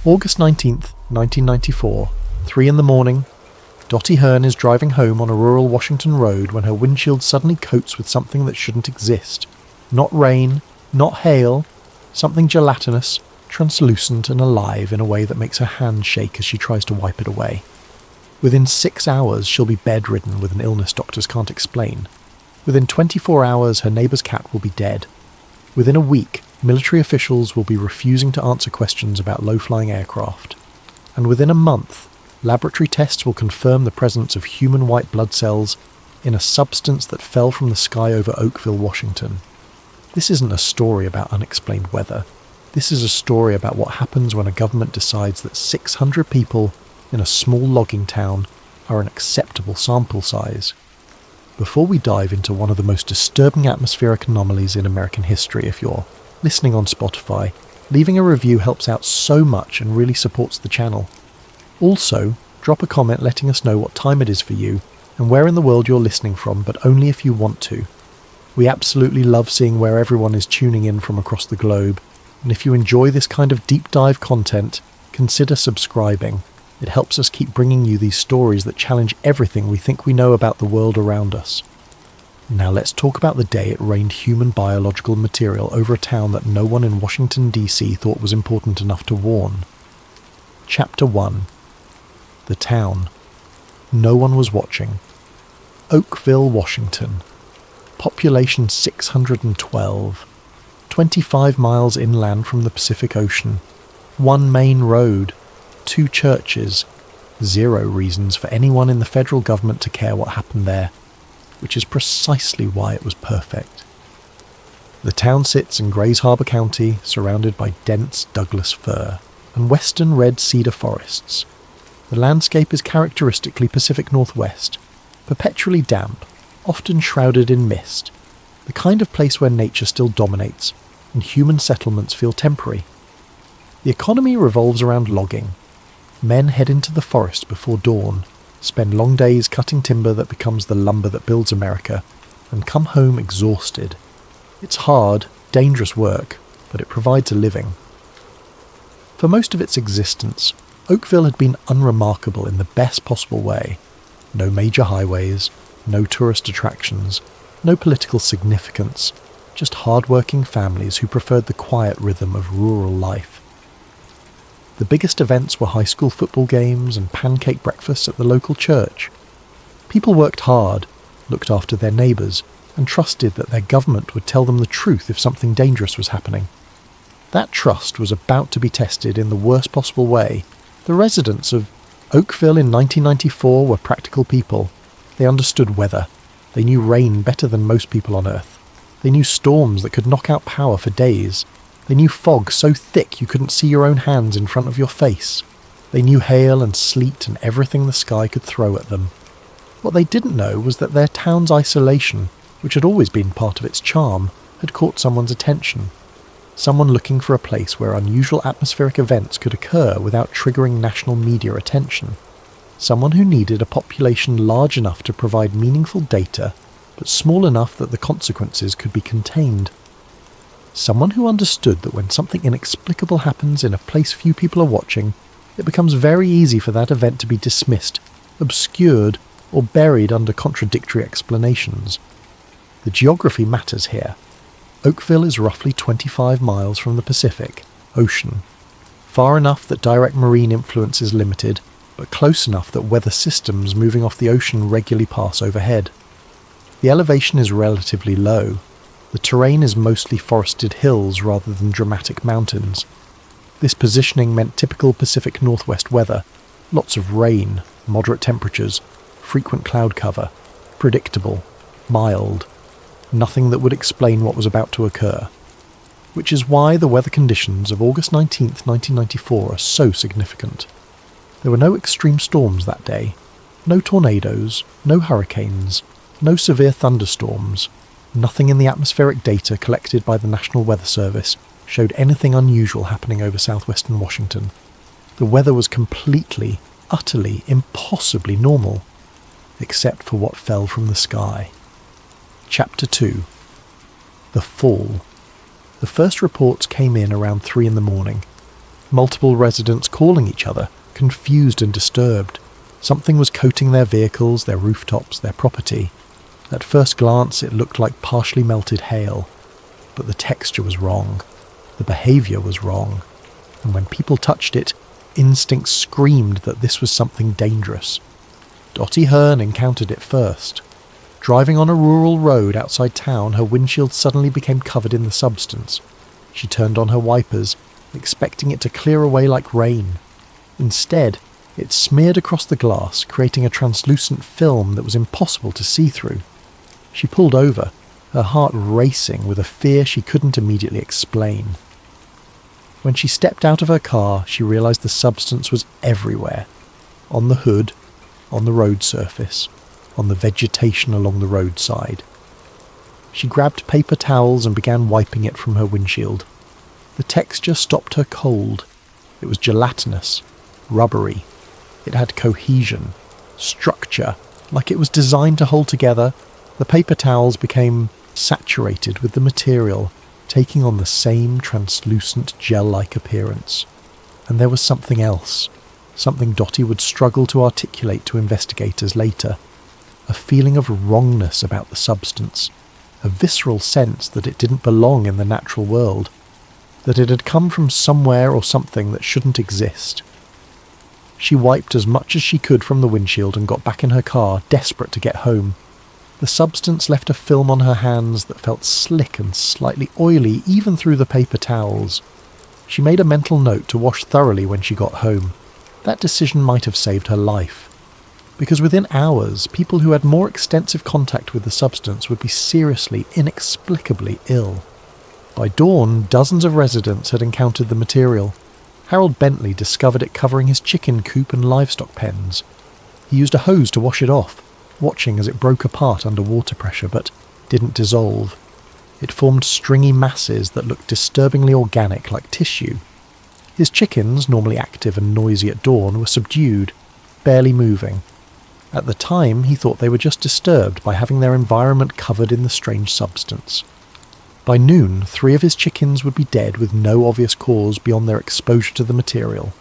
August 19th, 1994, 3 in the morning. Dottie Hearn is driving home on a rural Washington road when her windshield suddenly coats with something that shouldn't exist. Not rain, not hail, something gelatinous, translucent and alive in a way that makes her hand shake as she tries to wipe it away. Within 6 hours, she'll be bedridden with an illness doctors can't explain. Within 24 hours, her neighbour's cat will be dead. Within a week, military officials will be refusing to answer questions about low-flying aircraft. And within a month, laboratory tests will confirm the presence of human white blood cells in a substance that fell from the sky over Oakville, Washington. This isn't a story about unexplained weather. This is a story about what happens when a government decides that 600 people in a small logging town are an acceptable sample size. Before we dive into one of the most disturbing atmospheric anomalies in American history, if you're listening on Spotify, leaving a review helps out so much and really supports the channel. Also, drop a comment letting us know what time it is for you and where in the world you're listening from, but only if you want to. We absolutely love seeing where everyone is tuning in from across the globe, and if you enjoy this kind of deep dive content, consider subscribing. It helps us keep bringing you these stories that challenge everything we think we know about the world around us. Now let's talk about the day it rained human biological material over a town that no one in Washington, D.C. thought was important enough to warn. Chapter 1. The town. No one was watching. Oakville, Washington. Population 612. 25 miles inland from the Pacific Ocean. One main road. 2 churches. 0 reasons for anyone in the federal government to care what happened there, which is precisely why it was perfect. The town sits in Grays Harbor County, surrounded by dense Douglas fir and western red cedar forests. The landscape is characteristically Pacific Northwest, perpetually damp, often shrouded in mist, the kind of place where nature still dominates and human settlements feel temporary. The economy revolves around logging. Men head into the forest before dawn, spend long days cutting timber that becomes the lumber that builds America, and come home exhausted. It's hard, dangerous work, but it provides a living. For most of its existence, Oakville had been unremarkable in the best possible way. No major highways, no tourist attractions, no political significance, just hard-working families who preferred the quiet rhythm of rural life. The biggest events were high school football games and pancake breakfasts at the local church. People worked hard, looked after their neighbours, and trusted that their government would tell them the truth if something dangerous was happening. That trust was about to be tested in the worst possible way. The residents of Oakville in 1994 were practical people. They understood weather. They knew rain better than most people on Earth. They knew storms that could knock out power for days. They knew fog so thick you couldn't see your own hands in front of your face. They knew hail and sleet and everything the sky could throw at them. What they didn't know was that their town's isolation, which had always been part of its charm, had caught someone's attention. Someone looking for a place where unusual atmospheric events could occur without triggering national media attention. Someone who needed a population large enough to provide meaningful data, but small enough that the consequences could be contained. Someone who understood that when something inexplicable happens in a place few people are watching, it becomes very easy for that event to be dismissed, obscured, or buried under contradictory explanations. The geography matters here. Oakville is roughly 25 miles from the Pacific Ocean, far enough that direct marine influence is limited, but close enough that weather systems moving off the ocean regularly pass overhead. The elevation is relatively low. The terrain is mostly forested hills rather than dramatic mountains. This positioning meant typical Pacific Northwest weather, lots of rain, moderate temperatures, frequent cloud cover, predictable, mild, nothing that would explain what was about to occur. Which is why the weather conditions of August 19th, 1994 are so significant. There were no extreme storms that day, no tornadoes, no hurricanes, no severe thunderstorms. Nothing in the atmospheric data collected by the National Weather Service showed anything unusual happening over southwestern Washington. The weather was completely, utterly, impossibly normal, except for what fell from the sky. Chapter 2. The Fall. The first reports came in around 3 in the morning. multiple residents calling each other, confused and disturbed. Something was coating their vehicles, their rooftops, their property. At first glance it looked like partially melted hail, but the texture was wrong. The behaviour was wrong. And when people touched it, instinct screamed that this was something dangerous. Dottie Hearn encountered it first. Driving on a rural road outside town, her windshield suddenly became covered in the substance. She turned on her wipers, expecting it to clear away like rain. Instead, it smeared across the glass, creating a translucent film that was impossible to see through. She pulled over, her heart racing with a fear she couldn't immediately explain. When she stepped out of her car, she realised the substance was everywhere. On the hood, on the road surface, on the vegetation along the roadside. She grabbed paper towels and began wiping it from her windshield. The texture stopped her cold. It was gelatinous, rubbery. It had cohesion, structure, like it was designed to hold together. The paper towels became saturated with the material, taking on the same translucent gel-like appearance. And there was something else, something Dottie would struggle to articulate to investigators later. A feeling of wrongness about the substance, a visceral sense that it didn't belong in the natural world, that it had come from somewhere or something that shouldn't exist. She wiped as much as she could from the windshield and got back in her car, desperate to get home. The substance left a film on her hands that felt slick and slightly oily even through the paper towels. She made a mental note to wash thoroughly when she got home. That decision might have saved her life. Because within hours, people who had more extensive contact with the substance would be seriously, inexplicably ill. By dawn, dozens of residents had encountered the material. Harold Bentley discovered it covering his chicken coop and livestock pens. He used a hose to wash it off, watching as it broke apart under water pressure, but didn't dissolve. It formed stringy masses that looked disturbingly organic, like tissue. His chickens, normally active and noisy at dawn, were subdued, barely moving. At the time, he thought they were just disturbed by having their environment covered in the strange substance. By noon, 3 of his chickens would be dead with no obvious cause beyond their exposure to the material.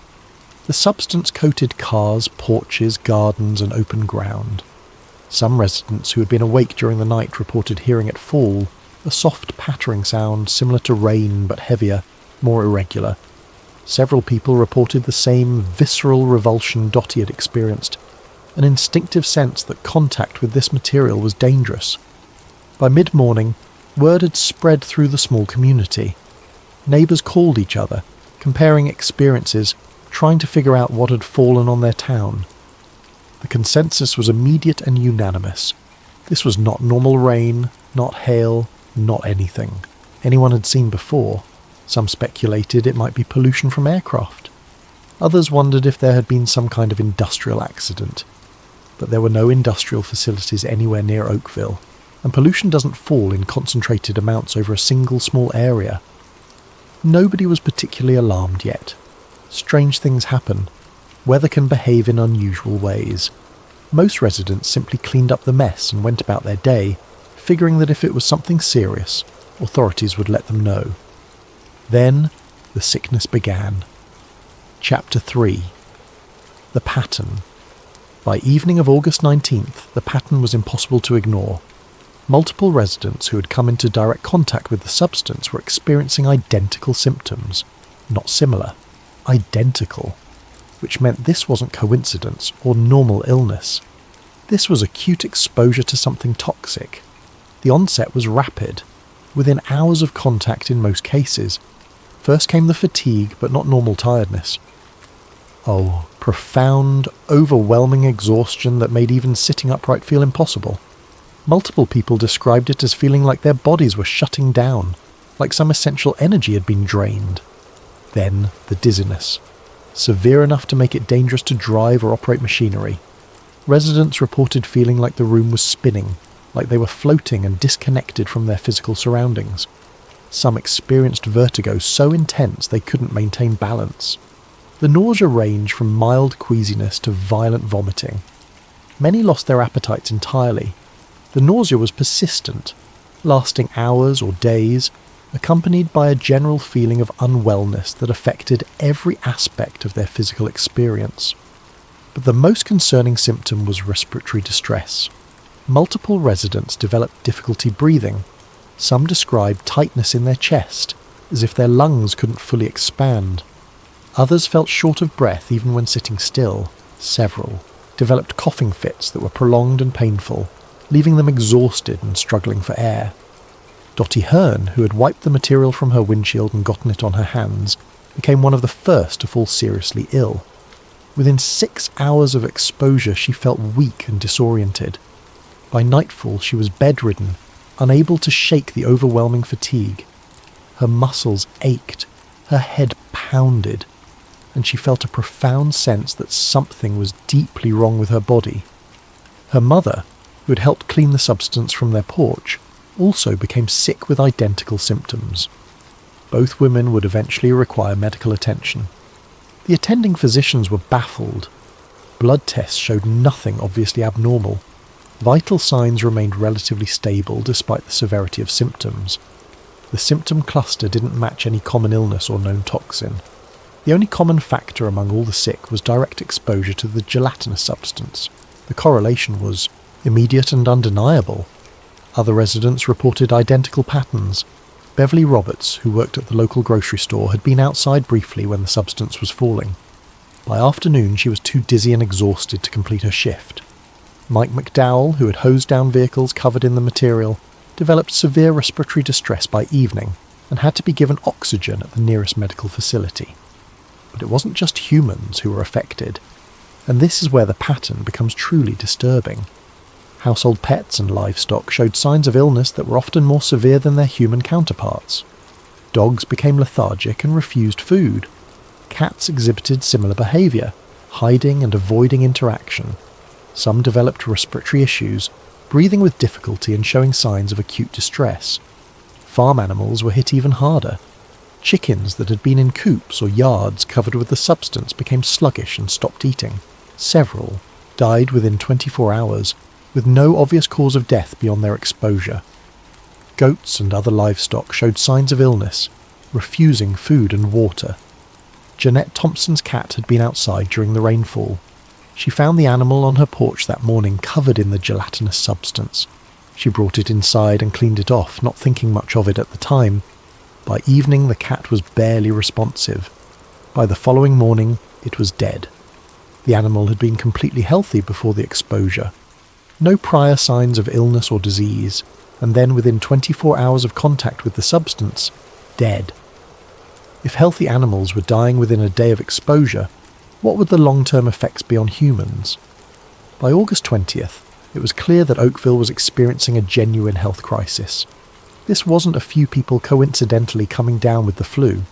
The substance coated cars, porches, gardens, and open ground. Some residents who had been awake during the night reported hearing it fall, a soft pattering sound similar to rain but heavier, more irregular. Several people reported the same visceral revulsion Dottie had experienced, an instinctive sense that contact with this material was dangerous. By mid-morning, word had spread through the small community. Neighbours called each other, comparing experiences, trying to figure out what had fallen on their town. The consensus was immediate and unanimous. This was not normal rain, not hail, not anything anyone had seen before. Some speculated it might be pollution from aircraft. Others wondered if there had been some kind of industrial accident. But there were no industrial facilities anywhere near Oakville, and pollution doesn't fall in concentrated amounts over a single small area. Nobody was particularly alarmed yet. Strange things happen. Weather can behave in unusual ways. Most residents simply cleaned up the mess and went about their day, figuring that if it was something serious, authorities would let them know. Then, the sickness began. Chapter 3. The Pattern. By evening of August 19th, the pattern was impossible to ignore. Multiple residents who had come into direct contact with the substance were experiencing identical symptoms. Not similar. Identical. Which meant this wasn't coincidence or normal illness. This was acute exposure to something toxic. The onset was rapid, within hours of contact in most cases. First came the fatigue, but not normal tiredness. Oh, profound, overwhelming exhaustion that made even sitting upright feel impossible. Multiple people described it as feeling like their bodies were shutting down, like some essential energy had been drained. Then the dizziness, severe enough to make it dangerous to drive or operate machinery. Residents reported feeling like the room was spinning, like they were floating and disconnected from their physical surroundings. Some experienced vertigo so intense they couldn't maintain balance. The nausea ranged from mild queasiness to violent vomiting. Many lost their appetites entirely. The nausea was persistent, lasting hours or days, accompanied by a general feeling of unwellness that affected every aspect of their physical experience. But the most concerning symptom was respiratory distress. Multiple residents developed difficulty breathing. Some described tightness in their chest, as if their lungs couldn't fully expand. Others felt short of breath even when sitting still. Several developed coughing fits that were prolonged and painful, leaving them exhausted and struggling for air. Dottie Hearn, who had wiped the material from her windshield and gotten it on her hands, became one of the first to fall seriously ill. Within 6 hours of exposure, she felt weak and disoriented. By nightfall, she was bedridden, unable to shake the overwhelming fatigue. Her muscles ached, her head pounded, and she felt a profound sense that something was deeply wrong with her body. Her mother, who had helped clean the substance from their porch, also became sick with identical symptoms. Both women would eventually require medical attention. The attending physicians were baffled. Blood tests showed nothing obviously abnormal. Vital signs remained relatively stable despite the severity of symptoms. The symptom cluster didn't match any common illness or known toxin. The only common factor among all the sick was direct exposure to the gelatinous substance. The correlation was immediate and undeniable. Other residents reported identical patterns. Beverly Roberts, who worked at the local grocery store, had been outside briefly when the substance was falling. By afternoon, she was too dizzy and exhausted to complete her shift. Mike McDowell, who had hosed down vehicles covered in the material, developed severe respiratory distress by evening and had to be given oxygen at the nearest medical facility. But it wasn't just humans who were affected, and this is where the pattern becomes truly disturbing. Household pets and livestock showed signs of illness that were often more severe than their human counterparts. Dogs became lethargic and refused food. Cats exhibited similar behaviour, hiding and avoiding interaction. Some developed respiratory issues, breathing with difficulty and showing signs of acute distress. Farm animals were hit even harder. Chickens that had been in coops or yards covered with the substance became sluggish and stopped eating. Several died within 24 hours, with no obvious cause of death beyond their exposure. Goats and other livestock showed signs of illness, refusing food and water. Jeanette Thompson's cat had been outside during the rainfall. She found the animal on her porch that morning covered in the gelatinous substance. She brought it inside and cleaned it off, not thinking much of it at the time. By evening, the cat was barely responsive. By the following morning, it was dead. The animal had been completely healthy before the exposure. No prior signs of illness or disease, and then within 24 hours of contact with the substance, dead. If healthy animals were dying within a day of exposure, what would the long-term effects be on humans? By August 20th, it was clear that Oakville was experiencing a genuine health crisis. This wasn't a few people coincidentally coming down with the flu.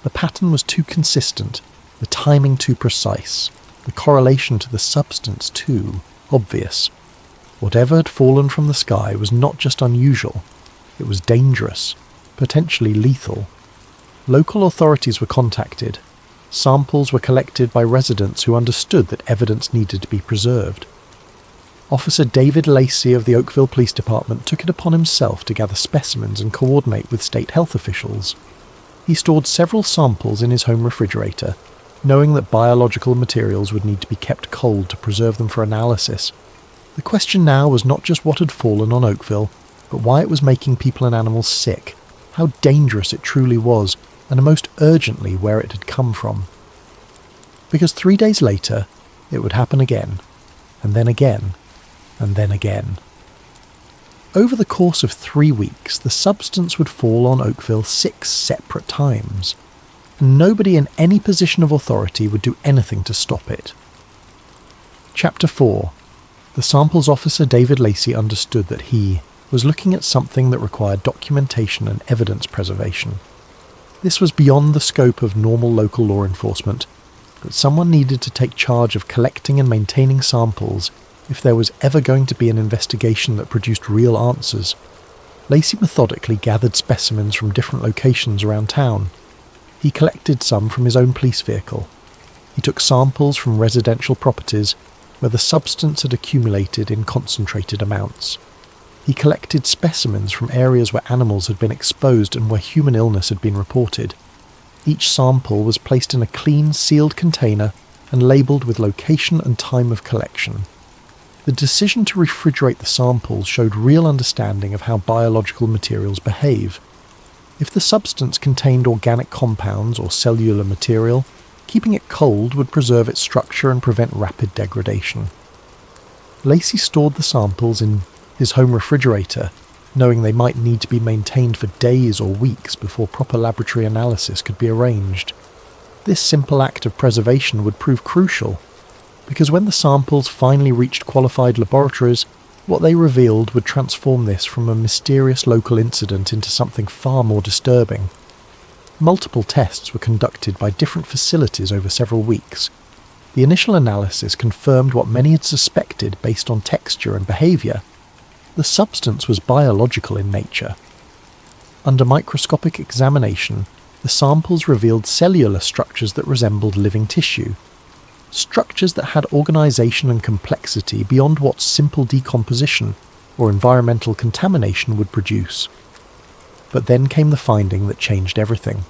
The pattern was too consistent, the timing too precise, the correlation to the substance too obvious. Whatever had fallen from the sky was not just unusual, it was dangerous, potentially lethal. Local authorities were contacted. Samples were collected by residents who understood that evidence needed to be preserved. Officer David Lacey of the Oakville Police Department took it upon himself to gather specimens and coordinate with state health officials. He stored several samples in his home refrigerator, knowing that biological materials would need to be kept cold to preserve them for analysis. The question now was not just what had fallen on Oakville, but why it was making people and animals sick, how dangerous it truly was, and most urgently where it had come from. Because 3 days later, it would happen again, and then again, and then again. Over the course of 3 weeks, the substance would fall on Oakville 6 separate times, and nobody in any position of authority would do anything to stop it. Chapter 4. The samples officer David Lacey understood that he was looking at something that required documentation and evidence preservation. This was beyond the scope of normal local law enforcement, but someone needed to take charge of collecting and maintaining samples if there was ever going to be an investigation that produced real answers. Lacey methodically gathered specimens from different locations around town. He collected some from his own police vehicle. He took samples from residential properties where the substance had accumulated in concentrated amounts. He collected specimens from areas where animals had been exposed and where human illness had been reported. Each sample was placed in a clean, sealed container and labelled with location and time of collection. The decision to refrigerate the samples showed real understanding of how biological materials behave. If the substance contained organic compounds or cellular material, keeping it cold would preserve its structure and prevent rapid degradation. Lacey stored the samples in his home refrigerator, knowing they might need to be maintained for days or weeks before proper laboratory analysis could be arranged. This simple act of preservation would prove crucial, because when the samples finally reached qualified laboratories, what they revealed would transform this from a mysterious local incident into something far more disturbing. Multiple tests were conducted by different facilities over several weeks. The initial analysis confirmed what many had suspected based on texture and behaviour. The substance was biological in nature. Under microscopic examination, the samples revealed cellular structures that resembled living tissue. Structures that had organisation and complexity beyond what simple decomposition or environmental contamination would produce. But then came the finding that changed everything.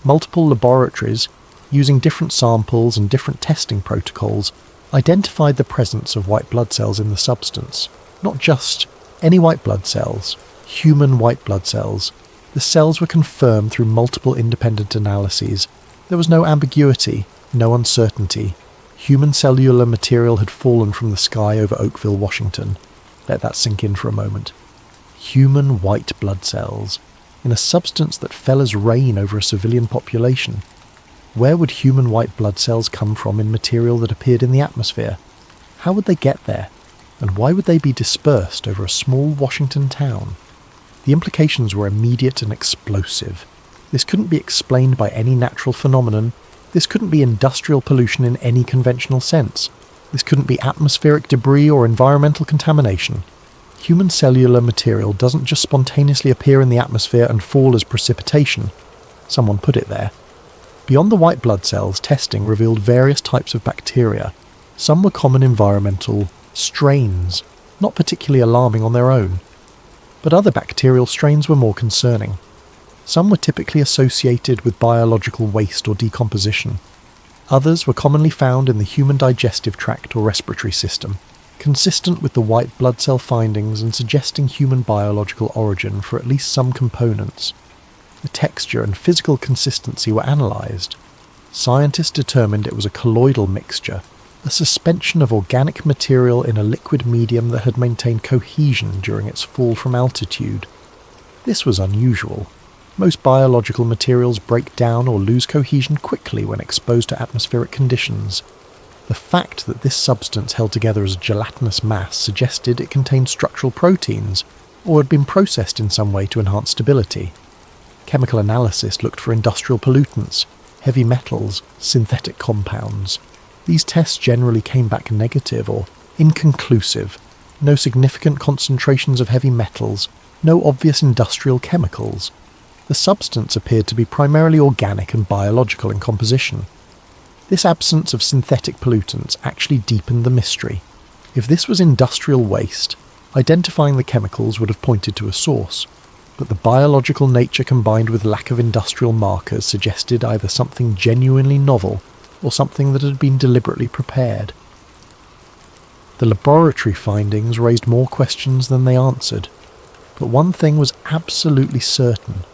Multiple laboratories, using different samples and different testing protocols, identified the presence of white blood cells in the substance. Not just any white blood cells, human white blood cells. The cells were confirmed through multiple independent analyses. There was no ambiguity, no uncertainty. Human cellular material had fallen from the sky over Oakville, Washington. Let that sink in for a moment. Human white blood cells, in a substance that fell as rain over a civilian population. Where would human white blood cells come from in material that appeared in the atmosphere? How would they get there? And why would they be dispersed over a small Washington town? The implications were immediate and explosive. This couldn't be explained by any natural phenomenon. This couldn't be industrial pollution in any conventional sense. This couldn't be atmospheric debris or environmental contamination. Human cellular material doesn't just spontaneously appear in the atmosphere and fall as precipitation. Someone put it there. Beyond the white blood cells, testing revealed various types of bacteria. Some were common environmental strains, not particularly alarming on their own. But other bacterial strains were more concerning. Some were typically associated with biological waste or decomposition. Others were commonly found in the human digestive tract or respiratory system, consistent with the white blood cell findings and suggesting human biological origin for at least some components. The texture and physical consistency were analysed. Scientists determined it was a colloidal mixture, a suspension of organic material in a liquid medium that had maintained cohesion during its fall from altitude. This was unusual. Most biological materials break down or lose cohesion quickly when exposed to atmospheric conditions. The fact that this substance held together as a gelatinous mass suggested it contained structural proteins, or had been processed in some way to enhance stability. Chemical analysis looked for industrial pollutants, heavy metals, synthetic compounds. These tests generally came back negative or inconclusive. No significant concentrations of heavy metals, no obvious industrial chemicals. The substance appeared to be primarily organic and biological in composition. This absence of synthetic pollutants actually deepened the mystery. If this was industrial waste, identifying the chemicals would have pointed to a source. But the biological nature combined with lack of industrial markers suggested either something genuinely novel or something that had been deliberately prepared. The laboratory findings raised more questions than they answered, but one thing was absolutely certain.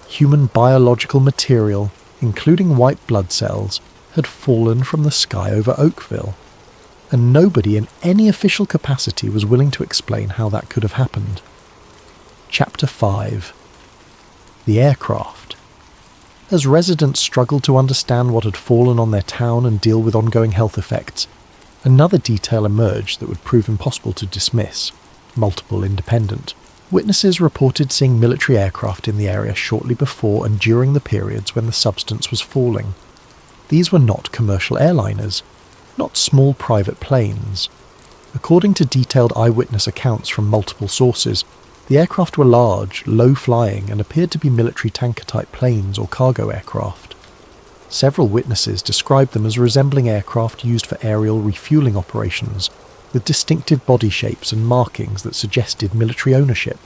Human biological material, including white blood cells, had fallen from the sky over Oakville, and nobody in any official capacity was willing to explain how that could have happened. Chapter 5. The Aircraft. As residents struggled to understand what had fallen on their town and deal with ongoing health effects, another detail emerged that would prove impossible to dismiss. Multiple independent witnesses reported seeing military aircraft in the area shortly before and during the periods when the substance was falling. These were not commercial airliners, not small private planes. According to detailed eyewitness accounts from multiple sources, the aircraft were large, low-flying, and appeared to be military tanker-type planes or cargo aircraft. Several witnesses described them as resembling aircraft used for aerial refueling operations, with distinctive body shapes and markings that suggested military ownership.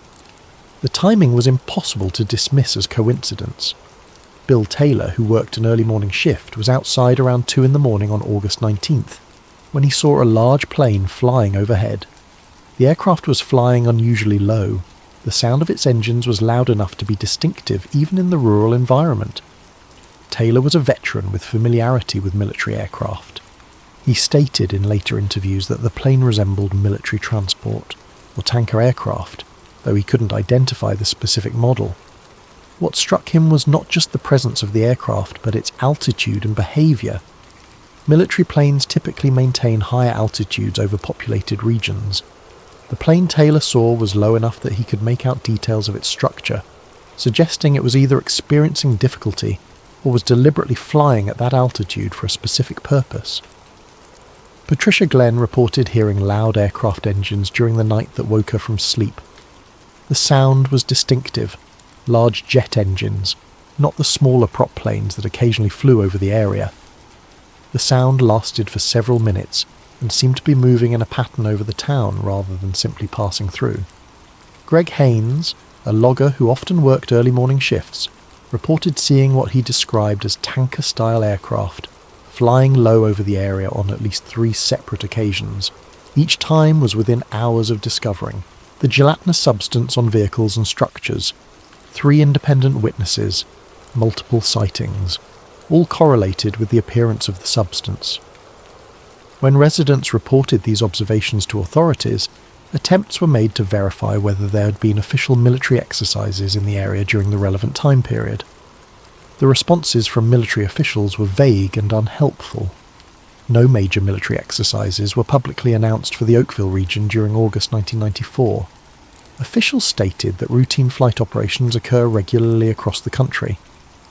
The timing was impossible to dismiss as coincidence. Bill Taylor, who worked an early morning shift, was outside around 2 a.m. on August 19th, when he saw a large plane flying overhead. The aircraft was flying unusually low. The sound of its engines was loud enough to be distinctive even in the rural environment. Taylor was a veteran with familiarity with military aircraft. He stated in later interviews that the plane resembled military transport, or tanker aircraft, though he couldn't identify the specific model. What struck him was not just the presence of the aircraft, but its altitude and behaviour. Military planes typically maintain higher altitudes over populated regions. The plane Taylor saw was low enough that he could make out details of its structure, suggesting it was either experiencing difficulty or was deliberately flying at that altitude for a specific purpose. Patricia Glenn reported hearing loud aircraft engines during the night that woke her from sleep. The sound was distinctive, large jet engines, not the smaller prop planes that occasionally flew over the area. The sound lasted for several minutes and seemed to be moving in a pattern over the town rather than simply passing through. Greg Haynes, a logger who often worked early morning shifts, reported seeing what he described as tanker-style aircraft flying low over the area on at least 3 separate occasions. Each time was within hours of discovering the gelatinous substance on vehicles and structures. 3 independent witnesses, multiple sightings, all correlated with the appearance of the substance. When residents reported these observations to authorities, attempts were made to verify whether there had been official military exercises in the area during the relevant time period. The responses from military officials were vague and unhelpful. No major military exercises were publicly announced for the Oakville region during August 1994. Officials stated that routine flight operations occur regularly across the country,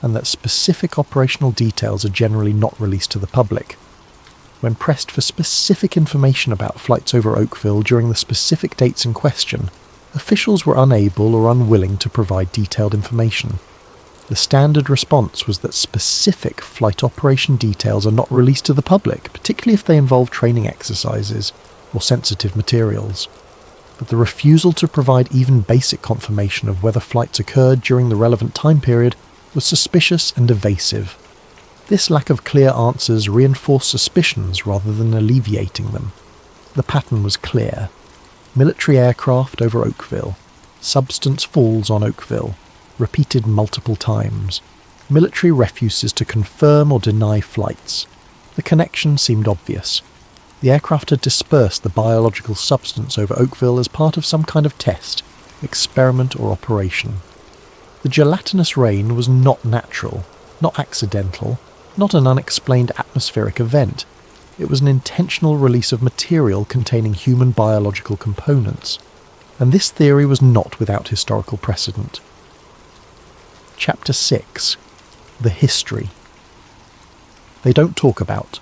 and that specific operational details are generally not released to the public. When pressed for specific information about flights over Oakville during the specific dates in question, officials were unable or unwilling to provide detailed information. The standard response was that specific flight operation details are not released to the public, particularly if they involve training exercises or sensitive materials. But the refusal to provide even basic confirmation of whether flights occurred during the relevant time period was suspicious and evasive. This lack of clear answers reinforced suspicions rather than alleviating them. The pattern was clear. Military aircraft over Oakville. Substance falls on Oakville. Repeated multiple times. Military refuses to confirm or deny flights. The connection seemed obvious. The aircraft had dispersed the biological substance over Oakville as part of some kind of test, experiment or operation. The gelatinous rain was not natural, not accidental, not an unexplained atmospheric event. It was an intentional release of material containing human biological components, and this theory was not without historical precedent. Chapter 6. The History. They don't talk about.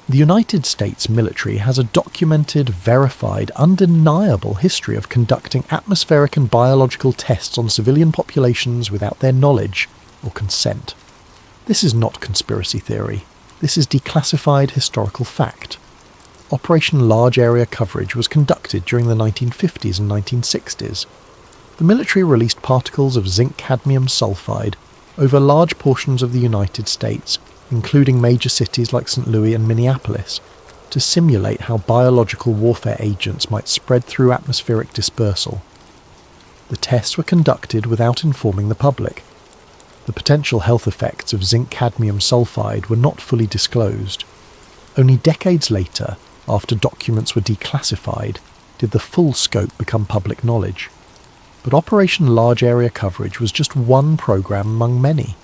The United States military has a documented, verified, undeniable history of conducting atmospheric and biological tests on civilian populations without their knowledge or consent. This is not conspiracy theory. This is declassified historical fact. Operation Large Area Coverage was conducted during the 1950s and 1960s. The military released particles of zinc-cadmium sulfide over large portions of the United States, including major cities like St. Louis and Minneapolis, to simulate how biological warfare agents might spread through atmospheric dispersal. The tests were conducted without informing the public. The potential health effects of zinc-cadmium sulfide were not fully disclosed. Only decades later, after documents were declassified, did the full scope become public knowledge. But Operation Large Area Coverage was just one program among many.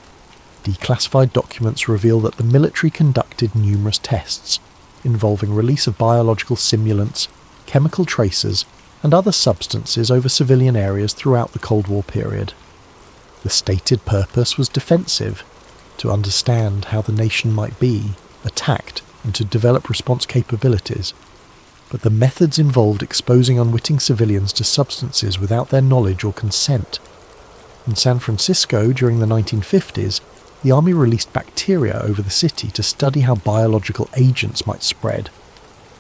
Declassified documents reveal that the military conducted numerous tests, involving release of biological simulants, chemical tracers, and other substances over civilian areas throughout the Cold War period. The stated purpose was defensive, to understand how the nation might be attacked and to develop response capabilities. But the methods involved exposing unwitting civilians to substances without their knowledge or consent. In San Francisco during the 1950s, the army released bacteria over the city to study how biological agents might spread.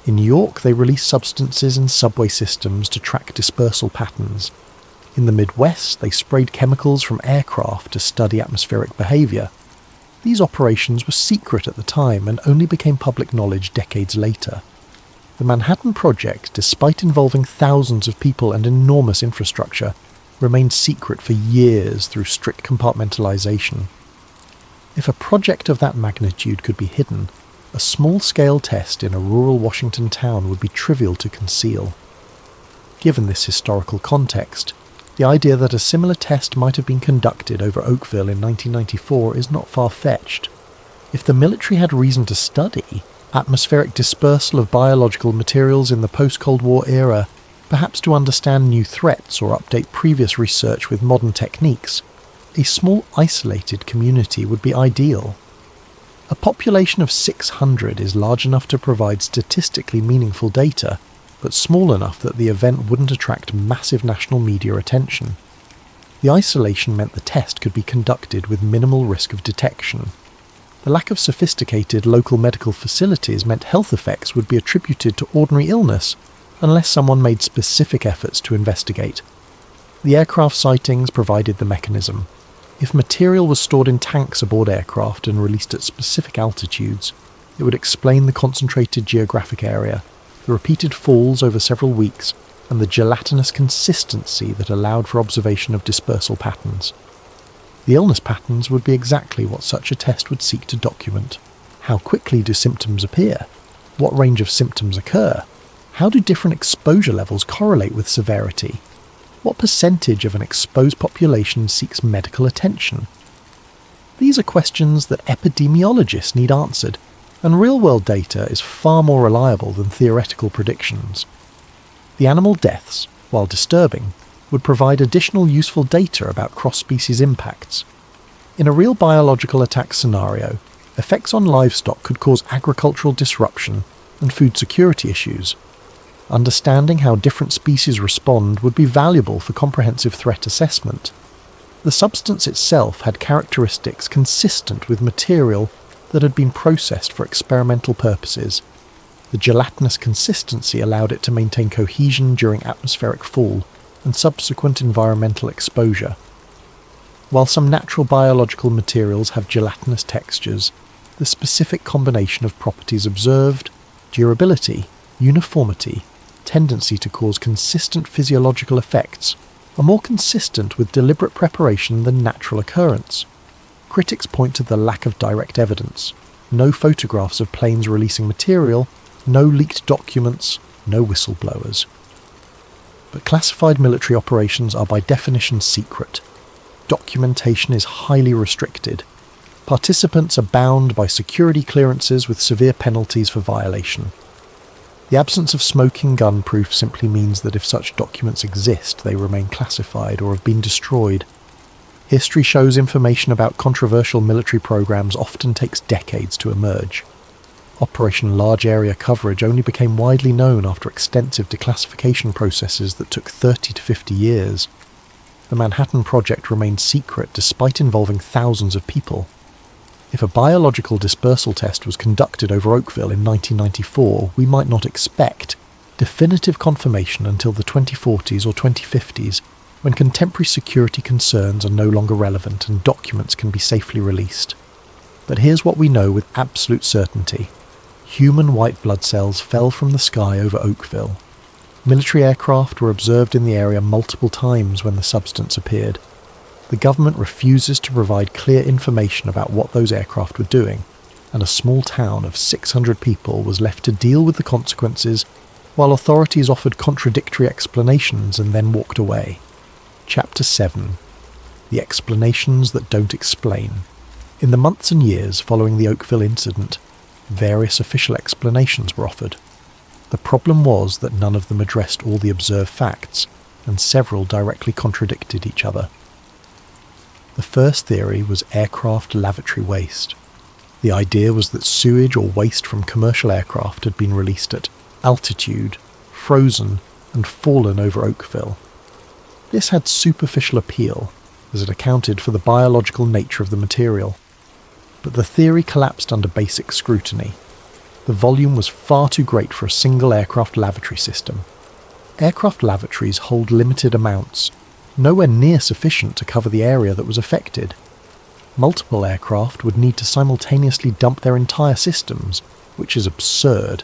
In New York, they released substances in subway systems to track dispersal patterns. In the Midwest, they sprayed chemicals from aircraft to study atmospheric behaviour. These operations were secret at the time and only became public knowledge decades later. The Manhattan Project, despite involving thousands of people and enormous infrastructure, remained secret for years through strict compartmentalization. If a project of that magnitude could be hidden, a small-scale test in a rural Washington town would be trivial to conceal. Given this historical context, the idea that a similar test might have been conducted over Oakville in 1994 is not far-fetched. If the military had reason to study atmospheric dispersal of biological materials in the post-Cold War era, perhaps to understand new threats or update previous research with modern techniques, a small isolated community would be ideal. A population of 600 is large enough to provide statistically meaningful data, but small enough that the event wouldn't attract massive national media attention. The isolation meant the test could be conducted with minimal risk of detection. The lack of sophisticated local medical facilities meant health effects would be attributed to ordinary illness, unless someone made specific efforts to investigate. The aircraft sightings provided the mechanism. If material was stored in tanks aboard aircraft and released at specific altitudes, it would explain the concentrated geographic area, the repeated falls over several weeks, and the gelatinous consistency that allowed for observation of dispersal patterns. The illness patterns would be exactly what such a test would seek to document. How quickly do symptoms appear? What range of symptoms occur? How do different exposure levels correlate with severity? What percentage of an exposed population seeks medical attention? These are questions that epidemiologists need answered, and real-world data is far more reliable than theoretical predictions. The animal deaths, while disturbing, would provide additional useful data about cross-species impacts. In a real biological attack scenario, effects on livestock could cause agricultural disruption and food security issues. Understanding how different species respond would be valuable for comprehensive threat assessment. The substance itself had characteristics consistent with material that had been processed for experimental purposes. The gelatinous consistency allowed it to maintain cohesion during atmospheric fall and subsequent environmental exposure. While some natural biological materials have gelatinous textures, the specific combination of properties observed, durability, uniformity, tendency to cause consistent physiological effects, are more consistent with deliberate preparation than natural occurrence. Critics point to the lack of direct evidence. No photographs of planes releasing material, no leaked documents, no whistleblowers. But classified military operations are by definition secret. Documentation is highly restricted. Participants are bound by security clearances with severe penalties for violation. The absence of smoking gun proof simply means that if such documents exist, they remain classified or have been destroyed. History shows information about controversial military programs often takes decades to emerge. Operation Large Area Coverage only became widely known after extensive declassification processes that took 30 to 50 years. The Manhattan Project remained secret despite involving thousands of people. If a biological dispersal test was conducted over Oakville in 1994, we might not expect definitive confirmation until the 2040s or 2050s, when contemporary security concerns are no longer relevant and documents can be safely released. But here's what we know with absolute certainty. Human white blood cells fell from the sky over Oakville. Military aircraft were observed in the area multiple times when the substance appeared. The government refuses to provide clear information about what those aircraft were doing, and a small town of 600 people was left to deal with the consequences while authorities offered contradictory explanations and then walked away. Chapter 7. The Explanations That Don't Explain. In the months and years following the Oakville incident, various official explanations were offered. The problem was that none of them addressed all the observed facts, and several directly contradicted each other. The first theory was aircraft lavatory waste. The idea was that sewage or waste from commercial aircraft had been released at altitude, frozen, and fallen over Oakville. This had superficial appeal, as it accounted for the biological nature of the material. But the theory collapsed under basic scrutiny. The volume was far too great for a single aircraft lavatory system. Aircraft lavatories hold limited amounts, nowhere near sufficient to cover the area that was affected. Multiple aircraft would need to simultaneously dump their entire systems, which is absurd.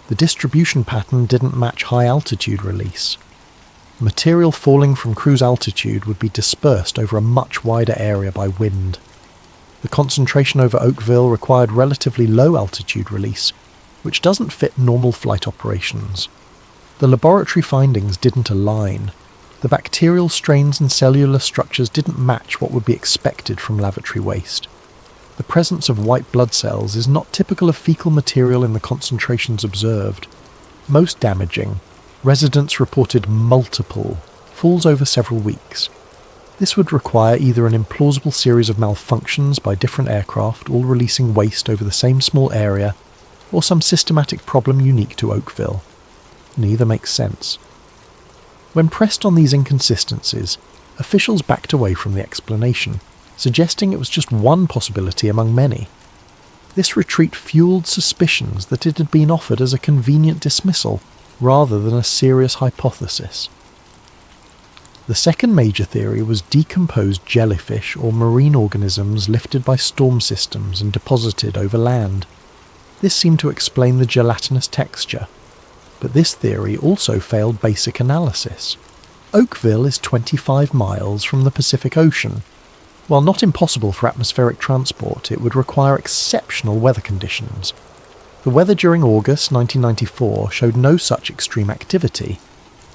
The distribution pattern didn't match high-altitude release. Material falling from cruise altitude would be dispersed over a much wider area by wind. The concentration over Oakville required relatively low-altitude release, which doesn't fit normal flight operations. The laboratory findings didn't align. The bacterial strains and cellular structures didn't match what would be expected from lavatory waste. The presence of white blood cells is not typical of fecal material in the concentrations observed. Most damaging, residents reported multiple falls over several weeks. This would require either an implausible series of malfunctions by different aircraft all releasing waste over the same small area, or some systematic problem unique to Oakville. Neither makes sense. When pressed on these inconsistencies, officials backed away from the explanation, suggesting it was just one possibility among many. This retreat fueled suspicions that it had been offered as a convenient dismissal, rather than a serious hypothesis. The second major theory was decomposed jellyfish or marine organisms lifted by storm systems and deposited over land. This seemed to explain the gelatinous texture. But this theory also failed basic analysis. Oakville is 25 miles from the Pacific Ocean. While not impossible for atmospheric transport, it would require exceptional weather conditions. The weather during August 1994 showed no such extreme activity.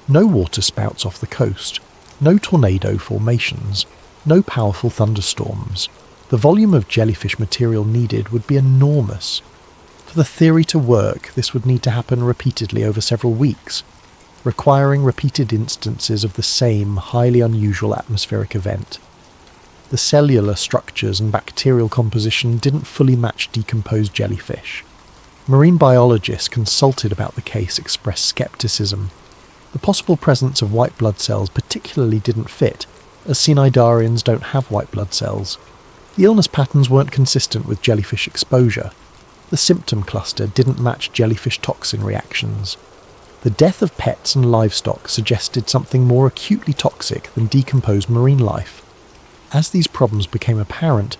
No waterspouts off the coast, no tornado formations, no powerful thunderstorms. The volume of jellyfish material needed would be enormous. For the theory to work, this would need to happen repeatedly over several weeks, requiring repeated instances of the same highly unusual atmospheric event. The cellular structures and bacterial composition didn't fully match decomposed jellyfish. Marine biologists consulted about the case expressed skepticism. The possible presence of white blood cells particularly didn't fit, as cnidarians don't have white blood cells. The illness patterns weren't consistent with jellyfish exposure. The symptom cluster didn't match jellyfish toxin reactions. The death of pets and livestock suggested something more acutely toxic than decomposed marine life. As these problems became apparent,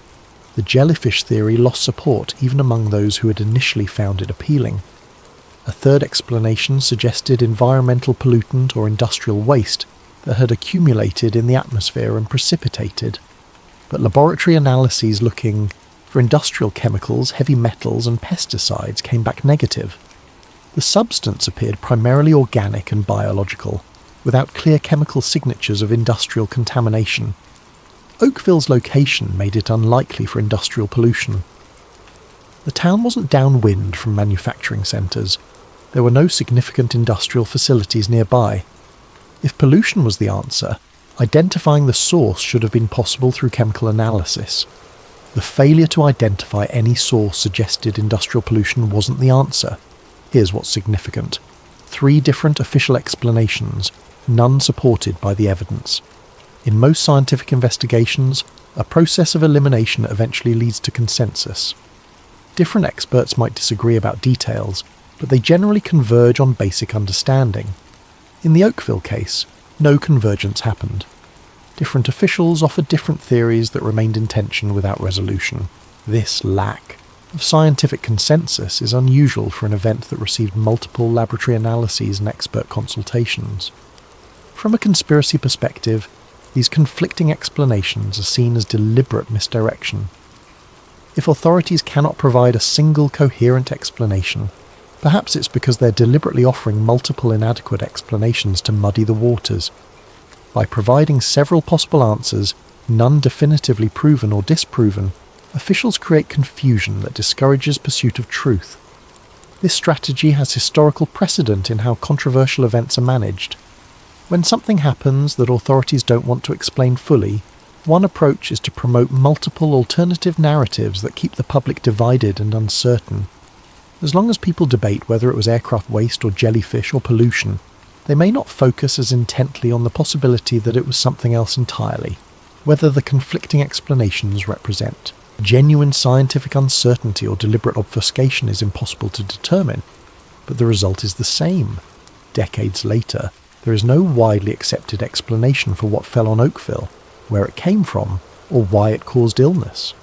the jellyfish theory lost support even among those who had initially found it appealing. A third explanation suggested environmental pollutant or industrial waste that had accumulated in the atmosphere and precipitated. But laboratory analyses looking for industrial chemicals, heavy metals and pesticides came back negative. The substance appeared primarily organic and biological, without clear chemical signatures of industrial contamination. Oakville's location made it unlikely for industrial pollution. The town wasn't downwind from manufacturing centres. There were no significant industrial facilities nearby. If pollution was the answer, identifying the source should have been possible through chemical analysis. The failure to identify any source suggested industrial pollution wasn't the answer. Here's what's significant. 3 different official explanations, none supported by the evidence. In most scientific investigations, a process of elimination eventually leads to consensus. Different experts might disagree about details, but they generally converge on basic understanding. In the Oakville case, no convergence happened. Different officials offered different theories that remained in tension without resolution. This lack of scientific consensus is unusual for an event that received multiple laboratory analyses and expert consultations. From a conspiracy perspective, these conflicting explanations are seen as deliberate misdirection. If authorities cannot provide a single coherent explanation, perhaps it's because they're deliberately offering multiple inadequate explanations to muddy the waters. By providing several possible answers, none definitively proven or disproven, officials create confusion that discourages pursuit of truth. This strategy has historical precedent in how controversial events are managed. When something happens that authorities don't want to explain fully, one approach is to promote multiple alternative narratives that keep the public divided and uncertain. As long as people debate whether it was aircraft waste or jellyfish or pollution, they may not focus as intently on the possibility that it was something else entirely, whether the conflicting explanations represent Genuine scientific uncertainty or deliberate obfuscation is impossible to determine, but the result is the same. Decades later, there is no widely accepted explanation for what fell on Oakville, where it came from, or why it caused illness.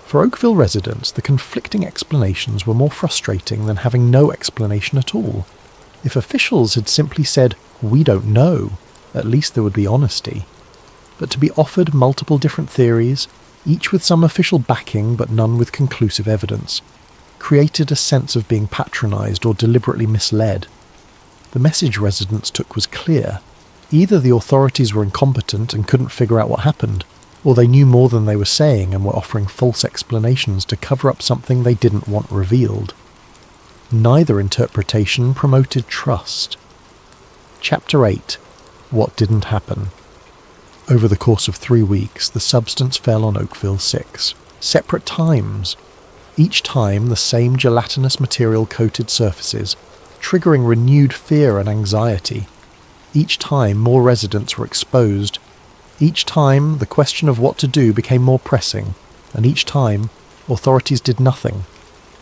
For Oakville residents, the conflicting explanations were more frustrating than having no explanation at all. If officials had simply said, "We don't know," at least there would be honesty. But to be offered multiple different theories, each with some official backing but none with conclusive evidence, created a sense of being patronised or deliberately misled. The message residents took was clear. Either the authorities were incompetent and couldn't figure out what happened, or they knew more than they were saying and were offering false explanations to cover up something they didn't want revealed. Neither interpretation promoted trust. Chapter 8. What didn't happen? Over the course of 3 weeks, the substance fell on Oakville 6, separate times. Each time the same gelatinous material coated surfaces, triggering renewed fear and anxiety. Each time more residents were exposed. Each time the question of what to do became more pressing, and each time authorities did nothing.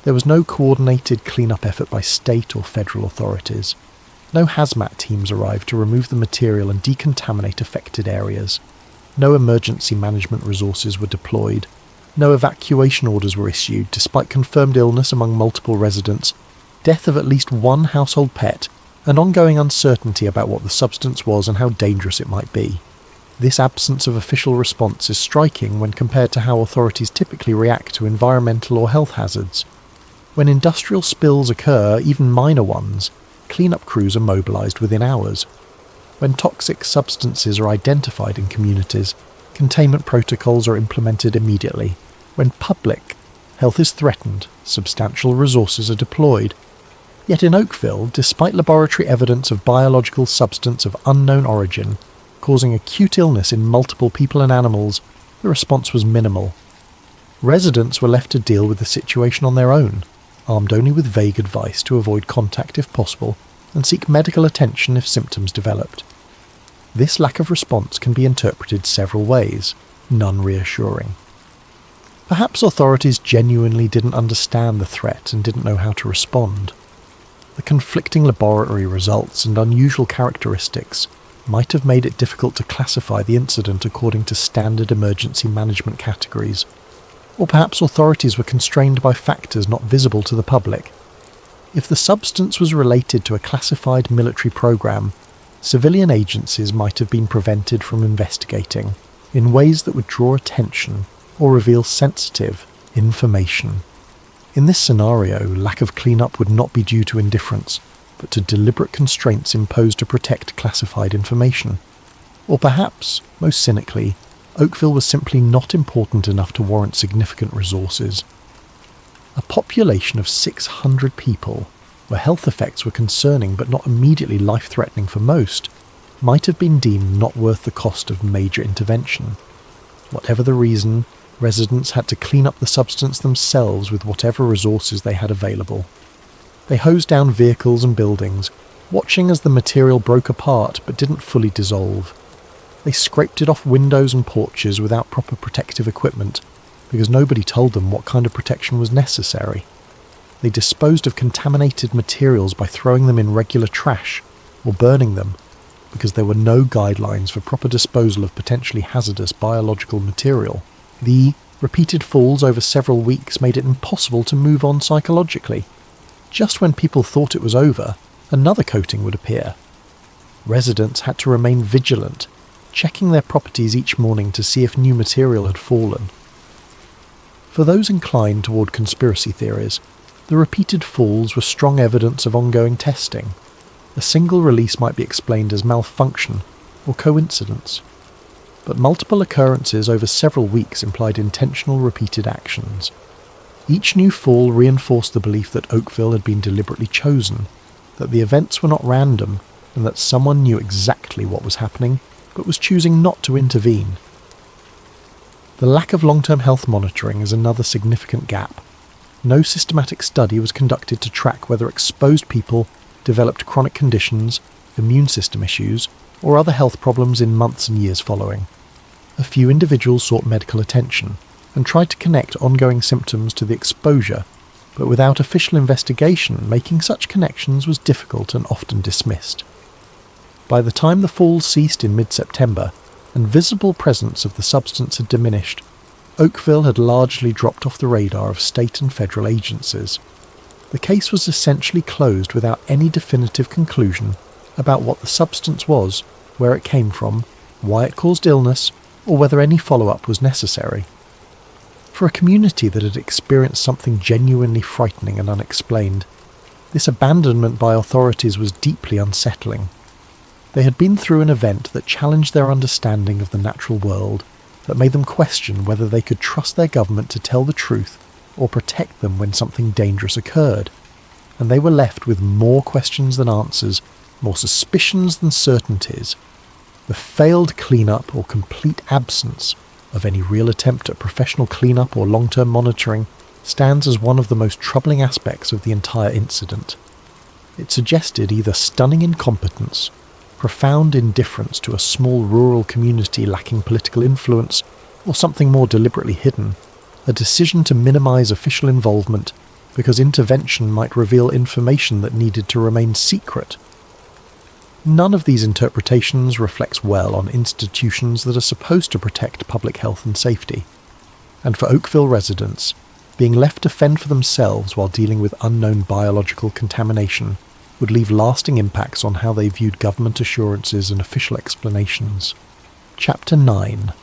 There was no coordinated clean-up effort by state or federal authorities. No hazmat teams arrived to remove the material and decontaminate affected areas. No emergency management resources were deployed. No evacuation orders were issued, despite confirmed illness among multiple residents, death of at least one household pet, and ongoing uncertainty about what the substance was and how dangerous it might be. This absence of official response is striking when compared to how authorities typically react to environmental or health hazards. When industrial spills occur, even minor ones, cleanup crews are mobilised within hours. When toxic substances are identified in communities, containment protocols are implemented immediately. When public health is threatened, substantial resources are deployed. Yet in Oakville, despite laboratory evidence of biological substance of unknown origin, causing acute illness in multiple people and animals, the response was minimal. Residents were left to deal with the situation on their own, armed only with vague advice to avoid contact if possible, and seek medical attention if symptoms developed. This lack of response can be interpreted several ways, none reassuring. Perhaps authorities genuinely didn't understand the threat and didn't know how to respond. The conflicting laboratory results and unusual characteristics might have made it difficult to classify the incident according to standard emergency management categories. Or perhaps authorities were constrained by factors not visible to the public. If the substance was related to a classified military program, civilian agencies might have been prevented from investigating in ways that would draw attention or reveal sensitive information. In this scenario, lack of cleanup would not be due to indifference, but to deliberate constraints imposed to protect classified information. Or perhaps, most cynically, Oakville was simply not important enough to warrant significant resources. A population of 600 people, where health effects were concerning but not immediately life-threatening for most, might have been deemed not worth the cost of major intervention. Whatever the reason, residents had to clean up the substance themselves with whatever resources they had available. They hosed down vehicles and buildings, watching as the material broke apart but didn't fully dissolve. They scraped it off windows and porches without proper protective equipment, because nobody told them what kind of protection was necessary. They disposed of contaminated materials by throwing them in regular trash or burning them, because there were no guidelines for proper disposal of potentially hazardous biological material. The repeated falls over several weeks made it impossible to move on psychologically. Just when people thought it was over, another coating would appear. Residents had to remain vigilant, checking their properties each morning to see if new material had fallen. For those inclined toward conspiracy theories, the repeated falls were strong evidence of ongoing testing. A single release might be explained as malfunction or coincidence, but multiple occurrences over several weeks implied intentional repeated actions. Each new fall reinforced the belief that Oakville had been deliberately chosen, that the events were not random, and that someone knew exactly what was happening, but was choosing not to intervene. The lack of long-term health monitoring is another significant gap. No systematic study was conducted to track whether exposed people developed chronic conditions, immune system issues, or other health problems in months and years following. A few individuals sought medical attention, and tried to connect ongoing symptoms to the exposure, but without official investigation, making such connections was difficult and often dismissed. By the time the falls ceased in mid-September, and visible presence of the substance had diminished, Oakville had largely dropped off the radar of state and federal agencies. The case was essentially closed without any definitive conclusion about what the substance was, where it came from, why it caused illness, or whether any follow-up was necessary. For a community that had experienced something genuinely frightening and unexplained, this abandonment by authorities was deeply unsettling. They had been through an event that challenged their understanding of the natural world, that made them question whether they could trust their government to tell the truth or protect them when something dangerous occurred, and they were left with more questions than answers, more suspicions than certainties. The failed clean-up or complete absence of any real attempt at professional clean-up or long-term monitoring stands as one of the most troubling aspects of the entire incident. It suggested either stunning incompetence, profound indifference to a small rural community lacking political influence, or something more deliberately hidden, a decision to minimise official involvement because intervention might reveal information that needed to remain secret. None of these interpretations reflects well on institutions that are supposed to protect public health and safety. And for Oakville residents, being left to fend for themselves while dealing with unknown biological contamination would leave lasting impacts on how they viewed government assurances and official explanations. Chapter 9.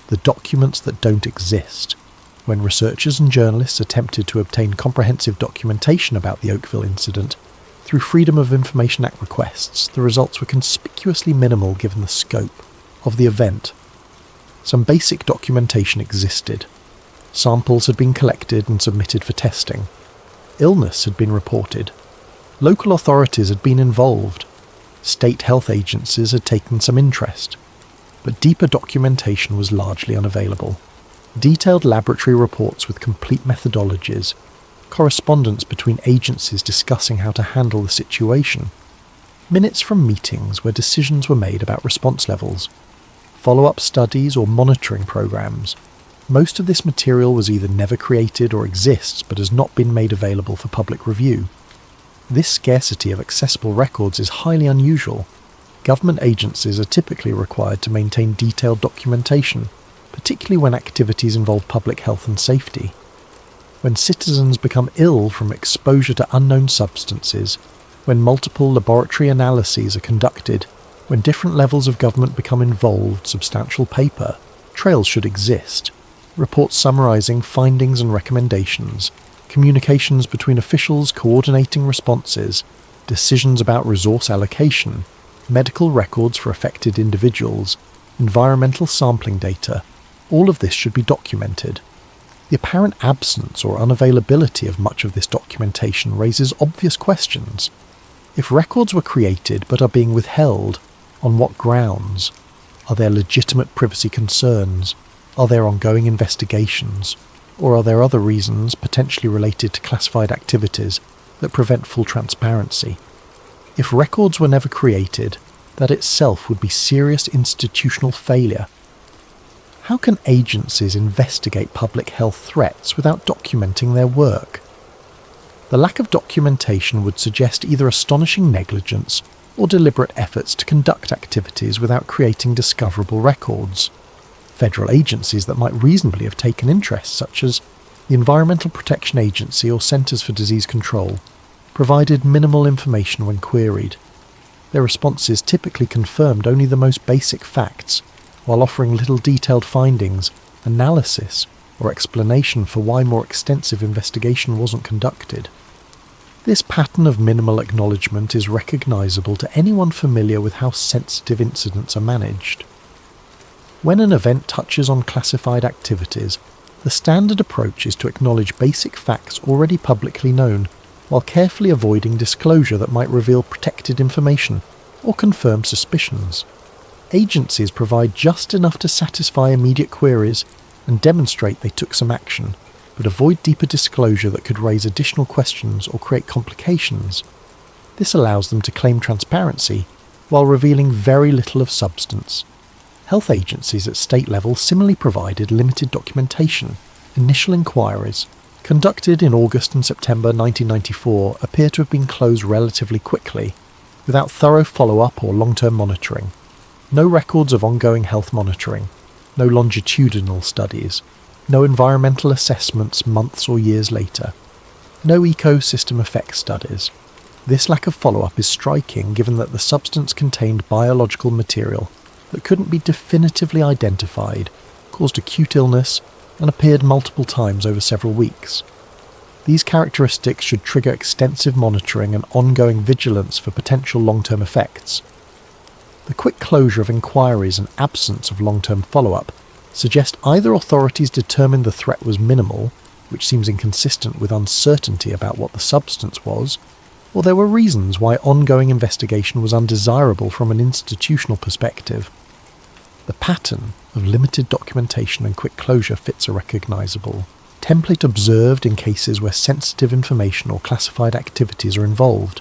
The Documents That Don't Exist. When researchers and journalists attempted to obtain comprehensive documentation about the Oakville incident, through Freedom of Information Act requests, the results were conspicuously minimal given the scope of the event. Some basic documentation existed. Samples had been collected and submitted for testing. Illness had been reported. Local authorities had been involved. State health agencies had taken some interest. But deeper documentation was largely unavailable. Detailed laboratory reports with complete methodologies, correspondence between agencies discussing how to handle the situation, minutes from meetings where decisions were made about response levels, follow-up studies or monitoring programs. Most of this material was either never created or exists but has not been made available for public review. This scarcity of accessible records is highly unusual. Government agencies are typically required to maintain detailed documentation, particularly when activities involve public health and safety. When citizens become ill from exposure to unknown substances, when multiple laboratory analyses are conducted, when different levels of government become involved, substantial paper, trails should exist. Reports summarising findings and recommendations, communications between officials coordinating responses, decisions about resource allocation, medical records for affected individuals, environmental sampling data, all of this should be documented. The apparent absence or unavailability of much of this documentation raises obvious questions. If records were created but are being withheld, on what grounds? Are there legitimate privacy concerns? Are there ongoing investigations? Or are there other reasons, potentially related to classified activities, that prevent full transparency? If records were never created, that itself would be serious institutional failure. How can agencies investigate public health threats without documenting their work? The lack of documentation would suggest either astonishing negligence or deliberate efforts to conduct activities without creating discoverable records. Federal agencies that might reasonably have taken interest, such as the Environmental Protection Agency or Centers for Disease Control, provided minimal information when queried. Their responses typically confirmed only the most basic facts, while offering little detailed findings, analysis, or explanation for why more extensive investigation wasn't conducted. This pattern of minimal acknowledgement is recognisable to anyone familiar with how sensitive incidents are managed. When an event touches on classified activities, the standard approach is to acknowledge basic facts already publicly known, while carefully avoiding disclosure that might reveal protected information or confirm suspicions. Agencies provide just enough to satisfy immediate queries and demonstrate they took some action, but avoid deeper disclosure that could raise additional questions or create complications. This allows them to claim transparency while revealing very little of substance. Health agencies at state level similarly provided limited documentation, Initial inquiries, conducted in August and September 1994, appear to have been closed relatively quickly, without thorough follow-up or long-term monitoring. No records of ongoing health monitoring, no longitudinal studies, no environmental assessments months or years later, no ecosystem effect studies. This lack of follow-up is striking given that the substance contained biological material that couldn't be definitively identified, caused acute illness, and appeared multiple times over several weeks. These characteristics should trigger extensive monitoring and ongoing vigilance for potential long-term effects. The quick closure of inquiries and absence of long-term follow-up suggest either authorities determined the threat was minimal, which seems inconsistent with uncertainty about what the substance was, or there were reasons why ongoing investigation was undesirable from an institutional perspective. The pattern of limited documentation and quick closure fits a recognisable template observed in cases where sensitive information or classified activities are involved.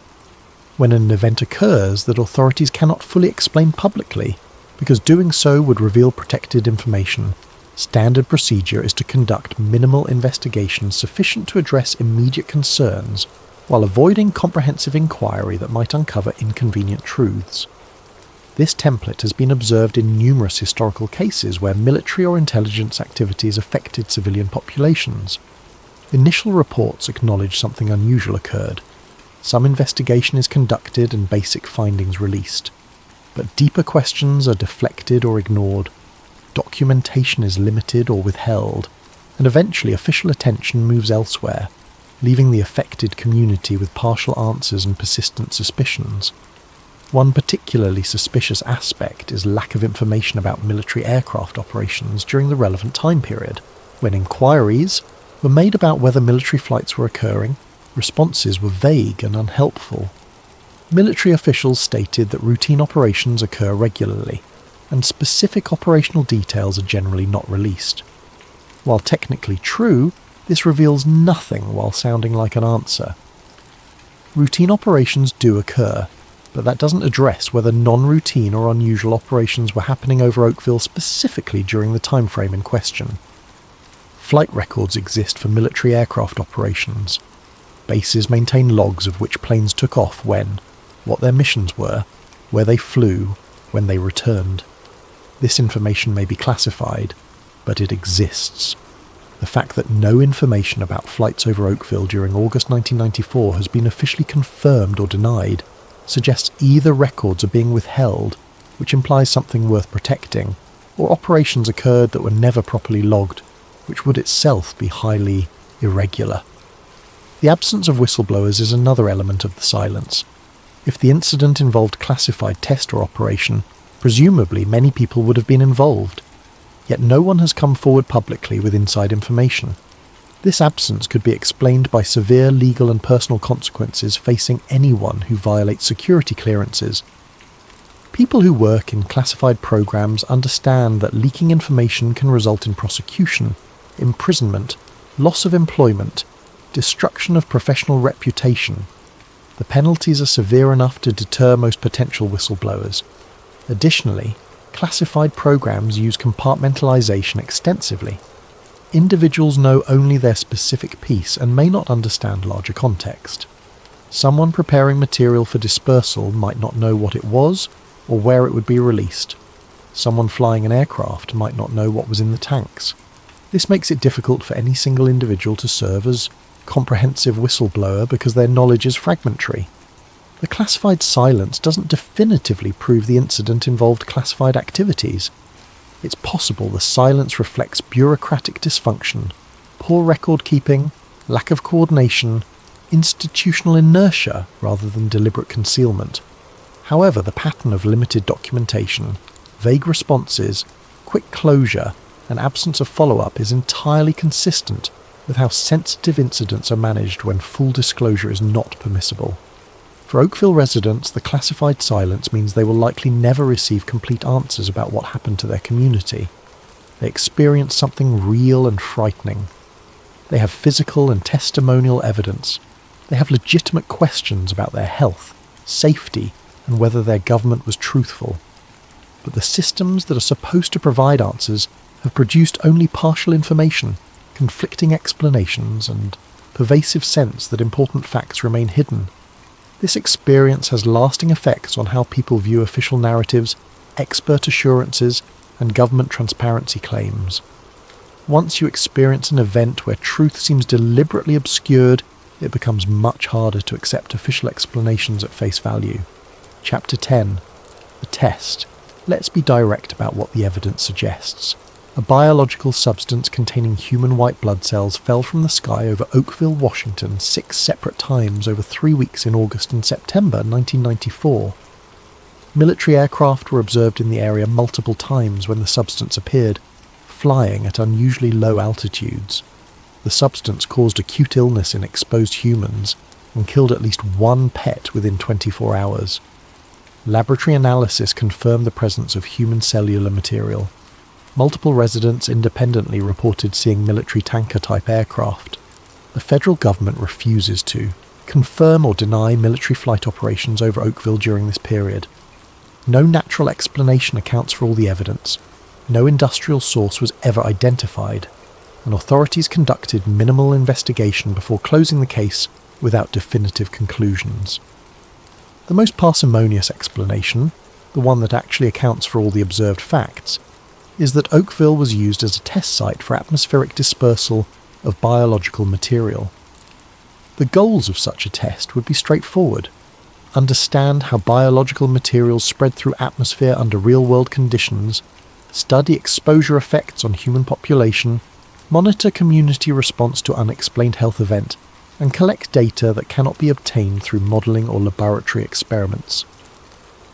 When an event occurs that authorities cannot fully explain publicly, because doing so would reveal protected information, standard procedure is to conduct minimal investigations sufficient to address immediate concerns, while avoiding comprehensive inquiry that might uncover inconvenient truths. This template has been observed in numerous historical cases where military or intelligence activities affected civilian populations. Initial reports acknowledge something unusual occurred. Some investigation is conducted and basic findings released. But deeper questions are deflected or ignored. Documentation is limited or withheld, and eventually official attention moves elsewhere, leaving the affected community with partial answers and persistent suspicions. One particularly suspicious aspect is lack of information about military aircraft operations during the relevant time period. When inquiries were made about whether military flights were occurring, responses were vague and unhelpful. Military officials stated that routine operations occur regularly, and specific operational details are generally not released. While technically true, this reveals nothing while sounding like an answer. Routine operations do occur, but that doesn't address whether non-routine or unusual operations were happening over Oakville specifically during the time frame in question. Flight records exist for military aircraft operations. Bases maintain logs of which planes took off when, what their missions were, where they flew, when they returned. This information may be classified, but it exists. The fact that no information about flights over Oakville during August 1994 has been officially confirmed or denied suggests either records are being withheld, which implies something worth protecting, or operations occurred that were never properly logged, which would itself be highly irregular. The absence of whistleblowers is another element of the silence. If the incident involved classified test or operation, presumably many people would have been involved, yet no one has come forward publicly with inside information. This absence could be explained by severe legal and personal consequences facing anyone who violates security clearances. People who work in classified programs understand that leaking information can result in prosecution, imprisonment, loss of employment, destruction of professional reputation. The penalties are severe enough to deter most potential whistleblowers. Additionally, classified programs use compartmentalization extensively. Individuals know only their specific piece and may not understand larger context. Someone preparing material for dispersal might not know what it was or where it would be released. Someone flying an aircraft might not know what was in the tanks. This makes it difficult for any single individual to serve as comprehensive whistleblower because their knowledge is fragmentary. The classified silence doesn't definitively prove the incident involved classified activities. It's possible the silence reflects bureaucratic dysfunction, poor record keeping, lack of coordination, institutional inertia rather than deliberate concealment. However, the pattern of limited documentation, vague responses, quick closure, and absence of follow-up is entirely consistent with how sensitive incidents are managed when full disclosure is not permissible. For Oakville residents, the classified silence means they will likely never receive complete answers about what happened to their community. They experience something real and frightening. They have physical and testimonial evidence. They have legitimate questions about their health, safety, and whether their government was truthful. But the systems that are supposed to provide answers have produced only partial information, conflicting explanations, and pervasive sense that important facts remain hidden. This experience has lasting effects on how people view official narratives, expert assurances, and government transparency claims. Once you experience an event where truth seems deliberately obscured, it becomes much harder to accept official explanations at face value. Chapter 10. The Test. Let's be direct about what the evidence suggests. A biological substance containing human white blood cells fell from the sky over Oakville, Washington 6 separate times over 3 weeks in August and September 1994. Military aircraft were observed in the area multiple times when the substance appeared, flying at unusually low altitudes. The substance caused acute illness in exposed humans and killed at least one pet within 24 hours. Laboratory analysis confirmed the presence of human cellular material. Multiple residents independently reported seeing military tanker-type aircraft. The federal government refuses to confirm or deny military flight operations over Oakville during this period. No natural explanation accounts for all the evidence. No industrial source was ever identified, and authorities conducted minimal investigation before closing the case without definitive conclusions. The most parsimonious explanation, the one that actually accounts for all the observed facts, is that Oakville was used as a test site for atmospheric dispersal of biological material. The goals of such a test would be straightforward. Understand how biological materials spread through atmosphere under real-world conditions, study exposure effects on human population, monitor community response to unexplained health event, and collect data that cannot be obtained through modelling or laboratory experiments.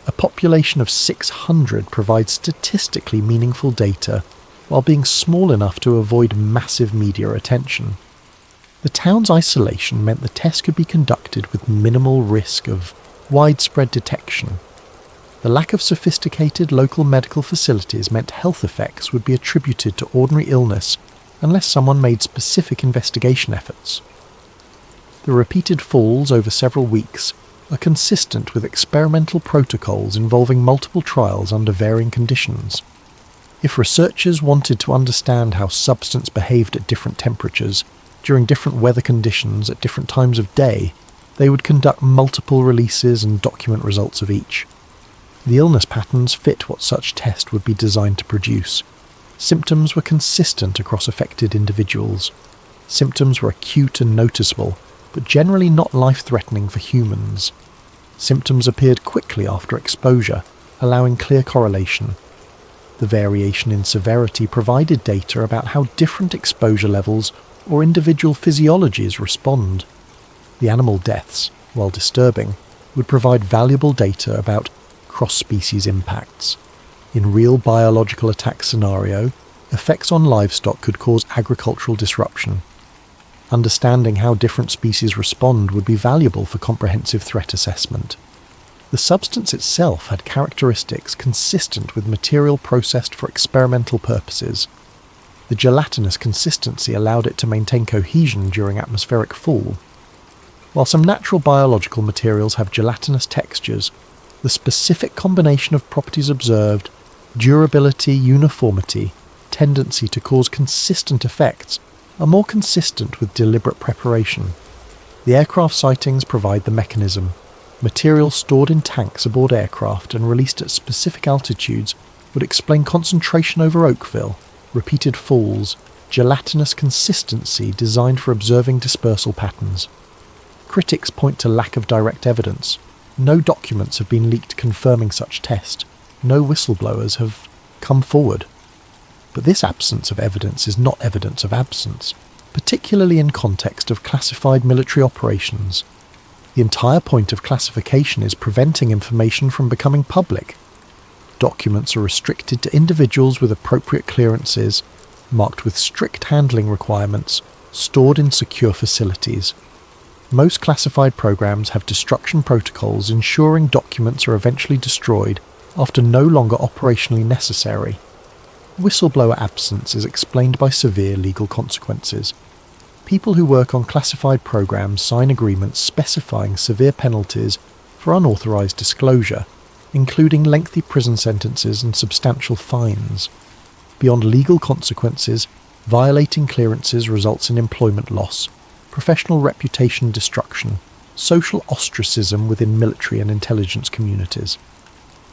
A population of 600 provides statistically meaningful data while being small enough to avoid massive media attention. The town's isolation meant the test could be conducted with minimal risk of widespread detection. The lack of sophisticated local medical facilities meant health effects would be attributed to ordinary illness unless someone made specific investigation efforts. The repeated falls over several weeks are consistent with experimental protocols involving multiple trials under varying conditions. If researchers wanted to understand how substance behaved at different temperatures, during different weather conditions at different times of day, they would conduct multiple releases and document results of each. The illness patterns fit what such test would be designed to produce. Symptoms were consistent across affected individuals. Symptoms were acute and noticeable, but generally not life-threatening for humans. Symptoms appeared quickly after exposure, allowing clear correlation. The variation in severity provided data about how different exposure levels or individual physiologies respond. The animal deaths, while disturbing, would provide valuable data about cross-species impacts. In real biological attack scenario, effects on livestock could cause agricultural disruption. Understanding how different species respond would be valuable for comprehensive threat assessment. The substance itself had characteristics consistent with material processed for experimental purposes. The gelatinous consistency allowed it to maintain cohesion during atmospheric fall. While some natural biological materials have gelatinous textures, the specific combination of properties observed, durability, uniformity, tendency to cause consistent effects, are more consistent with deliberate preparation. The aircraft sightings provide the mechanism. Material stored in tanks aboard aircraft and released at specific altitudes would explain concentration over Oakville, repeated falls, gelatinous consistency designed for observing dispersal patterns. Critics point to lack of direct evidence. No documents have been leaked confirming such test. No whistleblowers have come forward. But this absence of evidence is not evidence of absence, particularly in context of classified military operations. The entire point of classification is preventing information from becoming public. Documents are restricted to individuals with appropriate clearances, marked with strict handling requirements, stored in secure facilities. Most classified programs have destruction protocols ensuring documents are eventually destroyed after no longer operationally necessary. Whistleblower absence is explained by severe legal consequences. People who work on classified programs sign agreements specifying severe penalties for unauthorized disclosure, including lengthy prison sentences and substantial fines. Beyond legal consequences, Violating clearances results in employment loss, professional reputation destruction, social ostracism within military and intelligence communities.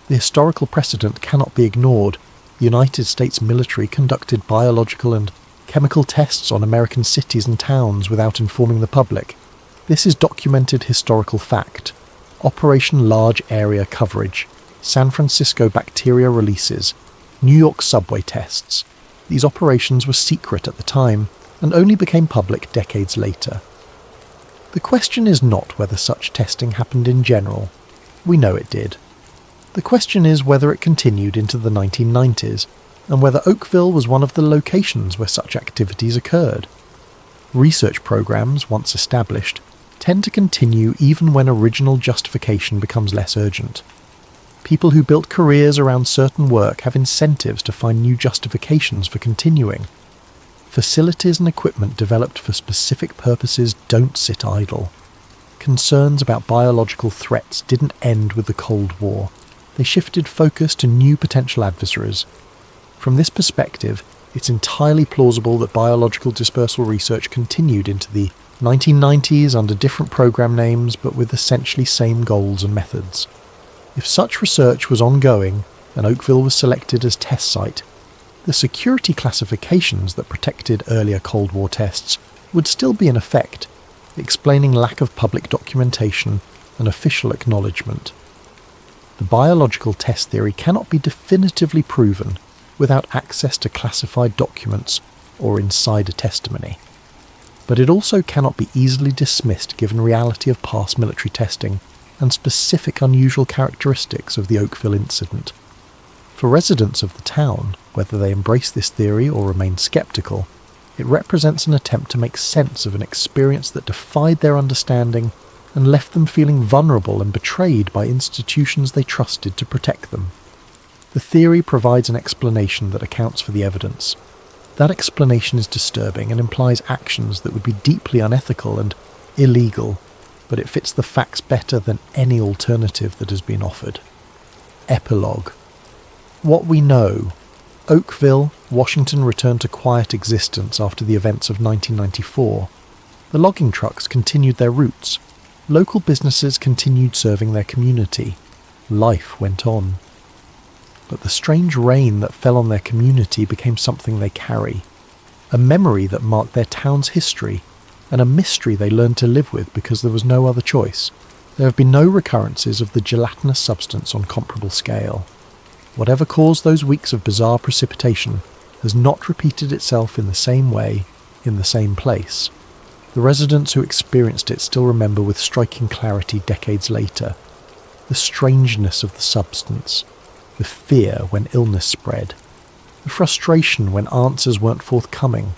The historical precedent cannot be ignored. The United States military conducted biological and chemical tests on American cities and towns without informing the public. This is documented historical fact. Operation Large Area Coverage, San Francisco bacteria releases, New York subway tests. These operations were secret at the time and only became public decades later. The question is not whether such testing happened in general. We know it did. The question is whether it continued into the 1990s, and whether Oakville was one of the locations where such activities occurred. Research programs, once established, tend to continue even when original justification becomes less urgent. People who built careers around certain work have incentives to find new justifications for continuing. Facilities and equipment developed for specific purposes don't sit idle. Concerns about biological threats didn't end with the Cold War. They shifted focus to new potential adversaries. From this perspective, it's entirely plausible that biological dispersal research continued into the 1990s under different program names but with essentially same goals and methods. If such research was ongoing and Oakville was selected as test site, the security classifications that protected earlier Cold War tests would still be in effect, explaining lack of public documentation and official acknowledgement. The biological test theory cannot be definitively proven without access to classified documents or insider testimony. But it also cannot be easily dismissed given reality of past military testing and specific unusual characteristics of the Oakville incident. For residents of the town, whether they embrace this theory or remain skeptical, it represents an attempt to make sense of an experience that defied their understanding and left them feeling vulnerable and betrayed by institutions they trusted to protect them. The theory provides an explanation that accounts for the evidence. That explanation is disturbing and implies actions that would be deeply unethical and illegal, but it fits the facts better than any alternative that has been offered. Epilogue. What we know. Oakville, Washington returned to quiet existence after the events of 1994. The logging trucks continued their routes. Local businesses continued serving their community. Life went on. But the strange rain that fell on their community became something they carry, a memory that marked their town's history, and a mystery they learned to live with because there was no other choice. There have been no recurrences of the gelatinous substance on comparable scale. Whatever caused those weeks of bizarre precipitation has not repeated itself in the same way, in the same place. The residents who experienced it still remember with striking clarity decades later. The strangeness of the substance, the fear when illness spread, the frustration when answers weren't forthcoming.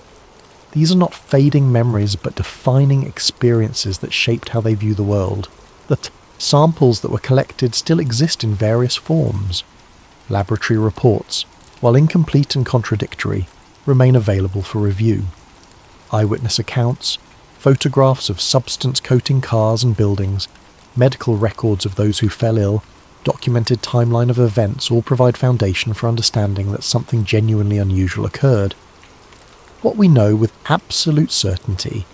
These are not fading memories but defining experiences that shaped how they view the world. The samples that were collected still exist in various forms. Laboratory reports, while incomplete and contradictory, remain available for review. Eyewitness accounts, photographs of substance-coating cars and buildings, medical records of those who fell ill, documented timeline of events all provide foundation for understanding that something genuinely unusual occurred. What we know with absolute certainty,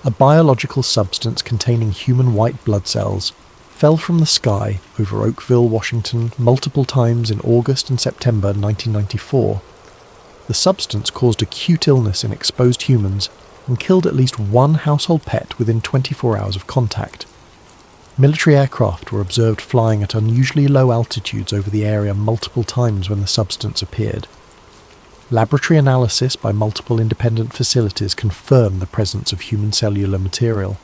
a biological substance containing human white blood cells, fell from the sky over Oakville, Washington, multiple times in August and September 1994. The substance caused acute illness in exposed humans and killed at least one household pet within 24 hours of contact. Military aircraft were observed flying at unusually low altitudes over the area multiple times when the substance appeared. Laboratory analysis by multiple independent facilities confirmed the presence of human cellular material.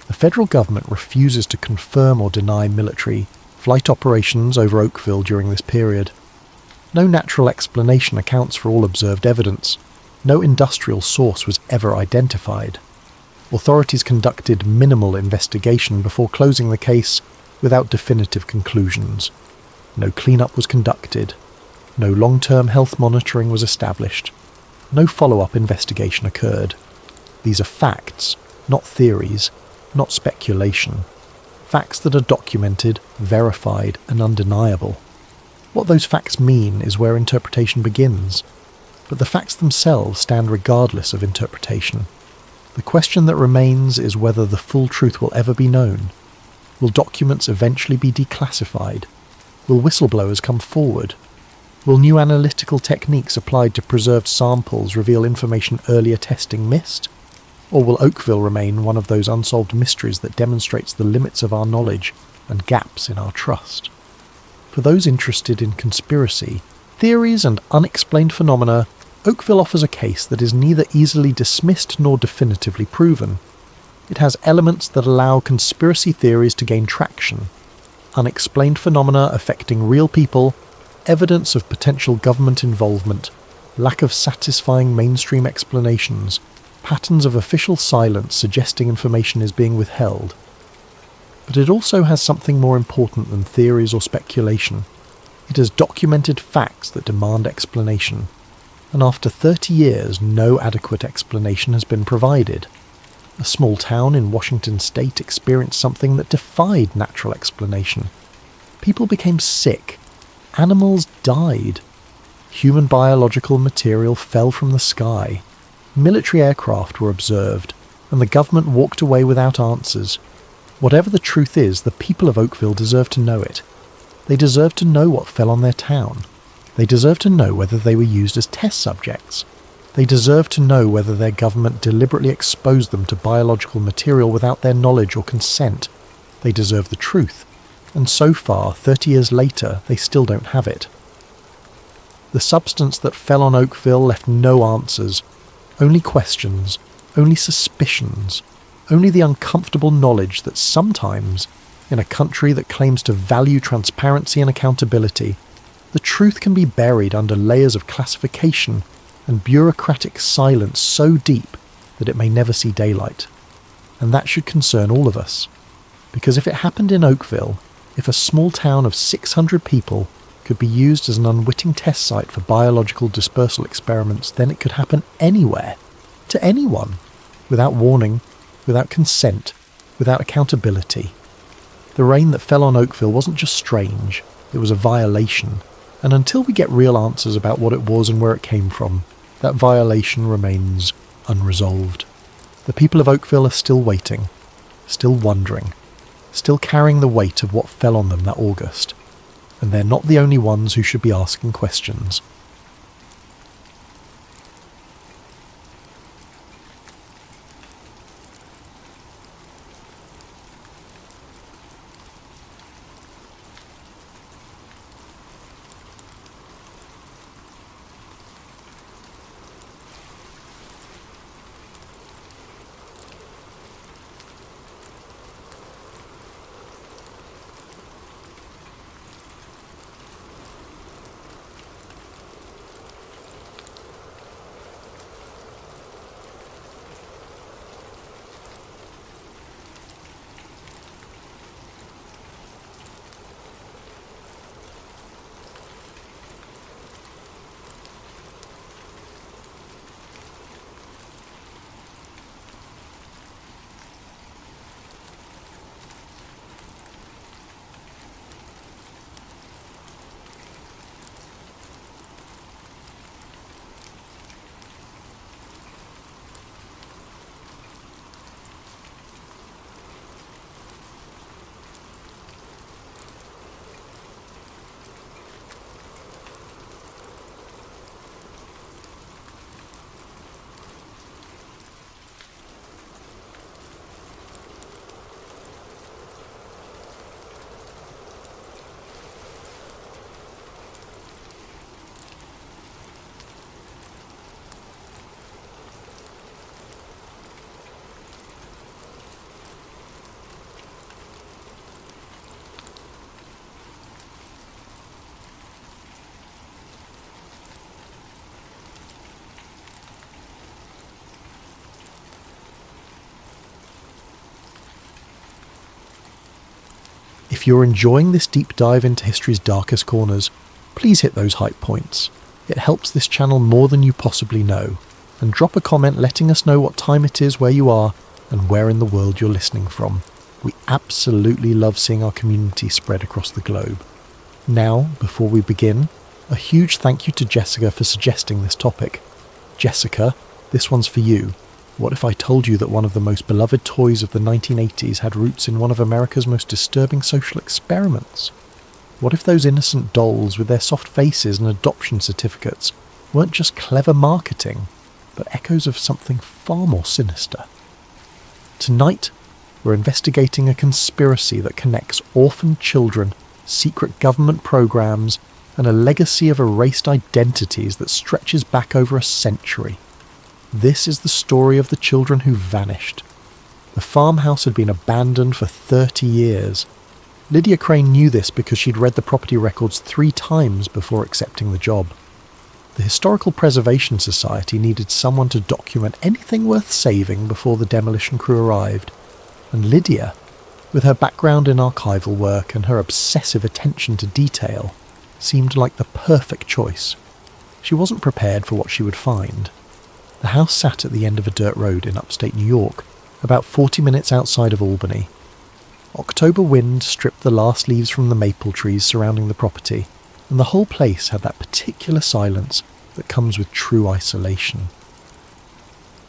The federal government refuses to confirm or deny military flight operations over Oakville during this period. No natural explanation accounts for all observed evidence. No industrial source was ever identified. Authorities conducted minimal investigation before closing the case without definitive conclusions. No cleanup was conducted. No long-term health monitoring was established. No follow-up investigation occurred. These are facts, not theories, not speculation. Facts that are documented, verified, and undeniable. What those facts mean is where interpretation begins. But the facts themselves stand regardless of interpretation. The question that remains is whether the full truth will ever be known. Will documents eventually be declassified? Will whistleblowers come forward? Will new analytical techniques applied to preserved samples reveal information earlier testing missed? Or will Oakville remain one of those unsolved mysteries that demonstrates the limits of our knowledge and gaps in our trust? For those interested in conspiracy, theories and unexplained phenomena, Oakville offers a case that is neither easily dismissed nor definitively proven. It has elements that allow conspiracy theories to gain traction: unexplained phenomena affecting real people, evidence of potential government involvement, lack of satisfying mainstream explanations, patterns of official silence suggesting information is being withheld. But it also has something more important than theories or speculation. It has documented facts that demand explanation. And after 30 years, no adequate explanation has been provided. A small town in Washington state experienced something that defied natural explanation. People became sick. Animals died. Human biological material fell from the sky. Military aircraft were observed, and the government walked away without answers. Whatever the truth is, the people of Oakville deserve to know it. They deserve to know what fell on their town. They deserve to know whether they were used as test subjects. They deserve to know whether their government deliberately exposed them to biological material without their knowledge or consent. They deserve the truth. And so far, 30 years later, they still don't have it. The substance that fell on Oakville left no answers, only questions, only suspicions, only the uncomfortable knowledge that sometimes, in a country that claims to value transparency and accountability, the truth can be buried under layers of classification and bureaucratic silence so deep that it may never see daylight. And that should concern all of us. Because if it happened in Oakville, if a small town of 600 people could be used as an unwitting test site for biological dispersal experiments, then it could happen anywhere, to anyone, without warning, without consent, without accountability. The rain that fell on Oakville wasn't just strange, it was a violation. And until we get real answers about what it was and where it came from, that violation remains unresolved. The people of Oakville are still waiting, still wondering, still carrying the weight of what fell on them that August. And they're not the only ones who should be asking questions. If you're enjoying this deep dive into history's darkest corners, please hit those hype points. It helps this channel more than you possibly know. And drop a comment letting us know what time it is where you are and where in the world you're listening from. We absolutely love seeing our community spread across the globe. Now, before we begin, A huge thank you to Jessica for suggesting this topic. Jessica, this one's for you. What if I told you that one of the most beloved toys of the 1980s had roots in one of America's most disturbing social experiments? What if those innocent dolls with their soft faces and adoption certificates weren't just clever marketing, but echoes of something far more sinister? Tonight, we're investigating a conspiracy that connects orphaned children, secret government programs, and a legacy of erased identities that stretches back over a century. This is the story of the children who vanished. The farmhouse had been abandoned for 30 years. Lydia Crane knew this because she'd read the property records 3 times before accepting the job. The Historical Preservation Society needed someone to document anything worth saving before the demolition crew arrived, and Lydia, with her background in archival work and her obsessive attention to detail, seemed like the perfect choice. She wasn't prepared for what she would find. The house sat at the end of a dirt road in upstate New York, about 40 minutes outside of Albany. October wind stripped the last leaves from the maple trees surrounding the property, and the whole place had that particular silence that comes with true isolation.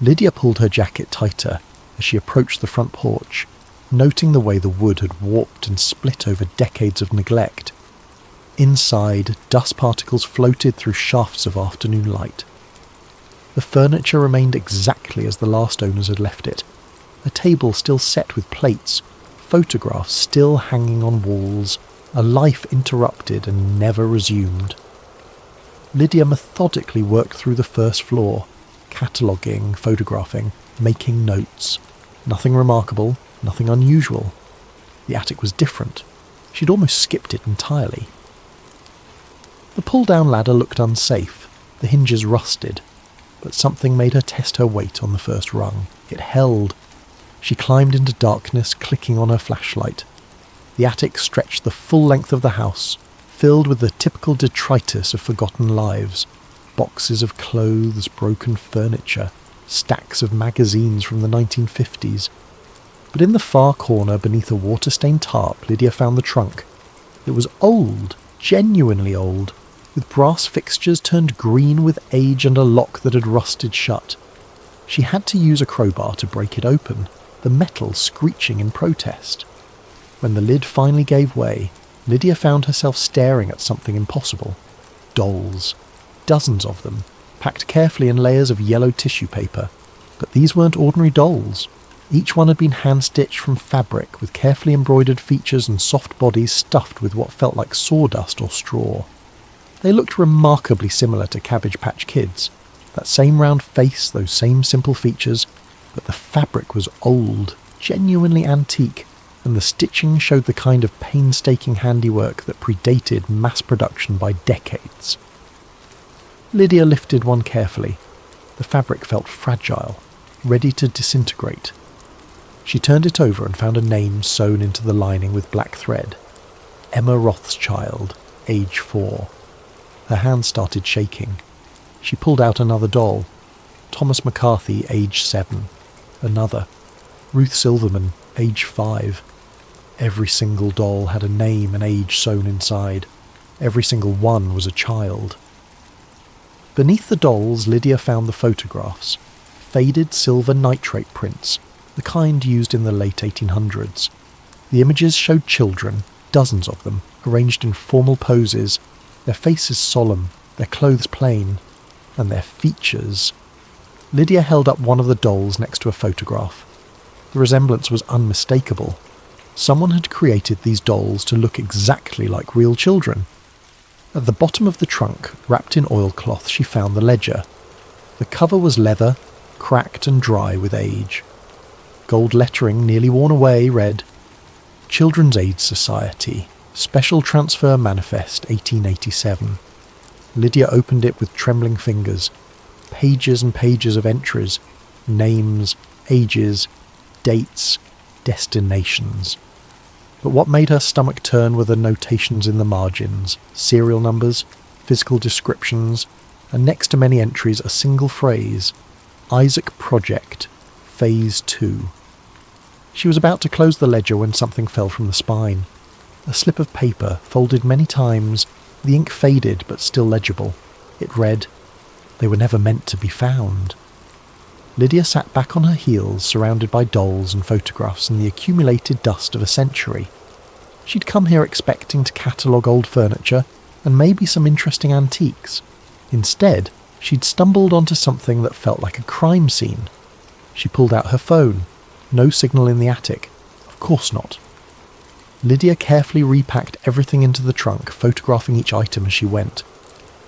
Lydia pulled her jacket tighter as she approached the front porch, noting the way the wood had warped and split over decades of neglect. Inside, dust particles floated through shafts of afternoon light. The furniture remained exactly as the last owners had left it, a table still set with plates, photographs still hanging on walls, a life interrupted and never resumed. Lydia methodically worked through the first floor, cataloguing, photographing, making notes. Nothing remarkable, nothing unusual. The attic was different. She'd almost skipped it entirely. The pull-down ladder looked unsafe, the hinges rusted, but something made her test her weight on the first rung. It held. She climbed into darkness, clicking on her flashlight. The attic stretched the full length of the house, filled with the typical detritus of forgotten lives. Boxes of clothes, broken furniture, stacks of magazines from the 1950s. But in the far corner, beneath a water-stained tarp, Lydia found the trunk. It was old, genuinely old, with brass fixtures turned green with age and a lock that had rusted shut. She had to use a crowbar to break it open, the metal screeching in protest. When the lid finally gave way, Lydia found herself staring at something impossible. Dolls. Dozens of them, packed carefully in layers of yellow tissue paper. But these weren't ordinary dolls. Each one had been hand-stitched from fabric, with carefully embroidered features and soft bodies stuffed with what felt like sawdust or straw. They looked remarkably similar to Cabbage Patch Kids. That same round face, those same simple features, but the fabric was old, genuinely antique, and the stitching showed the kind of painstaking handiwork that predated mass production by decades. Lydia lifted one carefully. The fabric felt fragile, ready to disintegrate. She turned it over and found a name sewn into the lining with black thread. Emma Rothschild, age 4. Her hand started shaking. She pulled out another doll. Thomas McCarthy, age 7. Another. Ruth Silverman, age 5. Every single doll had a name and age sewn inside. Every single one was a child. Beneath the dolls, Lydia found the photographs. Faded silver nitrate prints, the kind used in the late 1800s. The images showed children, dozens of them, arranged in formal poses, their faces solemn, their clothes plain, and their features. Lydia held up one of the dolls next to a photograph. The resemblance was unmistakable. Someone had created these dolls to look exactly like real children. At the bottom of the trunk, wrapped in oilcloth, she found the ledger. The cover was leather, cracked and dry with age. Gold lettering, nearly worn away, read, Children's Aid Society, Special Transfer Manifest, 1887. Lydia opened it with trembling fingers. Pages and pages of entries. Names, ages, dates, destinations. But what made her stomach turn were the notations in the margins, serial numbers, physical descriptions, and next to many entries a single phrase, Isaac Project, Phase 2. She was about to close the ledger when something fell from the spine. A slip of paper, folded many times, The ink faded but still legible. It read, "They were never meant to be found." Lydia sat back on her heels, surrounded by dolls and photographs and the accumulated dust of a century. She'd come here expecting to catalogue old furniture and maybe some interesting antiques. Instead, she'd stumbled onto something that felt like a crime scene. She pulled out her phone. No signal in the attic. Of course not. Lydia carefully repacked everything into the trunk, photographing each item as she went.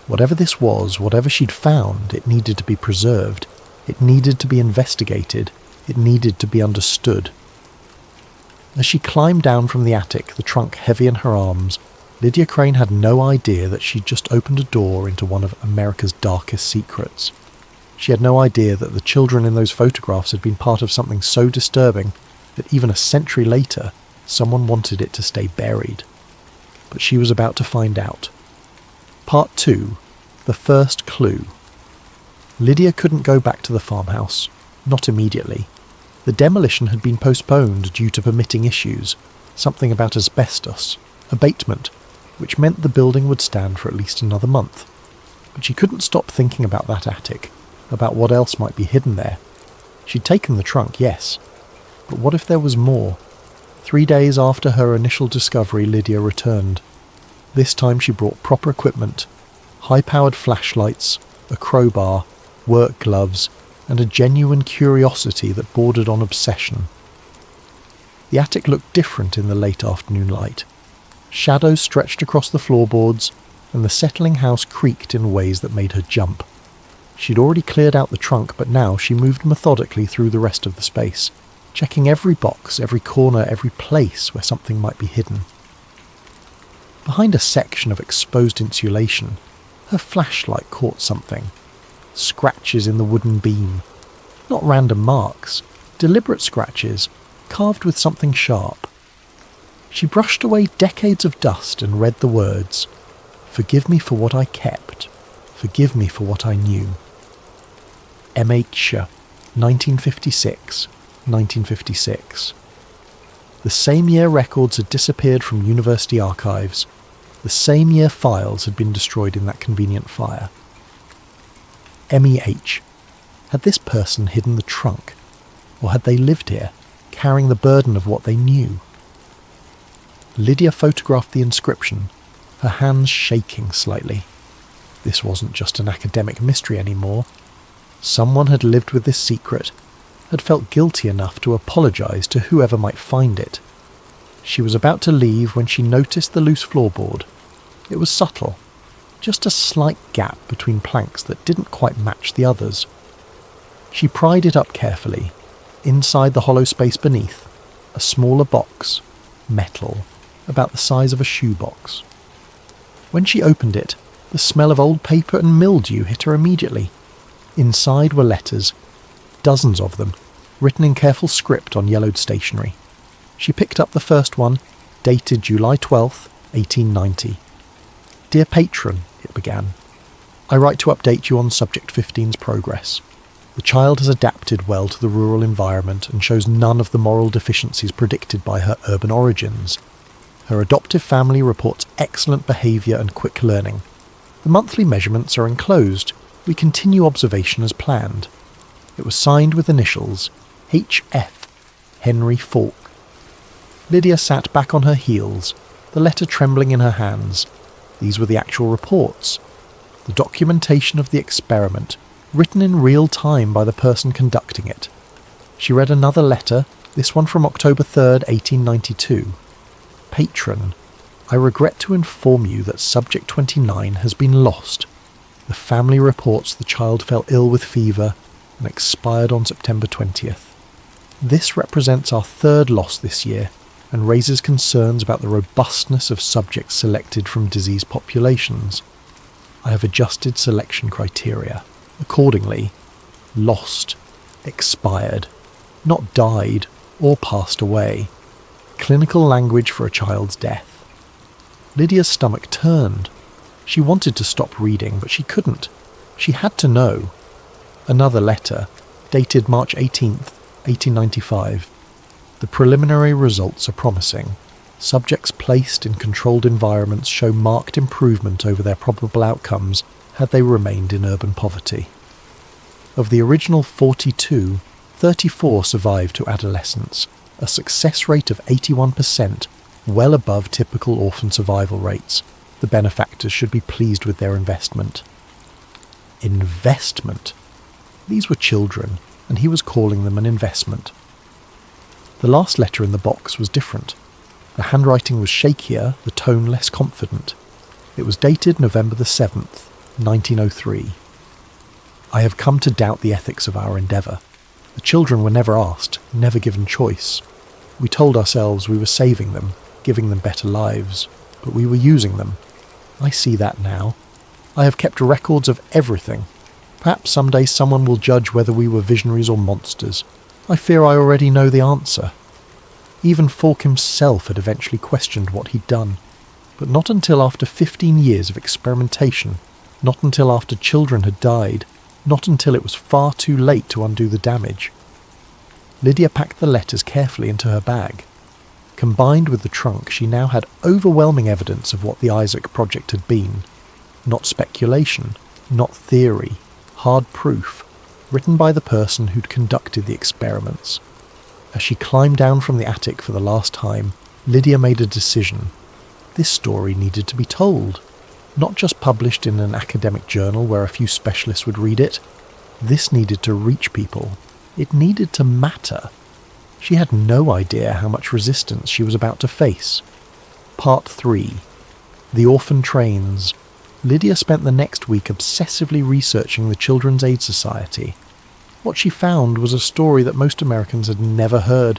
Whatever this was, whatever she'd found, it needed to be preserved. It needed to be investigated. It needed to be understood. As she climbed down from the attic, the trunk heavy in her arms, Lydia Crane had no idea that she'd just opened a door into one of America's darkest secrets. She had no idea that the children in those photographs had been part of something so disturbing that even a century later, someone wanted it to stay buried. But she was about to find out. Part 2. The First Clue. Lydia couldn't go back to the farmhouse. Not immediately. The demolition had been postponed due to permitting issues, something about asbestos, abatement, which meant the building would stand for at least another month. But she couldn't stop thinking about that attic, about what else might be hidden there. She'd taken the trunk, yes. But what if there was more? 3 days after her initial discovery, Lydia returned. This time she brought proper equipment, high-powered flashlights, a crowbar, work gloves, and a genuine curiosity that bordered on obsession. The attic looked different in the late afternoon light. Shadows stretched across the floorboards, and the settling house creaked in ways that made her jump. She'd already cleared out the trunk, but now she moved methodically through the rest of the space, checking every box, every corner, every place where something might be hidden. Behind a section of exposed insulation, her flashlight caught something. Scratches in the wooden beam. Not random marks, deliberate scratches, carved with something sharp. She brushed away decades of dust and read the words, "Forgive me for what I kept. Forgive me for what I knew." M.H. 1956, 1956. The same year records had disappeared from university archives. The same year files had been destroyed in that convenient fire. M.E.H. Had this person hidden the trunk? Or had they lived here, carrying the burden of what they knew? Lydia photographed the inscription, her hands shaking slightly. This wasn't just an academic mystery anymore. Someone had lived with this secret, had felt guilty enough to apologize to whoever might find it. She was about to leave when she noticed the loose floorboard. It was subtle, just a slight gap between planks that didn't quite match the others. She pried it up carefully. Inside the hollow space beneath, a smaller box, metal, about the size of a shoebox. When she opened it, the smell of old paper and mildew hit her immediately. Inside were letters, dozens of them, written in careful script on yellowed stationery. She picked up the first one, dated July 12th, 1890. "Dear Patron," it began, "I write to update you on Subject 15's progress. The child has adapted well to the rural environment and shows none of the moral deficiencies predicted by her urban origins. Her adoptive family reports excellent behaviour and quick learning. The monthly measurements are enclosed. We continue observation as planned." It was signed with initials H.F. Henry Falk. Lydia sat back on her heels, the letter trembling in her hands. These were the actual reports. The documentation of the experiment, written in real time by the person conducting it. She read another letter, this one from October 3rd, 1892. "Patron, I regret to inform you that Subject 29 has been lost. The family reports the child fell ill with fever and expired on September 20th. This represents our third loss this year and raises concerns about the robustness of subjects selected from diseased populations. I have adjusted selection criteria. Accordingly, lost, expired, not died or passed away. Clinical language for a child's death." Lydia's stomach turned. She wanted to stop reading, but she couldn't. She had to know. Another letter, dated March 18th, 1895. "The preliminary results are promising. Subjects placed in controlled environments show marked improvement over their probable outcomes had they remained in urban poverty. Of the original 42, 34 survived to adolescence, a success rate of 81%, well above typical orphan survival rates. The benefactors should be pleased with their investment. Investment. These were children, and he was calling them an investment. The last letter in the box was different. The handwriting was shakier, the tone less confident. It was dated November the 7th, 1903. I have come to doubt the ethics of our endeavour. The children were never asked, never given choice. We told ourselves we were saving them, giving them better lives, but we were using them. I see that now. I have kept records of everything. Perhaps someday someone will judge whether we were visionaries or monsters. I fear I already know the answer. Even Falk himself had eventually questioned what he'd done, but not until after 15 years of experimentation, not until after children had died, not until it was far too late to undo the damage. Lydia packed the letters carefully into her bag. Combined with the trunk, she now had overwhelming evidence of what the Isaac project had been. Not speculation, not theory, hard proof, written by the person who'd conducted the experiments. As she climbed down from the attic for the last time, Lydia made a decision. This story needed to be told. Not just published in an academic journal where a few specialists would read it. This needed to reach people. It needed to matter. She had no idea how much resistance she was about to face. Part 3. The Orphan Trains. Lydia spent the next week obsessively researching the Children's Aid Society. What she found was a story that most Americans had never heard,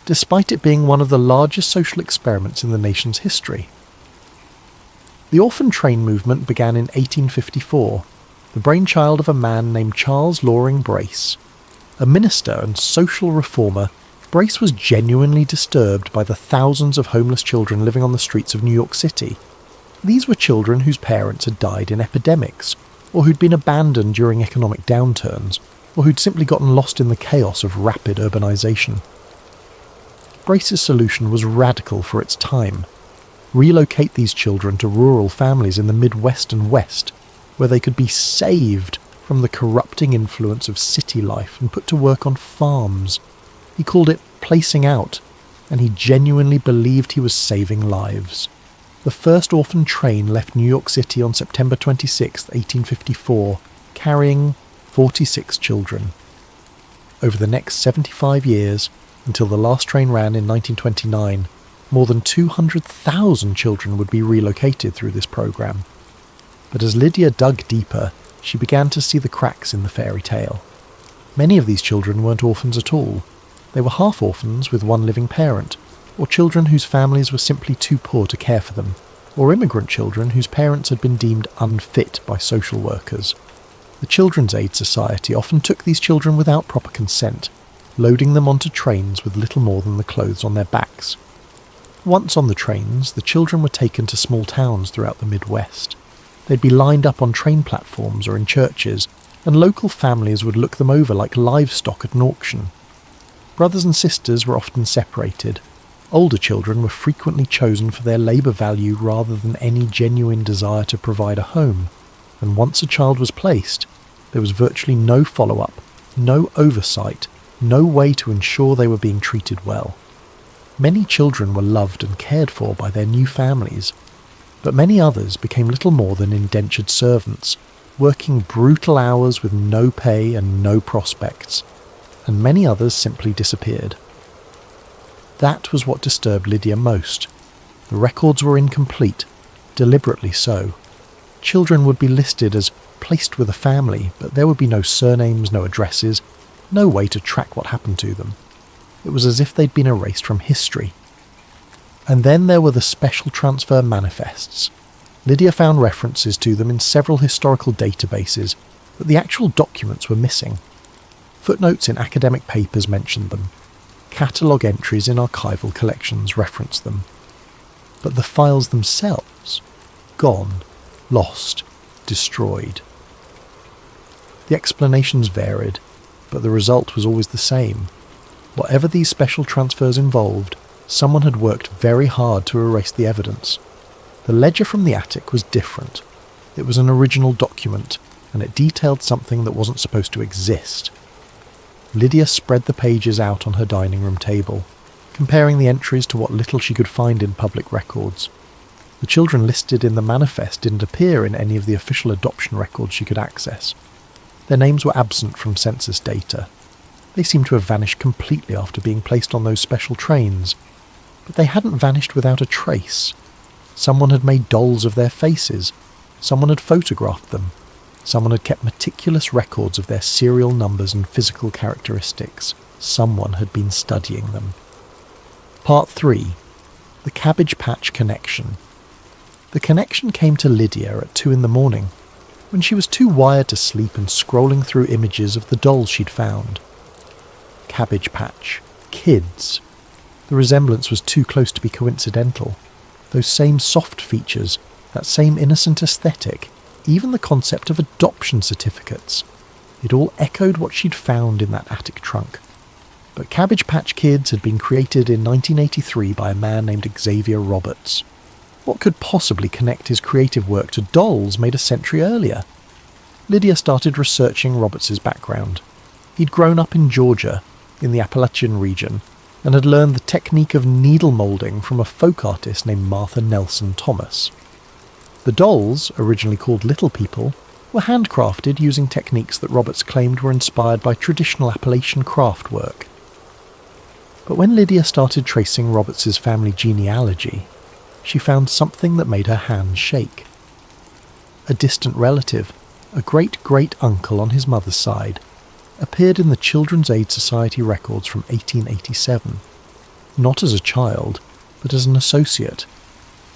despite it being one of the largest social experiments in the nation's history. The orphan train movement began in 1854, the brainchild of a man named Charles Loring Brace. A minister and social reformer, Brace was genuinely disturbed by the thousands of homeless children living on the streets of New York City. These were children whose parents had died in epidemics, or who'd been abandoned during economic downturns, or who'd simply gotten lost in the chaos of rapid urbanization. Brace's solution was radical for its time. Relocate these children to rural families in the Midwest and West, where they could be saved from the corrupting influence of city life and put to work on farms. He called it placing out, and he genuinely believed he was saving lives. The first orphan train left New York City on September 26, 1854, carrying 46 children. Over the next 75 years, until the last train ran in 1929, more than 200,000 children would be relocated through this program. But as Lydia dug deeper, she began to see the cracks in the fairy tale. Many of these children weren't orphans at all. They were half-orphans with one living parent, or children whose families were simply too poor to care for them, or immigrant children whose parents had been deemed unfit by social workers. The Children's Aid Society often took these children without proper consent, loading them onto trains with little more than the clothes on their backs. Once on the trains, the children were taken to small towns throughout the Midwest. They'd be lined up on train platforms or in churches, and local families would look them over like livestock at an auction. Brothers and sisters were often separated. Older children were frequently chosen for their labour value rather than any genuine desire to provide a home, and once a child was placed, there was virtually no follow-up, no oversight, no way to ensure they were being treated well. Many children were loved and cared for by their new families, but many others became little more than indentured servants, working brutal hours with no pay and no prospects, and many others simply disappeared. That was what disturbed Lydia most. The records were incomplete, deliberately so. Children would be listed as placed with a family, but there would be no surnames, no addresses, no way to track what happened to them. It was as if they'd been erased from history. And then there were the special transfer manifests. Lydia found references to them in several historical databases, but the actual documents were missing. Footnotes in academic papers mentioned them. Catalogue entries in archival collections referenced them. But the files themselves? Gone, lost, destroyed. The explanations varied, but the result was always the same. Whatever these special transfers involved, Someone had worked very hard to erase the evidence. The ledger from the attic was different. It was an original document, and it detailed something that wasn't supposed to exist. Lydia spread the pages out on her dining room table, comparing the entries to what little she could find in public records. The children listed in the manifest didn't appear in any of the official adoption records she could access. Their names were absent from census data. They seemed to have vanished completely after being placed on those special trains, but they hadn't vanished without a trace. Someone had made dolls of their faces. Someone had photographed them. Someone had kept meticulous records of their serial numbers and physical characteristics. Someone had been studying them. Part 3. The Cabbage Patch Connection. The connection came to Lydia at 2 a.m, when she was too wired to sleep and scrolling through images of the dolls she'd found. Cabbage Patch. Kids. The resemblance was too close to be coincidental. Those same soft features, that same innocent aesthetic, even the concept of adoption certificates. It all echoed what she'd found in that attic trunk. But Cabbage Patch Kids had been created in 1983 by a man named Xavier Roberts. What could possibly connect his creative work to dolls made a century earlier? Lydia started researching Roberts's background. He'd grown up in Georgia, in the Appalachian region, and had learned the technique of needle moulding from a folk artist named Martha Nelson Thomas. The dolls, originally called Little People, were handcrafted using techniques that Roberts claimed were inspired by traditional Appalachian craft work. But when Lydia started tracing Roberts's family genealogy, she found something that made her hands shake. A distant relative, a great-great-uncle on his mother's side, appeared in the Children's Aid Society records from 1887, not as a child, but as an associate.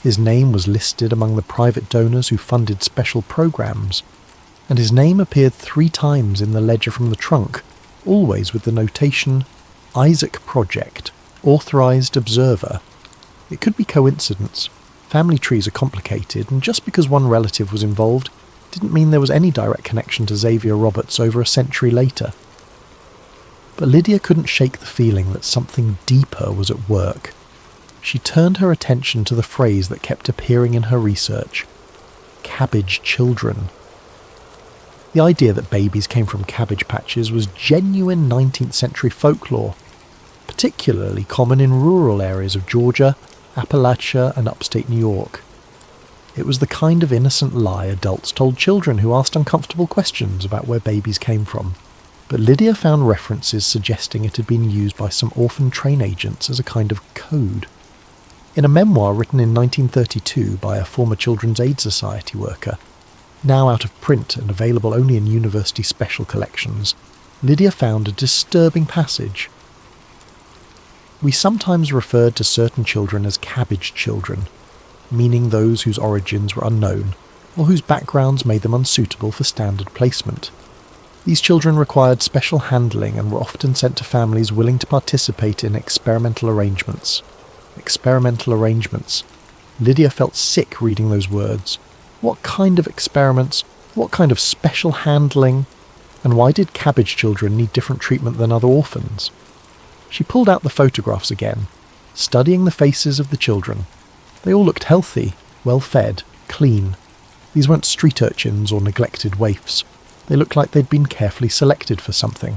His name was listed among the private donors who funded special programs, and his name appeared 3 times in the ledger from the trunk, always with the notation, Isaac Project, Authorized Observer. It could be coincidence. Family trees are complicated, and just because one relative was involved didn't mean there was any direct connection to Xavier Roberts over a century later. But Lydia couldn't shake the feeling that something deeper was at work. She turned her attention to the phrase that kept appearing in her research: cabbage children. The idea that babies came from cabbage patches was genuine 19th century folklore, particularly common in rural areas of Georgia, Appalachia and upstate New York. It was the kind of innocent lie adults told children who asked uncomfortable questions about where babies came from. But Lydia found references suggesting it had been used by some orphan train agents as a kind of code. In a memoir written in 1932 by a former Children's Aid Society worker, now out of print and available only in university special collections, Lydia found a disturbing passage. We sometimes referred to certain children as cabbage children, meaning those whose origins were unknown, or whose backgrounds made them unsuitable for standard placement. These children required special handling and were often sent to families willing to participate in experimental arrangements. Experimental arrangements. Lydia felt sick reading those words. What kind of experiments? What kind of special handling? And why did cabbage children need different treatment than other orphans? She pulled out the photographs again, studying the faces of the children. They all looked healthy, well-fed, clean. These weren't street urchins or neglected waifs. They looked like they'd been carefully selected for something.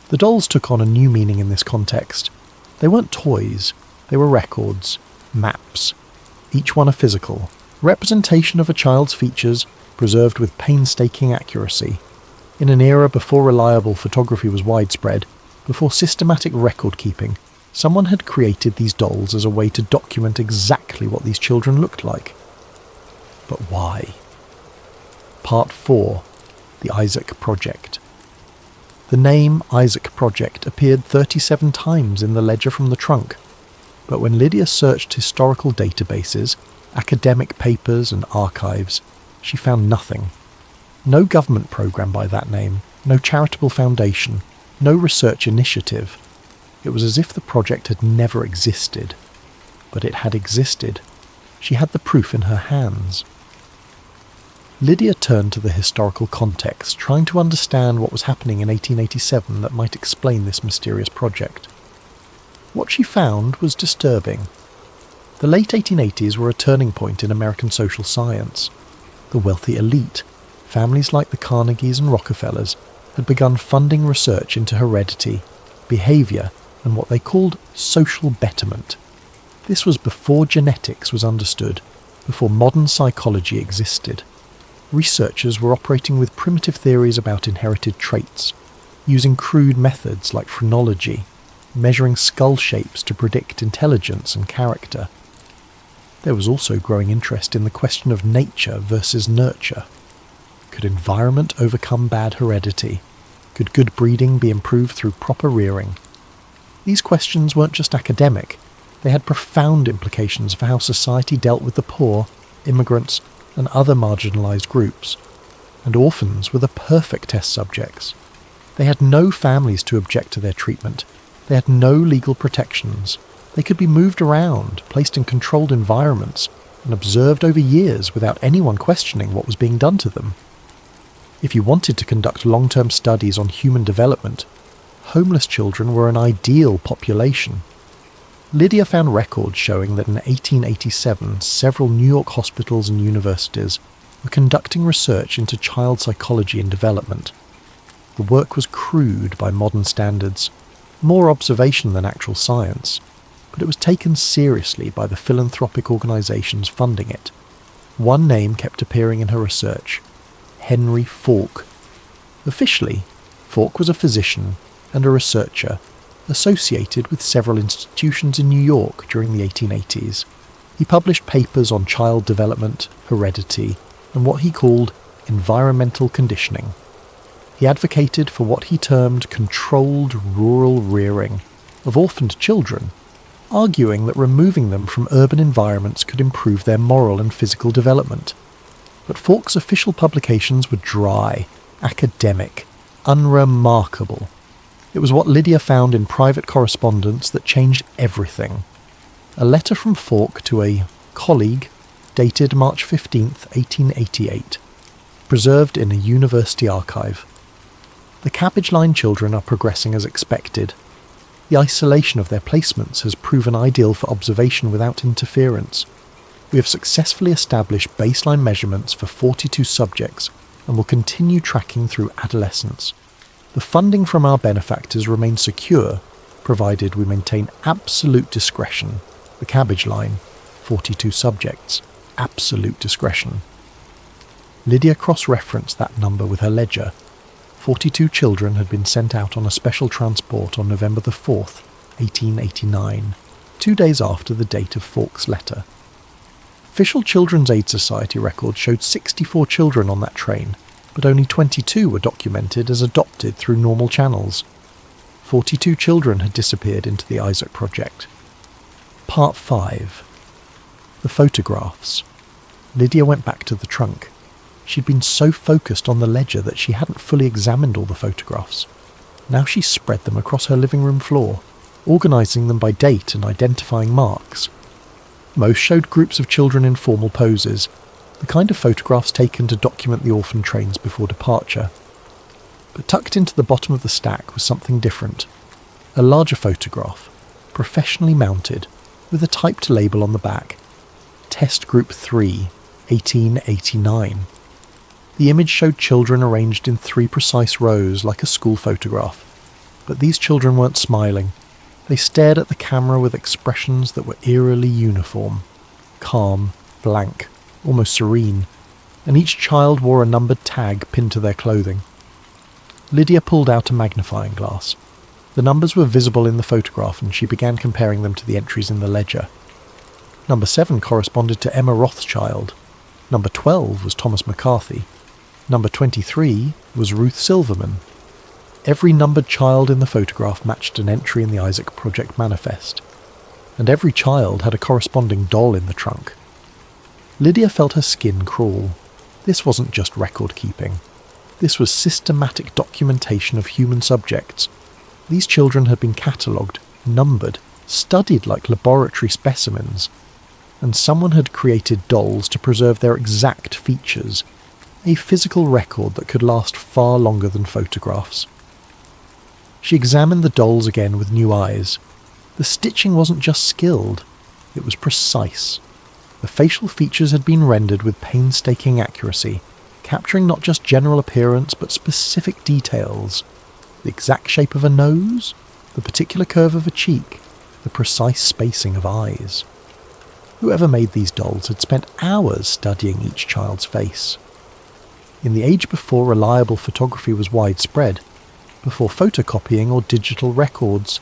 The dolls took on a new meaning in this context. They weren't toys. They were records, maps, each one a physical representation of a child's features preserved with painstaking accuracy. In an era before reliable photography was widespread, before systematic record-keeping, someone had created these dolls as a way to document exactly what these children looked like. But why? Part 4. The Isaac Project. The name Isaac Project appeared 37 times in the ledger from the trunk, but when Lydia searched historical databases, academic papers and archives, she found nothing. No government program by that name, no charitable foundation, no research initiative. It was as if the project had never existed. But it had existed. She had the proof in her hands. Lydia turned to the historical context, trying to understand what was happening in 1887 that might explain this mysterious project. What she found was disturbing. The late 1880s were a turning point in American social science. The wealthy elite, families like the Carnegies and Rockefellers, had begun funding research into heredity, behaviour, and what they called social betterment. This was before genetics was understood, before modern psychology existed. Researchers were operating with primitive theories about inherited traits, using crude methods like phrenology, measuring skull shapes to predict intelligence and character. There was also growing interest in the question of nature versus nurture. Could environment overcome bad heredity? Could good breeding be improved through proper rearing? These questions weren't just academic, they had profound implications for how society dealt with the poor, immigrants, and other marginalised groups. And orphans were the perfect test subjects. They had no families to object to their treatment. They had no legal protections. They could be moved around, placed in controlled environments, and observed over years without anyone questioning what was being done to them. If you wanted to conduct long-term studies on human development, homeless children were an ideal population. Lydia found records showing that in 1887 several New York hospitals and universities were conducting research into child psychology and development. The work was crude by modern standards, more observation than actual science, but it was taken seriously by the philanthropic organisations funding it. One name kept appearing in her research: Henry Falk. Officially, Falk was a physician and a researcher associated with several institutions in New York during the 1880s. He published papers on child development, heredity, and what he called environmental conditioning. He advocated for what he termed controlled rural rearing of orphaned children, arguing that removing them from urban environments could improve their moral and physical development. But Falk's official publications were dry, academic, unremarkable. It was what Lydia found in private correspondence that changed everything. A letter from Falk to a colleague, dated March 15, 1888, preserved in a university archive. The cabbage line children are progressing as expected. The isolation of their placements has proven ideal for observation without interference. We have successfully established baseline measurements for 42 subjects and will continue tracking through adolescence. The funding from our benefactors remains secure, provided we maintain absolute discretion. The cabbage line, 42 subjects, absolute discretion. Lydia cross-referenced that number with her ledger. 42 children had been sent out on a special transport on November the 4th, 1889, 2 days after the date of Falk's letter. Official Children's Aid Society records showed 64 children on that train, but only 22 were documented as adopted through normal channels. 42 children had disappeared into the Isaac Project. Part 5. The photographs. Lydia went back to the trunk. She'd been so focused on the ledger that she hadn't fully examined all the photographs. Now she spread them across her living room floor, organising them by date and identifying marks. Most showed groups of children in formal poses, the kind of photographs taken to document the orphan trains before departure. But tucked into the bottom of the stack was something different. A larger photograph, professionally mounted, with a typed label on the back. Test Group 3, 1889. The image showed children arranged in 3 precise rows like a school photograph. But these children weren't smiling. They stared at the camera with expressions that were eerily uniform. Calm, blank, almost serene, and each child wore a numbered tag pinned to their clothing. Lydia pulled out a magnifying glass. The numbers were visible in the photograph and she began comparing them to the entries in the ledger. Number 7 corresponded to Emma Rothschild. Number 12 was Thomas McCarthy. Number 23 was Ruth Silverman. Every numbered child in the photograph matched an entry in the Isaac Project manifest, and every child had a corresponding doll in the trunk. Lydia felt her skin crawl. This wasn't just record keeping. This was systematic documentation of human subjects. These children had been catalogued, numbered, studied like laboratory specimens, and someone had created dolls to preserve their exact features, a physical record that could last far longer than photographs. She examined the dolls again with new eyes. The stitching wasn't just skilled, it was precise. The facial features had been rendered with painstaking accuracy, capturing not just general appearance but specific details. The exact shape of a nose, the particular curve of a cheek, the precise spacing of eyes. Whoever made these dolls had spent hours studying each child's face. In the age before reliable photography was widespread, before photocopying or digital records,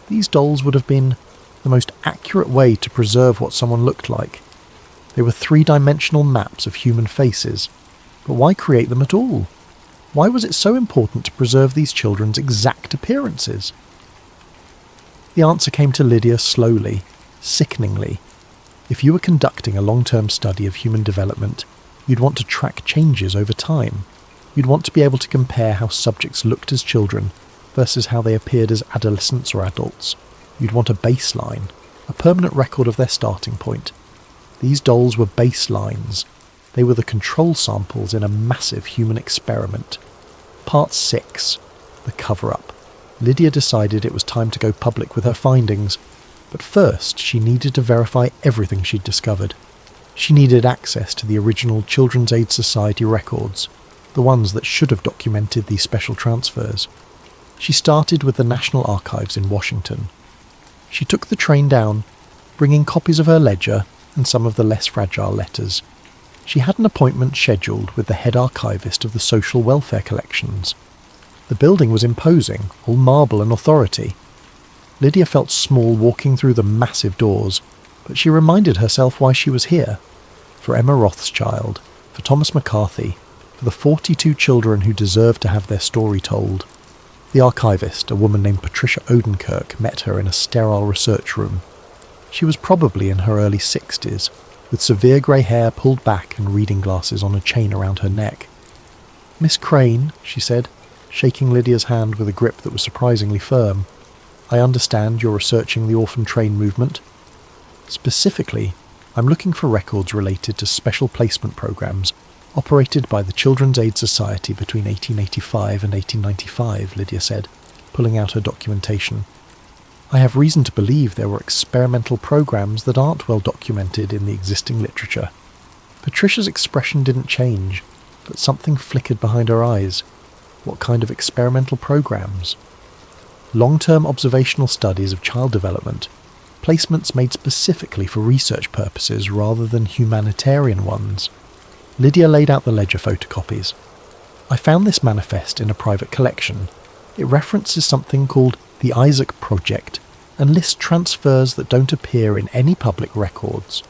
these dolls would have been the most accurate way to preserve what someone looked like. They were three-dimensional maps of human faces, but why create them at all? Why was it so important to preserve these children's exact appearances? The answer came to Lydia slowly, sickeningly. If you were conducting a long-term study of human development, you'd want to track changes over time. You'd want to be able to compare how subjects looked as children versus how they appeared as adolescents or adults. You'd want a baseline, a permanent record of their starting point. These dolls were baselines. They were the control samples in a massive human experiment. Part 6. The cover-up. Lydia decided it was time to go public with her findings, but first she needed to verify everything she'd discovered. She needed access to the original Children's Aid Society records, the ones that should have documented these special transfers. She started with the National Archives in Washington. She took the train down, bringing copies of her ledger and some of the less fragile letters. She had an appointment scheduled with the head archivist of the social welfare collections. The building was imposing, all marble and authority. Lydia felt small walking through the massive doors, but she reminded herself why she was here. For Emma Rothschild, for Thomas McCarthy, for the 42 children who deserved to have their story told. The archivist, a woman named Patricia Odenkirk, met her in a sterile research room. She was probably in her early 60s, with severe grey hair pulled back and reading glasses on a chain around her neck. "Miss Crane," she said, shaking Lydia's hand with a grip that was surprisingly firm, "I understand you're researching the orphan train movement. Specifically, I'm looking for records related to special placement programs operated by the Children's Aid Society between 1885 and 1895, Lydia said, pulling out her documentation. I have reason to believe there were experimental programs that aren't well documented in the existing literature. Patricia's expression didn't change, but something flickered behind her eyes. What kind of experimental programs? Long-term observational studies of child development, placements made specifically for research purposes rather than humanitarian ones. Lydia laid out the ledger photocopies. I found this manifest in a private collection. It references something called the Isaac Project and lists transfers that don't appear in any public records.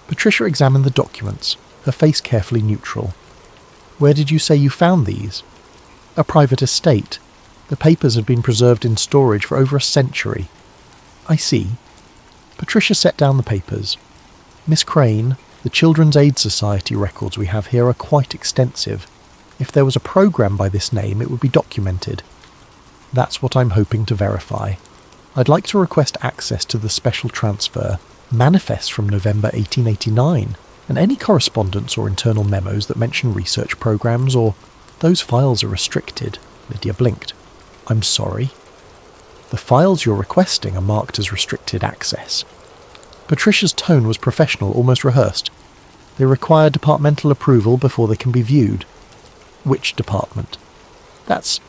Patricia examined the documents, her face carefully neutral. Where did you say you found these? A private estate. The papers had been preserved in storage for over a century. I see. Patricia set down the papers. Miss Crane, the Children's Aid Society records we have here are quite extensive. If there was a program by this name, it would be documented. That's what I'm hoping to verify. I'd like to request access to the special transfer, manifests from November 1889, and any correspondence or internal memos that mention research programs or those files are restricted. Lydia blinked. I'm sorry. The files you're requesting are marked as restricted access. Patricia's tone was professional, almost rehearsed. They require departmental approval before they can be viewed. Which department? That's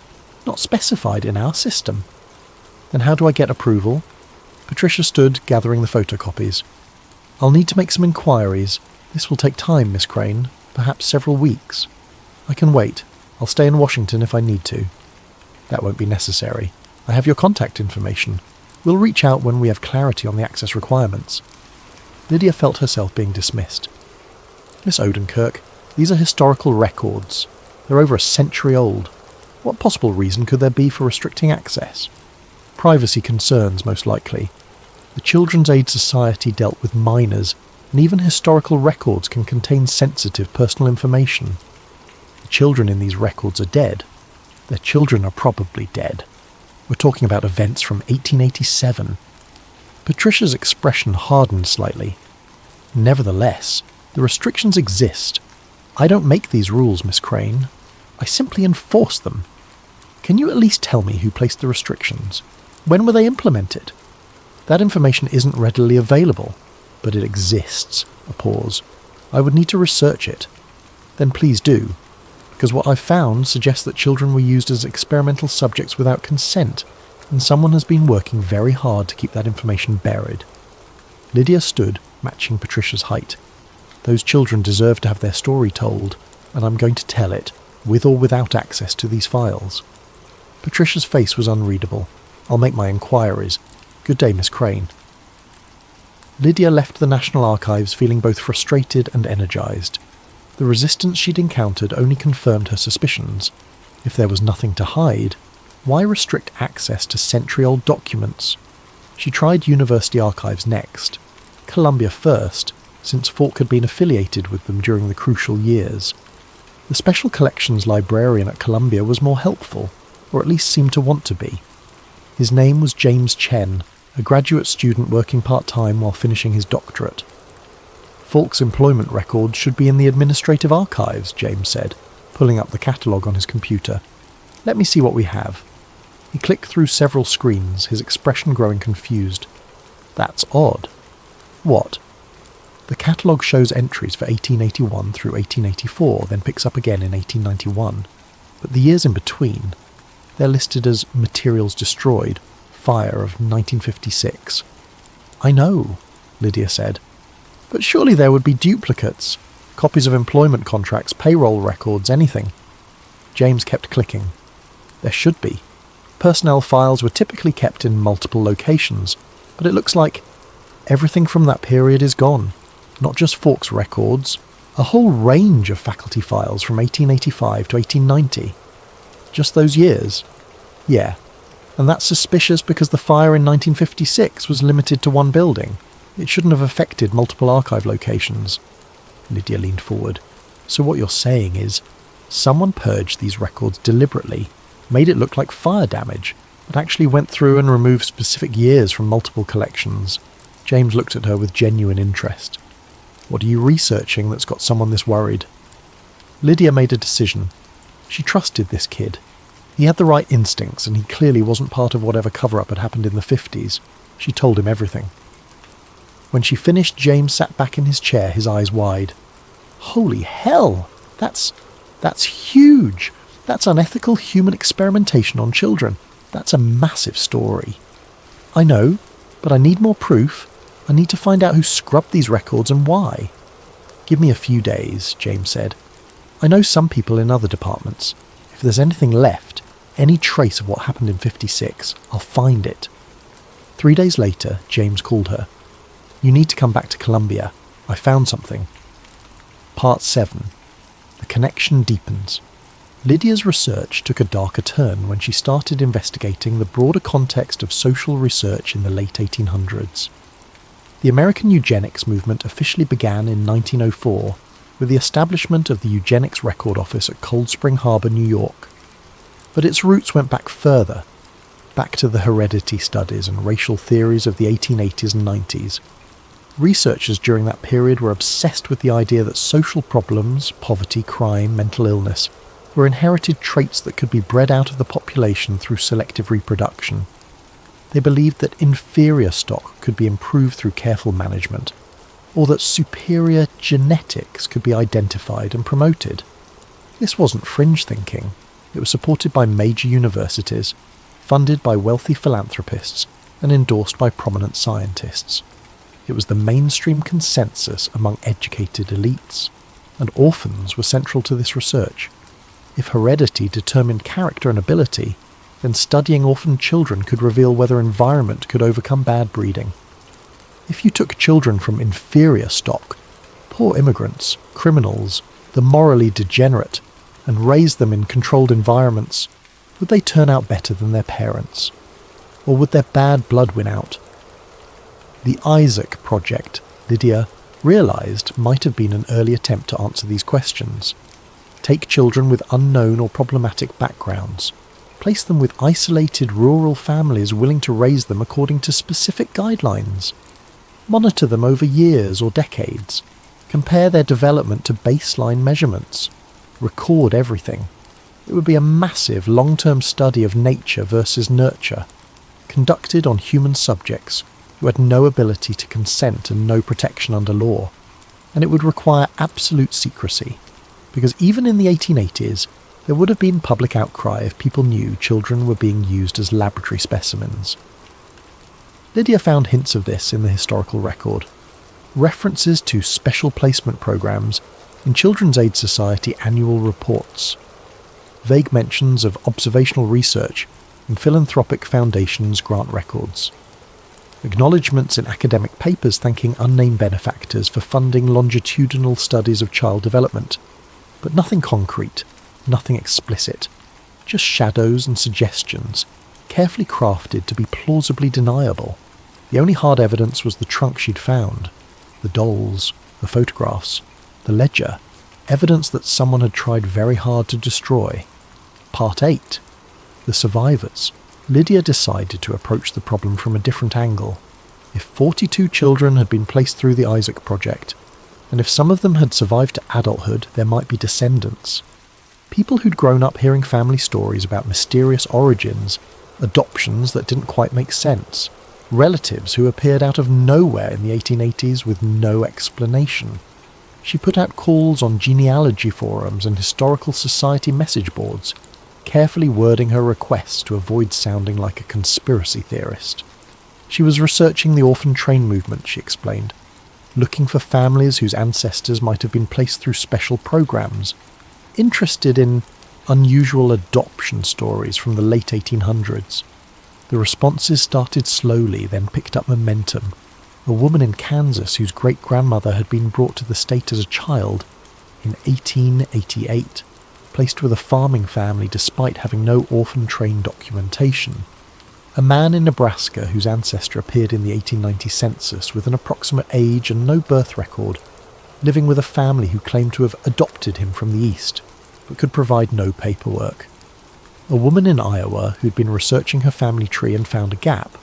not specified in our system. Then how do I get approval? Patricia stood, gathering the photocopies. I'll need to make some inquiries. This will take time, Miss Crane, perhaps several weeks. I can wait. I'll stay in Washington if I need to. That won't be necessary. I have your contact information. We'll reach out when we have clarity on the access requirements. Lydia felt herself being dismissed. Miss Odenkirk, these are historical records. They're over a century old. What possible reason could there be for restricting access? Privacy concerns, most likely. The Children's Aid Society dealt with minors, and even historical records can contain sensitive personal information. The children in these records are dead. Their children are probably dead. We're talking about events from 1887. Patricia's expression hardened slightly. Nevertheless, the restrictions exist. I don't make these rules, Miss Crane. I simply enforce them. Can you at least tell me who placed the restrictions? When were they implemented? That information isn't readily available, but it exists. A pause. I would need to research it. Then please do, because what I've found suggests that children were used as experimental subjects without consent, and someone has been working very hard to keep that information buried. Lydia stood, matching Patricia's height. Those children deserve to have their story told, and I'm going to tell it, with or without access to these files. Patricia's face was unreadable. I'll make my inquiries. Good day, Miss Crane. Lydia left the National Archives feeling both frustrated and energised. The resistance she'd encountered only confirmed her suspicions. If there was nothing to hide, why restrict access to century-old documents? She tried university archives next. Columbia first, since Falk had been affiliated with them during the crucial years. The Special Collections librarian at Columbia was more helpful, or at least seemed to want to be. His name was James Chen, a graduate student working part-time while finishing his doctorate. Falk's employment records should be in the administrative archives, James said, pulling up the catalogue on his computer. Let me see what we have. He clicked through several screens, his expression growing confused. That's odd. What? The catalogue shows entries for 1881 through 1884, then picks up again in 1891. But the years in between, they're listed as materials destroyed, fire of 1956. I know, Lydia said. But surely there would be duplicates, copies of employment contracts, payroll records, anything. James kept clicking. There should be. Personnel files were typically kept in multiple locations, but it looks like everything from that period is gone. Not just Falk's records, a whole range of faculty files from 1885 to 1890. Just those years? Yeah. And that's suspicious because the fire in 1956 was limited to one building. It shouldn't have affected multiple archive locations. Lydia leaned forward. So what you're saying is, someone purged these records deliberately, made it look like fire damage, but actually went through and removed specific years from multiple collections. James looked at her with genuine interest. What are you researching that's got someone this worried? Lydia made a decision. She trusted this kid. He had the right instincts, and he clearly wasn't part of whatever cover-up had happened in the 50s. She told him everything. When she finished, James sat back in his chair, his eyes wide. Holy hell! That's huge! That's unethical human experimentation on children. That's a massive story. I know, but I need more proof. I need to find out who scrubbed these records and why. Give me a few days, James said. I know some people in other departments. If there's anything left, any trace of what happened in 56, I'll find it. 3 days later, James called her. You need to come back to Columbia. I found something. Part 7. The connection deepens. Lydia's research took a darker turn when she started investigating the broader context of social research in the late 1800s. The American eugenics movement officially began in 1904 with the establishment of the Eugenics Record Office at Cold Spring Harbor, New York. But its roots went back further, back to the heredity studies and racial theories of the 1880s and 90s. Researchers during that period were obsessed with the idea that social problems, poverty, crime, mental illness, were inherited traits that could be bred out of the population through selective reproduction. They believed that inferior stock could be improved through careful management, or that superior genetics could be identified and promoted. This wasn't fringe thinking. It was supported by major universities, funded by wealthy philanthropists, and endorsed by prominent scientists. It was the mainstream consensus among educated elites, and orphans were central to this research. If heredity determined character and ability, then studying orphaned children could reveal whether environment could overcome bad breeding. If you took children from inferior stock, poor immigrants, criminals, the morally degenerate, and raised them in controlled environments, would they turn out better than their parents? Or would their bad blood win out? The Isaac Project, Lydia realised, might have been an early attempt to answer these questions. Take children with unknown or problematic backgrounds. Place them with isolated rural families willing to raise them according to specific guidelines. Monitor them over years or decades. Compare their development to baseline measurements. Record everything. It would be a massive long-term study of nature versus nurture, conducted on human subjects, who had no ability to consent and no protection under law, and it would require absolute secrecy, because even in the 1880s, there would have been public outcry if people knew children were being used as laboratory specimens. Lydia found hints of this in the historical record. References to special placement programs in Children's Aid Society annual reports. Vague mentions of observational research in philanthropic foundations' grant records. Acknowledgements in academic papers thanking unnamed benefactors for funding longitudinal studies of child development. But nothing concrete, nothing explicit. Just shadows and suggestions, carefully crafted to be plausibly deniable. The only hard evidence was the trunk she'd found. The dolls, the photographs, the ledger, evidence that someone had tried very hard to destroy. Part 8. The survivors. Lydia decided to approach the problem from a different angle. If 42 children had been placed through the Isaac Project, and if some of them had survived to adulthood, there might be descendants. People who'd grown up hearing family stories about mysterious origins, adoptions that didn't quite make sense, relatives who appeared out of nowhere in the 1880s with no explanation. She put out calls on genealogy forums and historical society message boards, carefully wording her requests to avoid sounding like a conspiracy theorist. She was researching the orphan train movement, she explained, looking for families whose ancestors might have been placed through special programs, interested in unusual adoption stories from the late 1800s. The responses started slowly, then picked up momentum. A woman in Kansas whose great-grandmother had been brought to the state as a child in 1888, placed with a farming family despite having no orphan train documentation. A man in Nebraska whose ancestor appeared in the 1890 census with an approximate age and no birth record, living with a family who claimed to have adopted him from the East, but could provide no paperwork. A woman in Iowa who'd been researching her family tree and found a gap.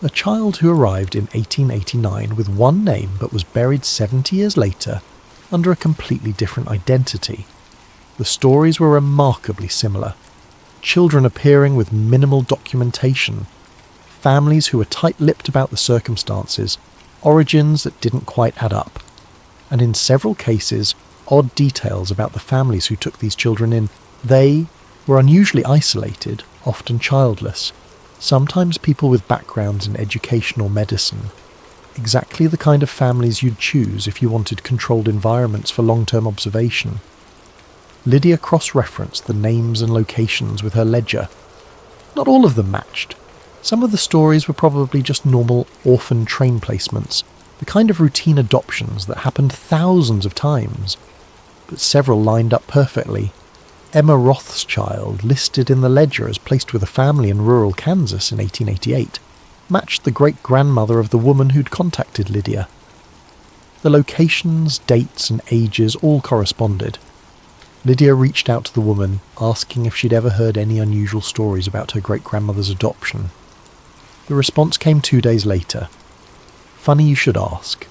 A child who arrived in 1889 with one name but was buried 70 years later under a completely different identity. The stories were remarkably similar. Children appearing with minimal documentation, families who were tight-lipped about the circumstances, origins that didn't quite add up, and in several cases, odd details about the families who took these children in. They were unusually isolated, often childless, sometimes people with backgrounds in education or medicine. Exactly the kind of families you'd choose if you wanted controlled environments for long-term observation. Lydia cross-referenced the names and locations with her ledger. Not all of them matched. Some of the stories were probably just normal orphan train placements, the kind of routine adoptions that happened thousands of times. But several lined up perfectly. Emma Rothschild, listed in the ledger as placed with a family in rural Kansas in 1888, matched the great-grandmother of the woman who'd contacted Lydia. The locations, dates and ages all corresponded. Lydia reached out to the woman, asking if she'd ever heard any unusual stories about her great-grandmother's adoption. The response came 2 days later. Funny you should ask.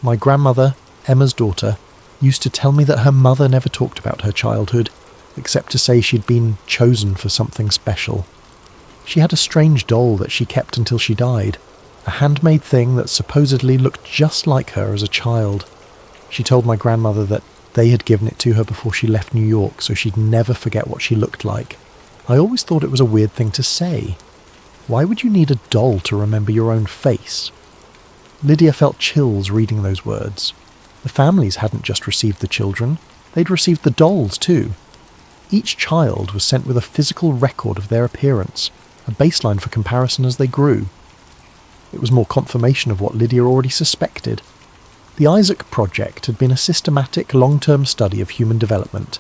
My grandmother, Emma's daughter, used to tell me that her mother never talked about her childhood, except to say she'd been chosen for something special. She had a strange doll that she kept until she died, a handmade thing that supposedly looked just like her as a child. She told my grandmother that they had given it to her before she left New York so she'd never forget what she looked like. I always thought it was a weird thing to say. Why would you need a doll to remember your own face? Lydia felt chills reading those words. The families hadn't just received the children, they'd received the dolls too. Each child was sent with a physical record of their appearance, a baseline for comparison as they grew. It was more confirmation of what Lydia already suspected. The Isaac Project had been a systematic, long-term study of human development,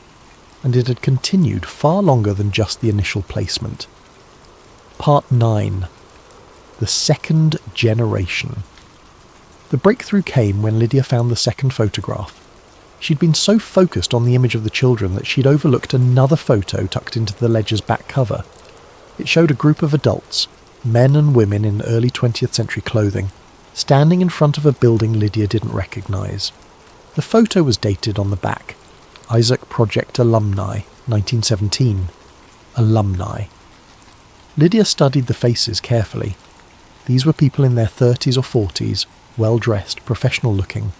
and it had continued far longer than just the initial placement. Part 9. The Second Generation. The breakthrough came when Lydia found the second photograph. She'd been so focused on the image of the children that she'd overlooked another photo tucked into the ledger's back cover. It showed a group of adults, men and women in early 20th century clothing, standing in front of a building Lydia didn't recognise. The photo was dated on the back. Isaac Project Alumni, 1917. Alumni. Lydia studied the faces carefully. These were people in their 30s or 40s, well-dressed, professional-looking.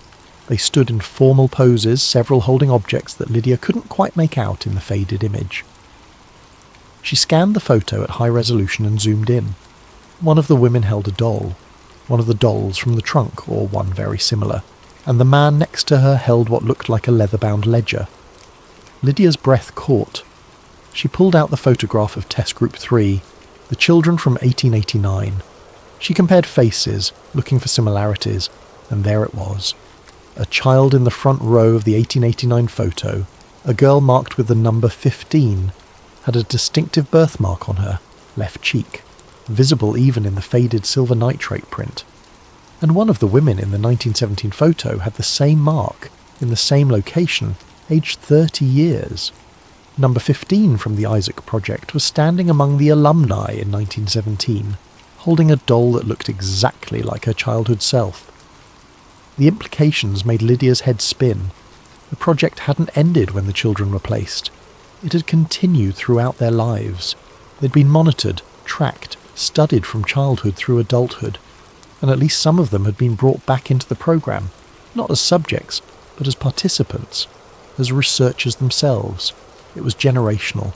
They stood in formal poses, several holding objects that Lydia couldn't quite make out in the faded image. She scanned the photo at high resolution and zoomed in. One of the women held a doll, one of the dolls from the trunk, or one very similar, and the man next to her held what looked like a leather-bound ledger. Lydia's breath caught. She pulled out the photograph of Test Group 3, the children from 1889. She compared faces, looking for similarities, and there it was. A child in the front row of the 1889 photo, a girl marked with the number 15, had a distinctive birthmark on her left cheek, visible even in the faded silver nitrate print. And one of the women in the 1917 photo had the same mark, in the same location, aged 30 years. Number 15 from the Isaac Project was standing among the alumni in 1917, holding a doll that looked exactly like her childhood self. The implications made Lydia's head spin. The project hadn't ended when the children were placed. It had continued throughout their lives. They'd been monitored, tracked, studied from childhood through adulthood, and at least some of them had been brought back into the program, not as subjects, but as participants, as researchers themselves. It was generational.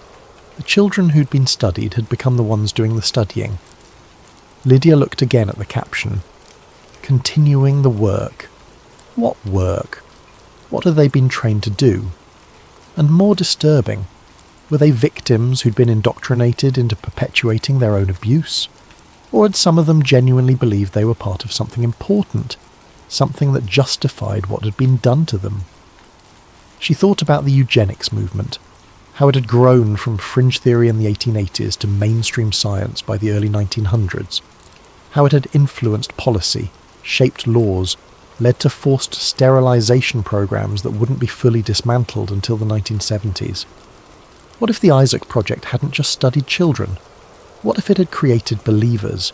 The children who'd been studied had become the ones doing the studying. Lydia looked again at the caption. Continuing the work. What work? What had they been trained to do? And more disturbing, were they victims who'd been indoctrinated into perpetuating their own abuse? Or had some of them genuinely believed they were part of something important, something that justified what had been done to them? She thought about the eugenics movement, how it had grown from fringe theory in the 1880s to mainstream science by the early 1900s, how it had influenced policy, shaped laws, led to forced sterilization programs that wouldn't be fully dismantled until the 1970s. What if the Isaac Project hadn't just studied children? What if it had created believers,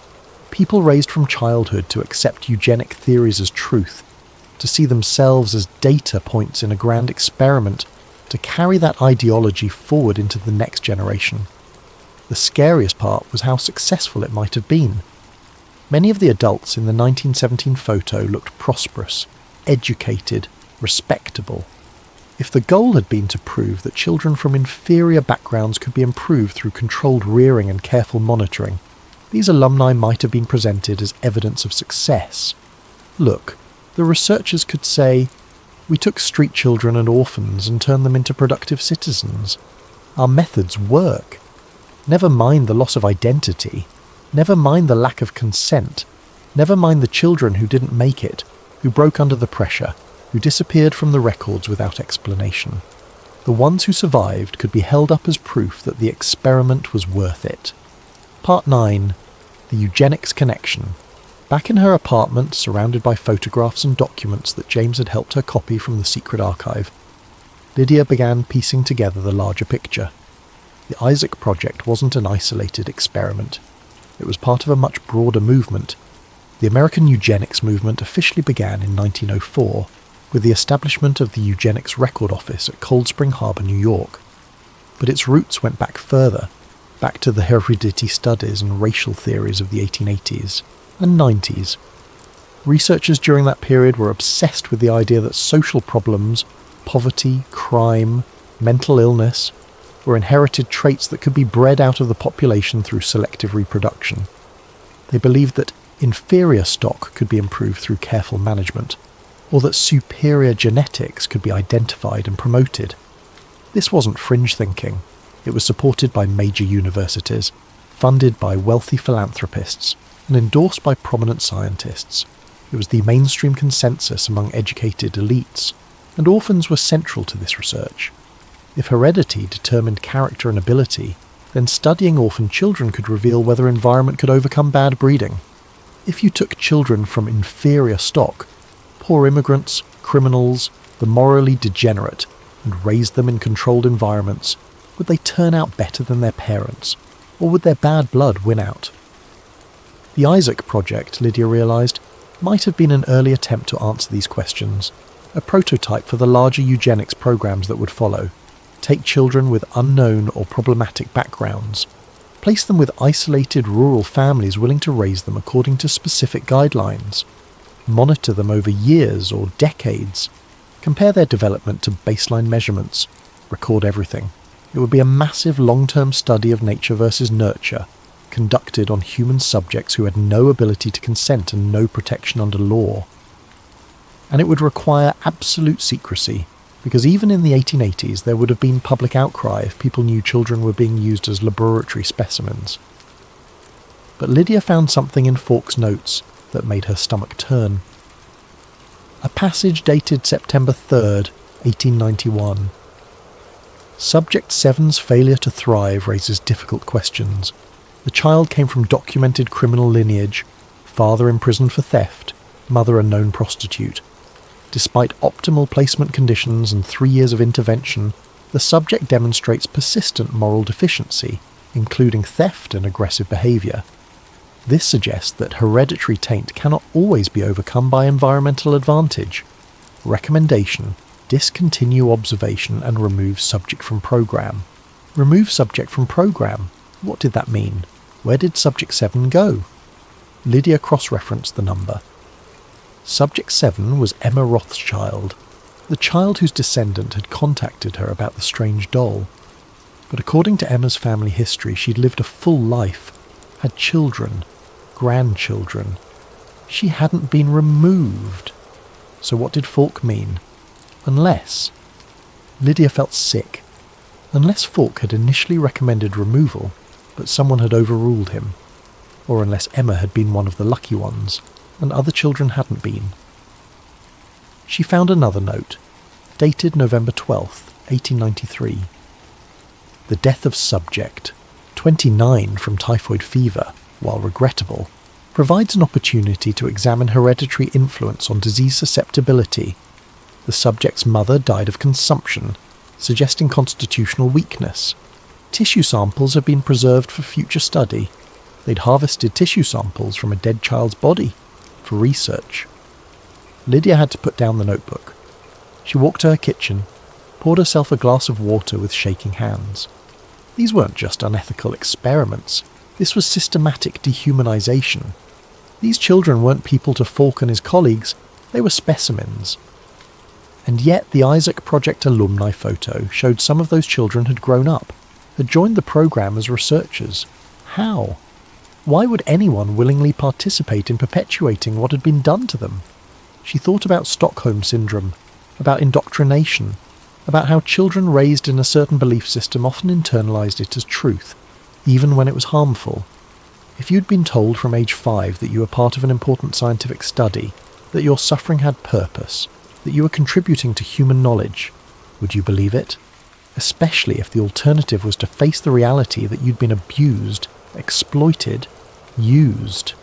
people raised from childhood to accept eugenic theories as truth, to see themselves as data points in a grand experiment, to carry that ideology forward into the next generation? The scariest part was how successful it might have been. Many of the adults in the 1917 photo looked prosperous, educated, respectable. If the goal had been to prove that children from inferior backgrounds could be improved through controlled rearing and careful monitoring, these alumni might have been presented as evidence of success. Look, the researchers could say, "We took street children and orphans and turned them into productive citizens. Our methods work. Never mind the loss of identity. Never mind the lack of consent. Never mind the children who didn't make it, who broke under the pressure, who disappeared from the records without explanation. The ones who survived could be held up as proof that the experiment was worth it." Part 9. The Eugenics Connection. Back in her apartment, surrounded by photographs and documents that James had helped her copy from the secret archive, Lydia began piecing together the larger picture. The Isaac Project wasn't an isolated experiment. It was part of a much broader movement. The American eugenics movement officially began in 1904, with the establishment of the Eugenics Record Office at Cold Spring Harbor, New York. But its roots went back further, back to the heredity studies and racial theories of the 1880s and 90s. Researchers during that period were obsessed with the idea that social problems, poverty, crime, mental illness, were inherited traits that could be bred out of the population through selective reproduction. They believed that inferior stock could be improved through careful management, or that superior genetics could be identified and promoted. This wasn't fringe thinking. It was supported by major universities, funded by wealthy philanthropists, and endorsed by prominent scientists. It was the mainstream consensus among educated elites, and orphans were central to this research. If heredity determined character and ability, then studying orphan children could reveal whether environment could overcome bad breeding. If you took children from inferior stock, poor immigrants, criminals, the morally degenerate, and raised them in controlled environments, would they turn out better than their parents, or would their bad blood win out? The Isaac Project, Lydia realised, might have been an early attempt to answer these questions, a prototype for the larger eugenics programs that would follow. Take children with unknown or problematic backgrounds, Place them with isolated rural families willing to raise them according to specific guidelines. Monitor them over years or decades. Compare their development to baseline measurements. Record everything. It would be a massive long-term study of nature versus nurture, conducted on human subjects who had no ability to consent and no protection under law. And it would require absolute secrecy, because even in the 1880s there would have been public outcry if people knew children were being used as laboratory specimens. But Lydia found something in Falk's notes that made her stomach turn. A passage dated September 3rd, 1891. Subject 7's failure to thrive raises difficult questions. The child came from documented criminal lineage, father imprisoned for theft, mother a known prostitute. Despite optimal placement conditions and 3 years of intervention, the subject demonstrates persistent moral deficiency, including theft and aggressive behaviour. This suggests that hereditary taint cannot always be overcome by environmental advantage. Recommendation: discontinue observation and remove subject from program. Remove subject from program? What did that mean? Where did subject 7 go? Lydia cross-referenced the number. Subject 7 was Emma Rothschild, the child whose descendant had contacted her about the strange doll. But according to Emma's family history, she'd lived a full life, had children, grandchildren. She hadn't been removed. So what did Falk mean? Unless... Lydia felt sick. Unless Falk had initially recommended removal, but someone had overruled him. Or unless Emma had been one of the lucky ones, and other children hadn't been. She found another note, dated November 12th, 1893. The death of subject, 29 from typhoid fever, while regrettable, provides an opportunity to examine hereditary influence on disease susceptibility. The subject's mother died of consumption, suggesting constitutional weakness. Tissue samples have been preserved for future study. They'd harvested tissue samples from a dead child's body for research. Lydia had to put down the notebook. She walked to her kitchen, poured herself a glass of water with shaking hands. These weren't just unethical experiments. This was systematic dehumanization. These children weren't people to Falk and his colleagues. They were specimens. And yet the Isaac Project alumni photo showed some of those children had grown up, had joined the program as researchers. How? Why would anyone willingly participate in perpetuating what had been done to them? She thought about Stockholm Syndrome, about indoctrination, about how children raised in a certain belief system often internalized it as truth, even when it was harmful. If you'd been told from age 5 that you were part of an important scientific study, that your suffering had purpose, that you were contributing to human knowledge, would you believe it? Especially if the alternative was to face the reality that you'd been abused, exploited, used.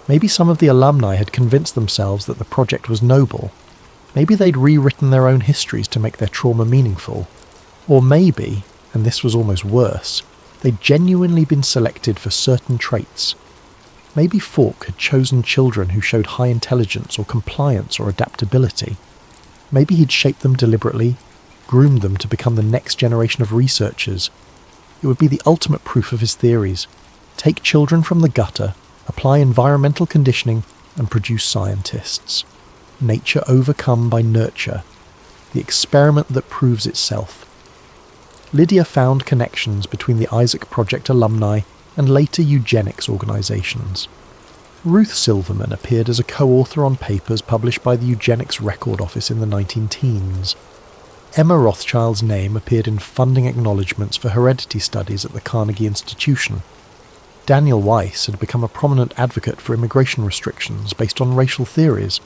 Maybe some of the alumni had convinced themselves that the project was noble. Maybe they'd rewritten their own histories to make their trauma meaningful. Or maybe, and this was almost worse, they'd genuinely been selected for certain traits. Maybe Falk had chosen children who showed high intelligence or compliance or adaptability. Maybe he'd shaped them deliberately, groomed them to become the next generation of researchers. It would be the ultimate proof of his theories. Take children from the gutter, apply environmental conditioning, and produce scientists. Nature overcome by nurture. The experiment that proves itself. Lydia found connections between the Isaac Project alumni and later eugenics organisations. Ruth Silverman appeared as a co-author on papers published by the Eugenics Record Office in the 19-teens. Emma Rothschild's name appeared in funding acknowledgements for heredity studies at the Carnegie Institution. Daniel Weiss had become a prominent advocate for immigration restrictions based on racial theories.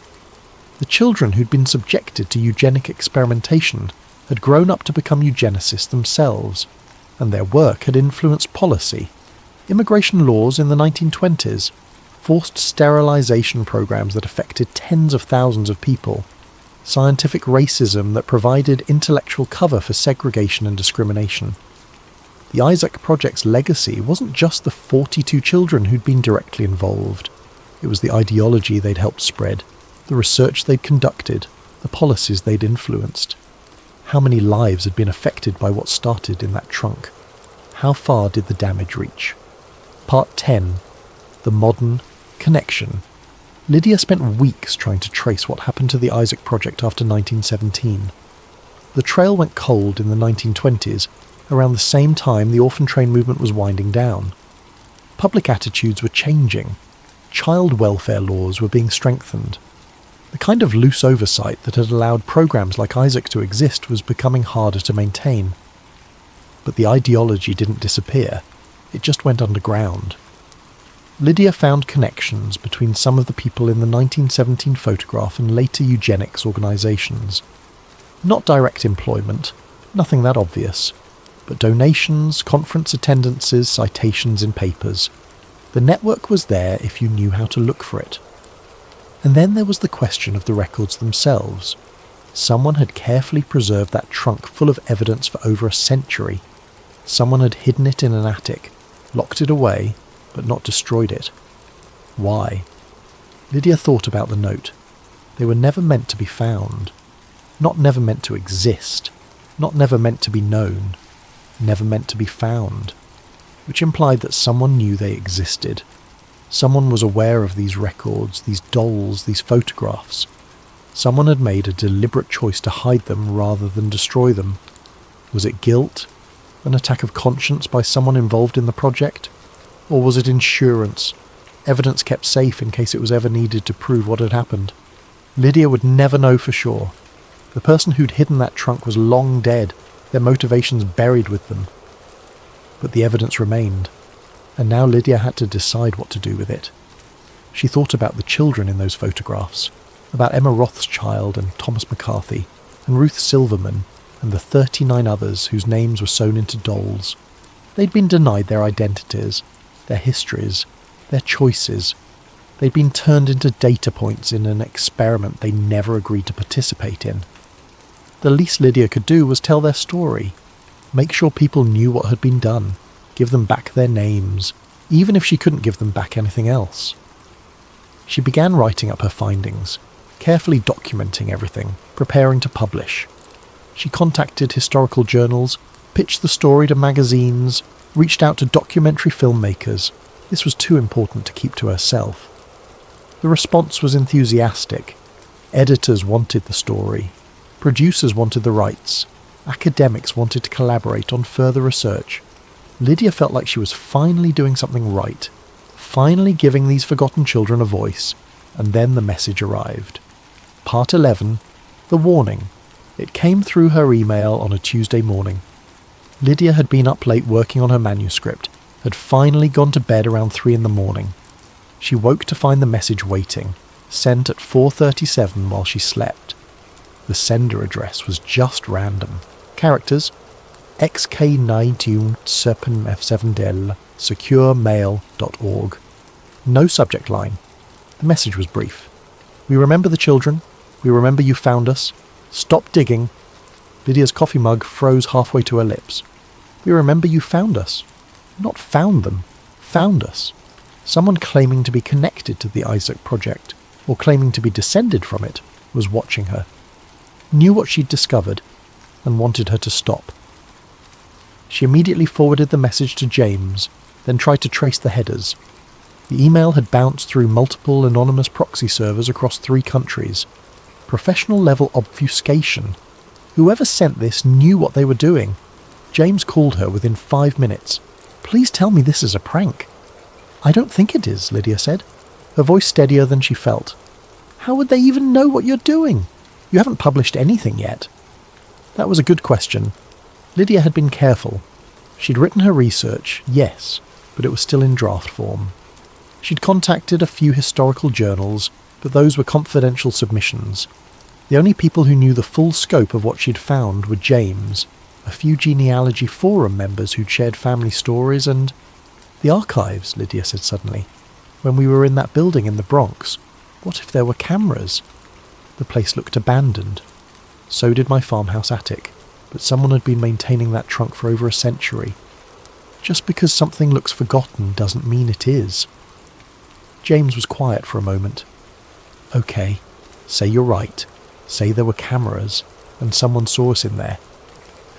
The children who'd been subjected to eugenic experimentation had grown up to become eugenicists themselves, and their work had influenced policy. Immigration laws in the 1920s forced sterilization programs that affected tens of thousands of people, scientific racism that provided intellectual cover for segregation and discrimination. The Isaac Project's legacy wasn't just the 42 children who'd been directly involved. It was the ideology they'd helped spread, the research they'd conducted, the policies they'd influenced. How many lives had been affected by what started in that trunk? How far did the damage reach? Part 10. The Modern Connection. Lydia spent weeks trying to trace what happened to the Isaac Project after 1917. The trail went cold in the 1920s, around the same time the orphan train movement was winding down. Public attitudes were changing. Child welfare laws were being strengthened. The kind of loose oversight that had allowed programs like Isaac to exist was becoming harder to maintain. But the ideology didn't disappear, it just went underground. Lydia found connections between some of the people in the 1917 photograph and later eugenics organisations. Not direct employment, nothing that obvious, but donations, conference attendances, citations in papers. The network was there if you knew how to look for it. And then there was the question of the records themselves. Someone had carefully preserved that trunk full of evidence for over a century. Someone had hidden it in an attic, locked it away, but not destroyed it. Why? Lydia thought about the note. They were never meant to be found. Not never meant to exist. Not never meant to be known. Never meant to be found. Which implied that someone knew they existed. Someone was aware of these records, these dolls, these photographs. Someone had made a deliberate choice to hide them rather than destroy them. Was it guilt? An attack of conscience by someone involved in the project? Or was it insurance? Evidence kept safe in case it was ever needed to prove what had happened. Lydia would never know for sure. The person who'd hidden that trunk was long dead, their motivations buried with them. But the evidence remained, and now Lydia had to decide what to do with it. She thought about the children in those photographs, about Emma Rothschild and Thomas McCarthy, and Ruth Silverman, and the 39 others whose names were sewn into dolls. They'd been denied their identities, their histories, their choices. They'd been turned into data points in an experiment they never agreed to participate in. The least Lydia could do was tell their story, make sure people knew what had been done, give them back their names, even if she couldn't give them back anything else. She began writing up her findings, carefully documenting everything, preparing to publish. She contacted historical journals, pitched the story to magazines, reached out to documentary filmmakers. This was too important to keep to herself. The response was enthusiastic. Editors wanted the story. Producers wanted the rights. Academics wanted to collaborate on further research. Lydia felt like she was finally doing something right, finally giving these forgotten children a voice, and then the message arrived. Part 11, The Warning. It came through her email on a Tuesday morning. Lydia had been up late working on her manuscript, had finally gone to bed around 3 a.m. She woke to find the message waiting, sent at 4:37 while she slept. The sender address was just random. Characters: xk9tune7f7del securemail.org. No subject line. The message was brief. We remember the children. We remember you found us. Stop digging. Lydia's coffee mug froze halfway to her lips. We remember you found us. Not found them. Found us. Someone claiming to be connected to the Isaac Project, or claiming to be descended from it, was watching her. Knew what she'd discovered, and wanted her to stop. She immediately forwarded the message to James, then tried to trace the headers. The email had bounced through multiple anonymous proxy servers across 3 countries. Professional-level obfuscation. Whoever sent this knew what they were doing. James called her within 5 minutes. Please tell me this is a prank. I don't think it is, Lydia said, her voice steadier than she felt. How would they even know what you're doing? You haven't published anything yet. That was a good question. Lydia had been careful. She'd written her research, yes, but it was still in draft form. She'd contacted a few historical journals, but those were confidential submissions. The only people who knew the full scope of what she'd found were James, a few genealogy forum members who'd shared family stories, and the archives, Lydia said suddenly. When we were in that building in the Bronx, what if there were cameras? The place looked abandoned. So did my farmhouse attic, but someone had been maintaining that trunk for over a century. Just because something looks forgotten doesn't mean it is. James was quiet for a moment. Okay, say you're right. Say there were cameras, and someone saw us in there.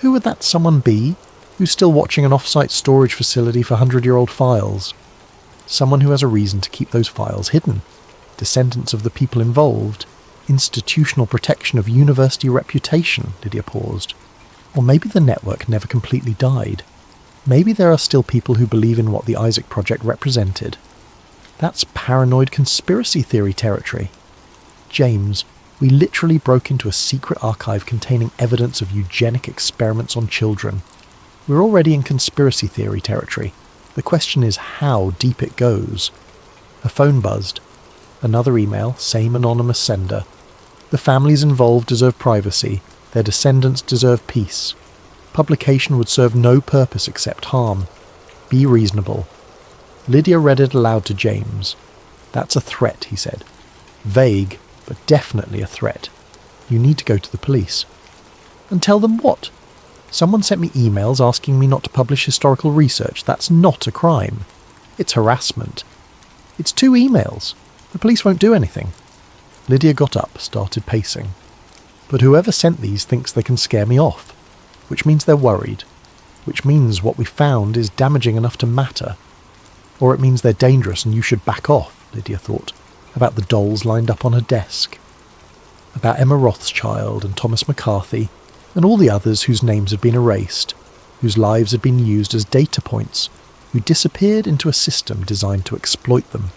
Who would that someone be? Who's still watching an off-site storage facility for 100-year-old files? Someone who has a reason to keep those files hidden. Descendants of the people involved. Institutional protection of university reputation, Lydia paused. Or maybe the network never completely died. Maybe there are still people who believe in what the Isaac Project represented. That's paranoid conspiracy theory territory. James, we literally broke into a secret archive containing evidence of eugenic experiments on children. We're already in conspiracy theory territory. The question is how deep it goes. Her phone buzzed. Another email, same anonymous sender. The families involved deserve privacy. Their descendants deserve peace. Publication would serve no purpose except harm. Be reasonable. Lydia read it aloud to James. That's a threat, he said. Vague, but definitely a threat. You need to go to the police. And tell them what? Someone sent me emails asking me not to publish historical research. That's not a crime. It's harassment. It's 2 emails. The police won't do anything. Lydia got up, started pacing. But whoever sent these thinks they can scare me off, which means they're worried, which means what we found is damaging enough to matter. Or it means they're dangerous and you should back off, Lydia thought, about the dolls lined up on her desk, about Emma Rothschild and Thomas McCarthy, and all the others whose names had been erased, whose lives had been used as data points, who disappeared into a system designed to exploit them.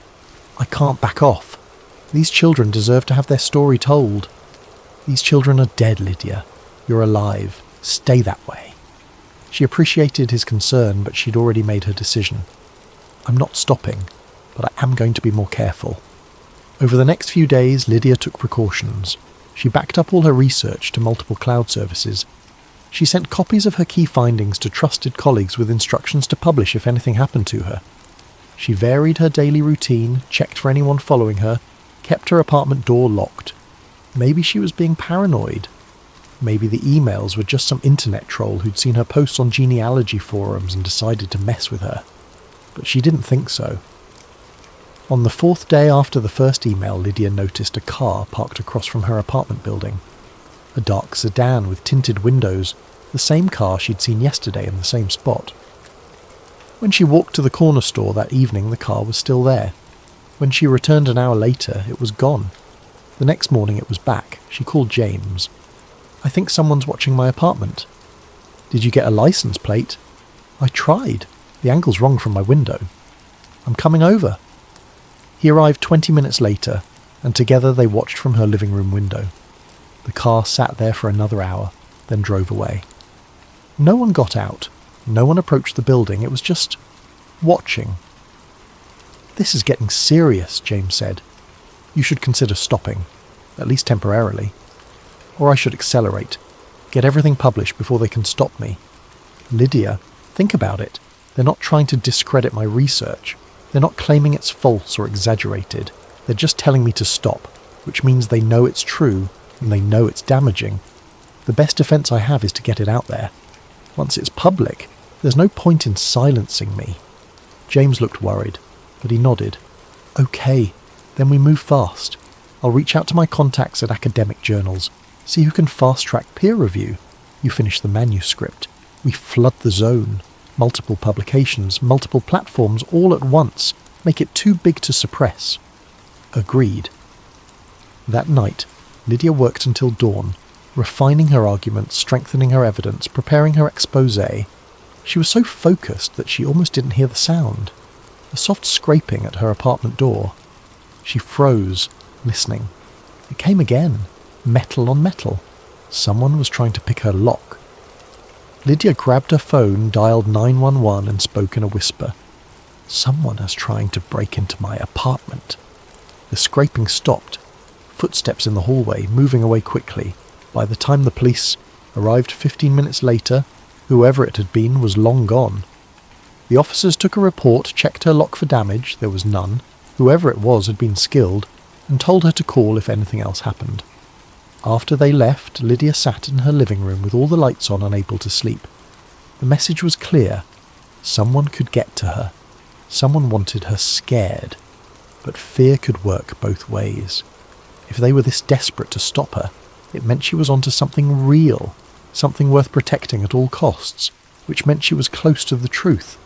I can't back off. These children deserve to have their story told. These children are dead, Lydia. You're alive. Stay that way. She appreciated his concern, but she'd already made her decision. I'm not stopping, but I am going to be more careful. Over the next few days, Lydia took precautions. She backed up all her research to multiple cloud services. She sent copies of her key findings to trusted colleagues with instructions to publish if anything happened to her. She varied her daily routine, checked for anyone following her, kept her apartment door locked. Maybe she was being paranoid. Maybe the emails were just some internet troll who'd seen her posts on genealogy forums and decided to mess with her. But she didn't think so. On the 4th day after the first email, Lydia noticed a car parked across from her apartment building. A dark sedan with tinted windows, the same car she'd seen yesterday in the same spot. When she walked to the corner store that evening, the car was still there. When she returned an hour later, it was gone. The next morning it was back. She called James. I think someone's watching my apartment. Did you get a license plate? I tried. The angle's wrong from my window. I'm coming over. He arrived 20 minutes later, and together they watched from her living room window. The car sat there for another hour, then drove away. No one got out. No one approached the building. It was just watching. This is getting serious, James said. You should consider stopping, at least temporarily. Or I should accelerate, get everything published before they can stop me. Lydia, think about it. They're not trying to discredit my research. They're not claiming it's false or exaggerated. They're just telling me to stop, which means they know it's true and they know it's damaging. The best defense I have is to get it out there. Once it's public, there's no point in silencing me. James looked worried, but he nodded. Okay, then we move fast. I'll reach out to my contacts at academic journals, see who can fast-track peer review. You finish the manuscript. We flood the zone. Multiple publications, multiple platforms, all at once. Make it too big to suppress. Agreed. That night, Lydia worked until dawn, refining her arguments, strengthening her evidence, preparing her exposé. She was so focused that she almost didn't hear the sound. A soft scraping at her apartment door. She froze, listening. It came again, metal on metal. Someone was trying to pick her lock. Lydia grabbed her phone, dialed 911 and spoke in a whisper. Someone is trying to break into my apartment. The scraping stopped. Footsteps in the hallway, moving away quickly. By the time the police arrived 15 minutes later, whoever it had been was long gone. The officers took a report, checked her lock for damage, there was none. Whoever it was had been skilled, and told her to call if anything else happened. After they left, Lydia sat in her living room with all the lights on, unable to sleep. The message was clear. Someone could get to her. Someone wanted her scared. But fear could work both ways. If they were this desperate to stop her, it meant she was onto something real, something worth protecting at all costs, which meant she was close to the truth.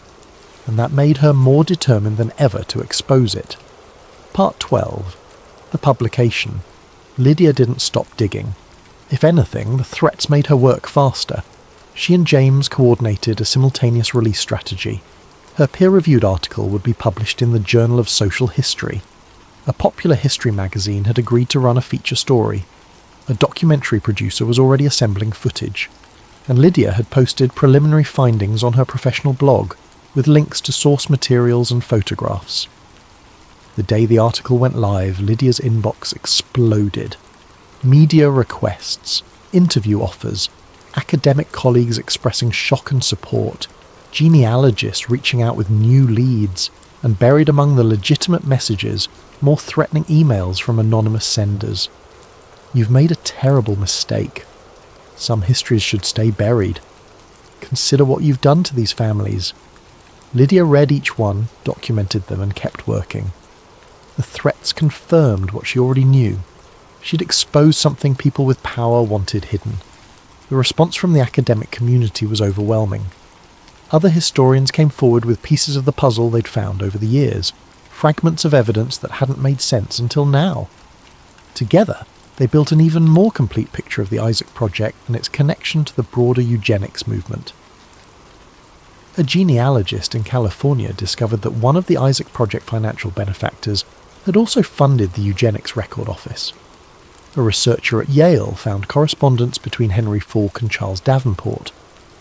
and that made her more determined than ever to expose it. Part 12. The publication. Lydia didn't stop digging. If anything, the threats made her work faster. She and James coordinated a simultaneous release strategy. Her peer-reviewed article would be published in the Journal of Social History. A popular history magazine had agreed to run a feature story. A documentary producer was already assembling footage. And Lydia had posted preliminary findings on her professional blog, with links to source materials and photographs. The day the article went live, Lydia's inbox exploded. Media requests, interview offers, academic colleagues expressing shock and support, genealogists reaching out with new leads, and buried among the legitimate messages, more threatening emails from anonymous senders. You've made a terrible mistake. Some histories should stay buried. Consider what you've done to these families. Lydia read each one, documented them, and kept working. The threats confirmed what she already knew. She'd exposed something people with power wanted hidden. The response from the academic community was overwhelming. Other historians came forward with pieces of the puzzle they'd found over the years, fragments of evidence that hadn't made sense until now. Together, they built an even more complete picture of the Isaac Project and its connection to the broader eugenics movement. A genealogist in California discovered that one of the Isaac Project financial benefactors had also funded the Eugenics Record Office. A researcher at Yale found correspondence between Henry Falk and Charles Davenport,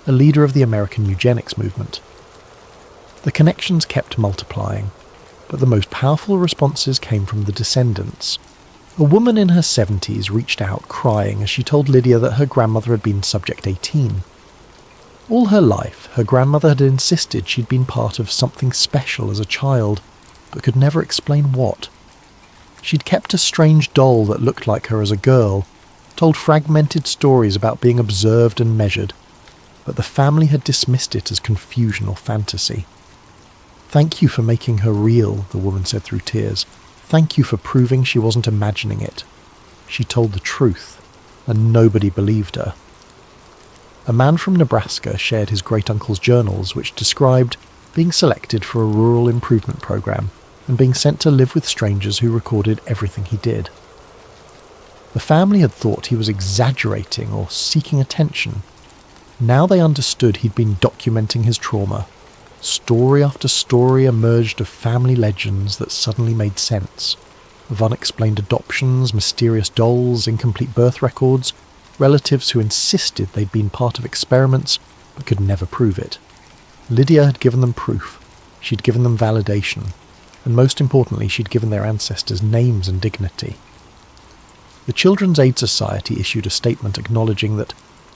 a leader of the American eugenics movement. The connections kept multiplying, but the most powerful responses came from the descendants. A woman in her 70s reached out crying as she told Lydia that her grandmother had been Subject 18. All her life, her grandmother had insisted she'd been part of something special as a child, but could never explain what. She'd kept a strange doll that looked like her as a girl, told fragmented stories about being observed and measured, but the family had dismissed it as confusion or fantasy. "Thank you for making her real," the woman said through tears. "Thank you for proving she wasn't imagining it. She told the truth, and nobody believed her." A man from Nebraska shared his great-uncle's journals, which described being selected for a rural improvement program and being sent to live with strangers who recorded everything he did. The family had thought he was exaggerating or seeking attention. Now they understood he'd been documenting his trauma. Story after story emerged of family legends that suddenly made sense, of unexplained adoptions, mysterious dolls, incomplete birth records, relatives who insisted they'd been part of experiments but could never prove it. Lydia had given them proof, she'd given them validation, and most importantly she'd given their ancestors names and dignity. The Children's Aid Society issued a statement acknowledging that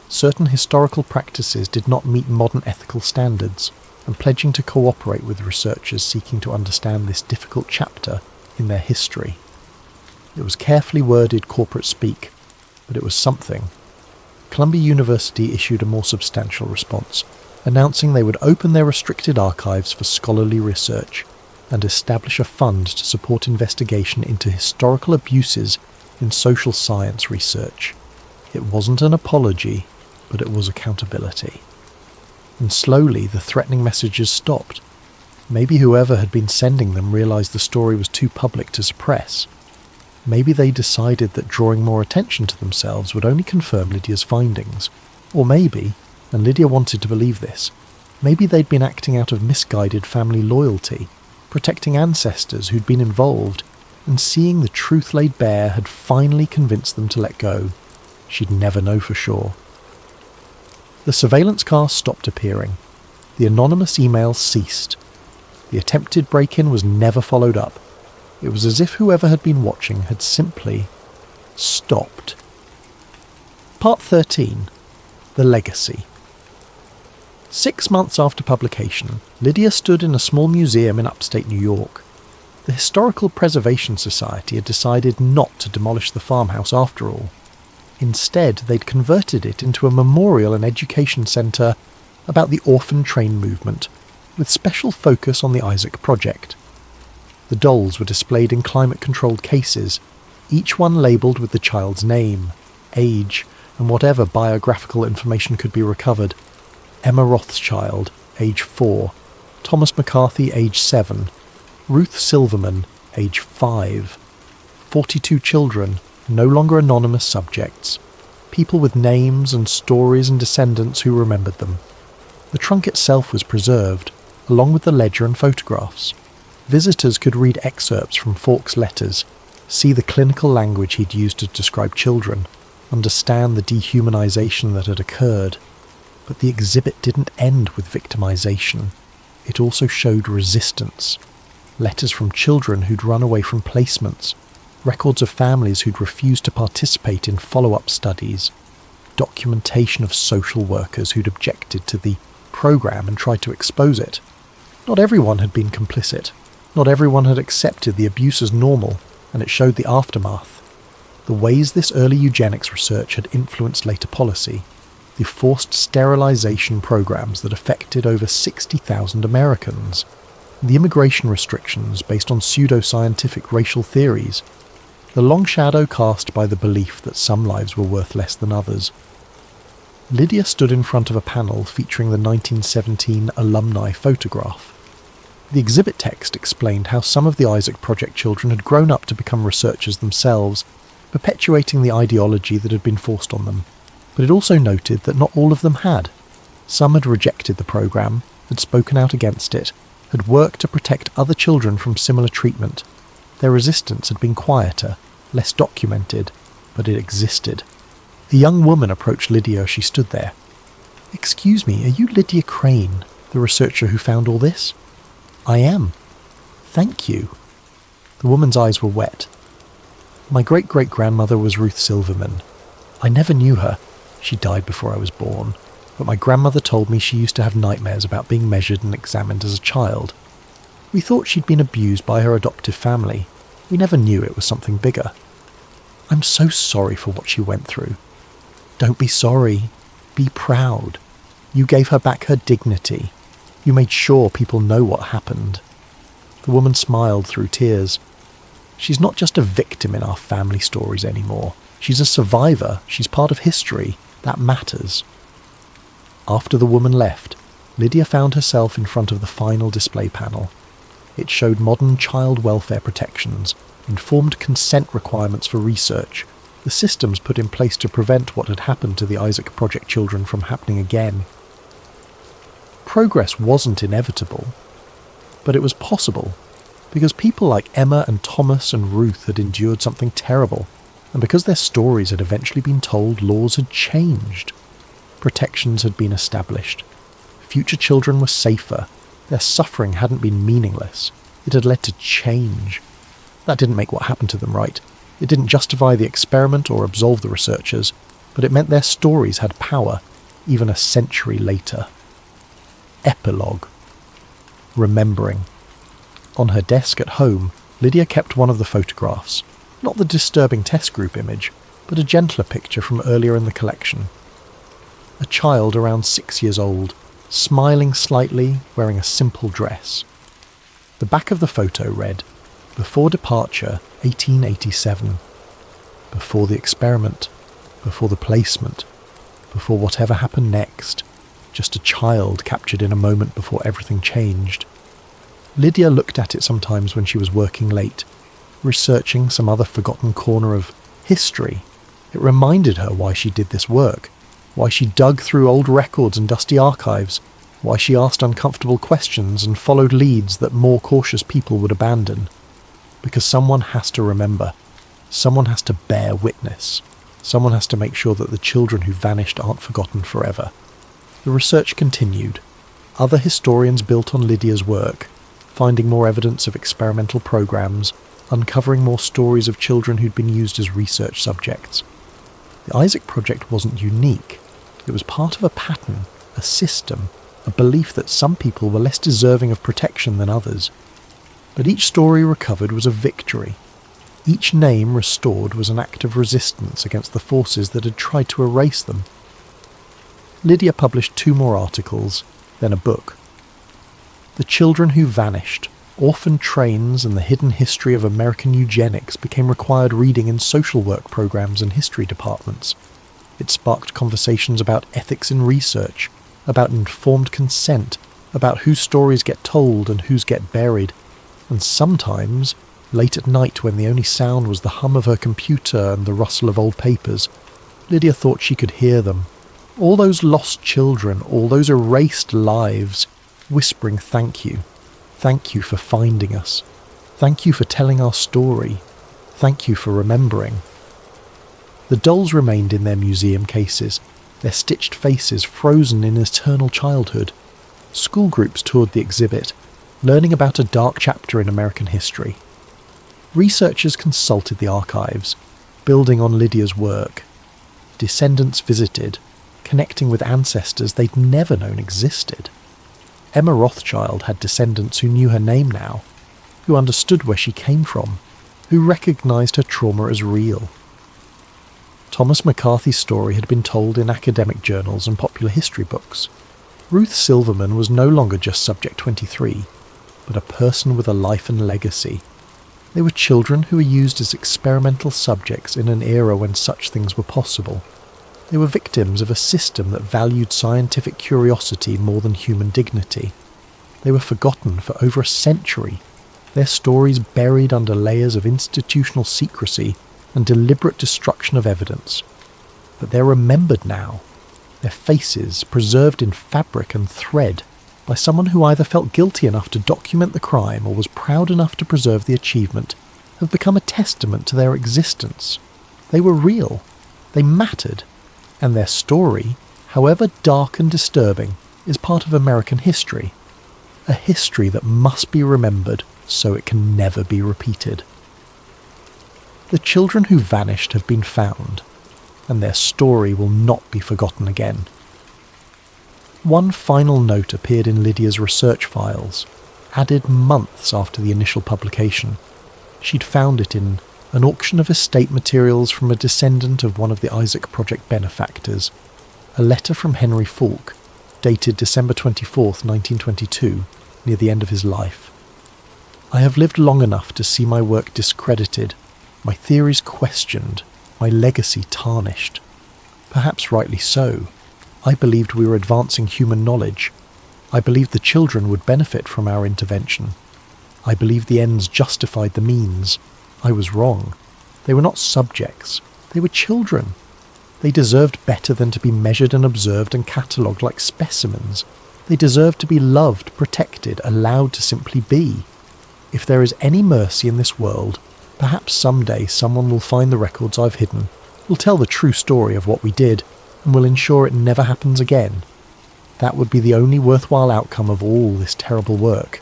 certain historical practices did not meet modern ethical standards, and pledging to cooperate with researchers seeking to understand this difficult chapter in their history. It was carefully worded corporate speak, but it was something. Columbia University issued a more substantial response, announcing they would open their restricted archives for scholarly research and establish a fund to support investigation into historical abuses in social science research. It wasn't an apology, but it was accountability. And slowly the threatening messages stopped. Maybe whoever had been sending them realized the story was too public to suppress. Maybe they decided that drawing more attention to themselves would only confirm Lydia's findings. Or maybe, and Lydia wanted to believe this, maybe they'd been acting out of misguided family loyalty, protecting ancestors who'd been involved, and seeing the truth laid bare had finally convinced them to let go. She'd never know for sure. The surveillance cast stopped appearing. The anonymous emails ceased. The attempted break-in was never followed up. It was as if whoever had been watching had simply stopped. Part 13. The Legacy. 6 months after publication, Lydia stood in a small museum in upstate New York. The Historical Preservation Society had decided not to demolish the farmhouse after all. Instead, they'd converted it into a memorial and education centre about the orphan train movement, with special focus on the Isaac Project. The dolls were displayed in climate-controlled cases, each one labelled with the child's name, age, and whatever biographical information could be recovered. Emma Rothschild, age 4, Thomas McCarthy, age 7, Ruth Silverman, age 5, 42 children, no longer anonymous subjects, people with names and stories and descendants who remembered them. The trunk itself was preserved, along with the ledger and photographs. Visitors could read excerpts from Fawkes' letters, see the clinical language he'd used to describe children, understand the dehumanization that had occurred. But the exhibit didn't end with victimization. It also showed resistance. Letters from children who'd run away from placements, records of families who'd refused to participate in follow-up studies, documentation of social workers who'd objected to the program and tried to expose it. Not everyone had been complicit. Not everyone had accepted the abuse as normal, and it showed the aftermath. The ways this early eugenics research had influenced later policy, the forced sterilization programs that affected over 60,000 Americans, the immigration restrictions based on pseudo-scientific racial theories, the long shadow cast by the belief that some lives were worth less than others. Lydia stood in front of a panel featuring the 1917 alumni photograph. The exhibit text explained how some of the Isaac Project children had grown up to become researchers themselves, perpetuating the ideology that had been forced on them. But it also noted that not all of them had. Some had rejected the program, had spoken out against it, had worked to protect other children from similar treatment. Their resistance had been quieter, less documented, but it existed. A young woman approached Lydia as she stood there. "Excuse me, are you Lydia Crane, the researcher who found all this?" "I am." "Thank you." The woman's eyes were wet. "My great-great-grandmother was Ruth Silverman. I never knew her. She died before I was born, but my grandmother told me she used to have nightmares about being measured and examined as a child. We thought she'd been abused by her adoptive family. We never knew it was something bigger. I'm so sorry for what she went through." "Don't be sorry. Be proud. You gave her back her dignity. You made sure people know what happened." The woman smiled through tears. "She's not just a victim in our family stories anymore. She's a survivor. She's part of history. That matters." After the woman left, Lydia found herself in front of the final display panel. It showed modern child welfare protections, informed consent requirements for research, the systems put in place to prevent what had happened to the Isaac Project children from happening again. Progress wasn't inevitable, but it was possible, because people like Emma and Thomas and Ruth had endured something terrible, and because their stories had eventually been told, laws had changed. Protections had been established. Future children were safer. Their suffering hadn't been meaningless. It had led to change. That didn't make what happened to them right. It didn't justify the experiment or absolve the researchers, but it meant their stories had power, even a century later. Epilogue. Remembering. On her desk at home, Lydia kept one of the photographs. Not the disturbing test group image, but a gentler picture from earlier in the collection. A child around 6 years old, smiling slightly, wearing a simple dress. The back of the photo read, "Before departure, 1887. Before the experiment, before the placement, before whatever happened next. Just a child captured in a moment before everything changed." Lydia looked at it sometimes when she was working late, researching some other forgotten corner of history. It reminded her why she did this work, why she dug through old records and dusty archives, why she asked uncomfortable questions and followed leads that more cautious people would abandon. Because someone has to remember. Someone has to bear witness. Someone has to make sure that the children who vanished aren't forgotten forever. The research continued. Other historians built on Lydia's work, finding more evidence of experimental programs, uncovering more stories of children who'd been used as research subjects. The Isaac Project wasn't unique. It was part of a pattern, a system, a belief that some people were less deserving of protection than others. But each story recovered was a victory. Each name restored was an act of resistance against the forces that had tried to erase them. Lydia published 2 more articles, then a book. The Children Who Vanished, Orphan Trains and the Hidden History of American Eugenics became required reading in social work programs and history departments. It sparked conversations about ethics in research, about informed consent, about whose stories get told and whose get buried, and sometimes, late at night when the only sound was the hum of her computer and the rustle of old papers, Lydia thought she could hear them. All those lost children, all those erased lives, whispering thank you. Thank you for finding us. Thank you for telling our story. Thank you for remembering. The dolls remained in their museum cases, their stitched faces frozen in eternal childhood. School groups toured the exhibit, learning about a dark chapter in American history. Researchers consulted the archives, building on Lydia's work. Descendants visited, connecting with ancestors they'd never known existed. Emma Rothschild had descendants who knew her name now, who understood where she came from, who recognised her trauma as real. Thomas McCarthy's story had been told in academic journals and popular history books. Ruth Silverman was no longer just Subject 23, but a person with a life and legacy. They were children who were used as experimental subjects in an era when such things were possible. They were victims of a system that valued scientific curiosity more than human dignity. They were forgotten for over a century, their stories buried under layers of institutional secrecy and deliberate destruction of evidence. But they're remembered now, their faces preserved in fabric and thread by someone who either felt guilty enough to document the crime or was proud enough to preserve the achievement, have become a testament to their existence. They were real, they mattered, and their story, however dark and disturbing, is part of American history. A history that must be remembered so it can never be repeated. The children who vanished have been found, and their story will not be forgotten again. One final note appeared in Lydia's research files, added months after the initial publication. She'd found it in an auction of estate materials from a descendant of one of the Isaac Project benefactors, a letter from Henry Falk, dated December 24th, 1922, near the end of his life. I have lived long enough to see my work discredited, my theories questioned, my legacy tarnished. Perhaps rightly so. I believed we were advancing human knowledge. I believed the children would benefit from our intervention. I believed the ends justified the means. I was wrong. They were not subjects. They were children. They deserved better than to be measured and observed and catalogued like specimens. They deserved to be loved, protected, allowed to simply be. If there is any mercy in this world, perhaps someday someone will find the records I've hidden, will tell the true story of what we did, and will ensure it never happens again. That would be the only worthwhile outcome of all this terrible work.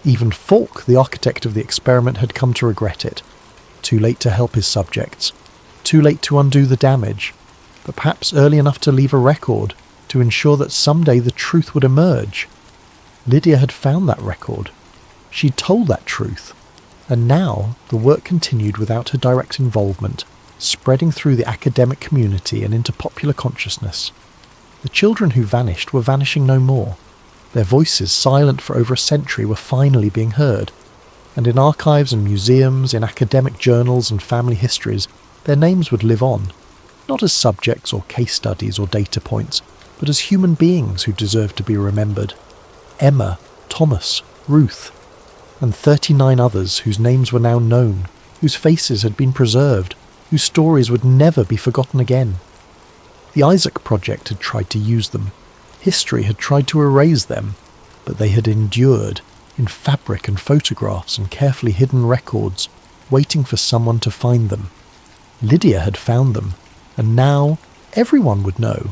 Even Falk, the architect of the experiment, had come to regret it. Too late to help his subjects. Too late to undo the damage. But perhaps early enough to leave a record, to ensure that someday the truth would emerge. Lydia had found that record. She'd told that truth. And now the work continued without her direct involvement, spreading through the academic community and into popular consciousness. The children who vanished were vanishing no more. Their voices, silent for over a century, were finally being heard. And in archives and museums, in academic journals and family histories, their names would live on, not as subjects or case studies or data points, but as human beings who deserved to be remembered. Emma, Thomas, Ruth, and 39 others whose names were now known, whose faces had been preserved, whose stories would never be forgotten again. The Isaac Project had tried to use them. History had tried to erase them, but they had endured, in fabric and photographs and carefully hidden records, waiting for someone to find them. Lydia had found them, and now everyone would know.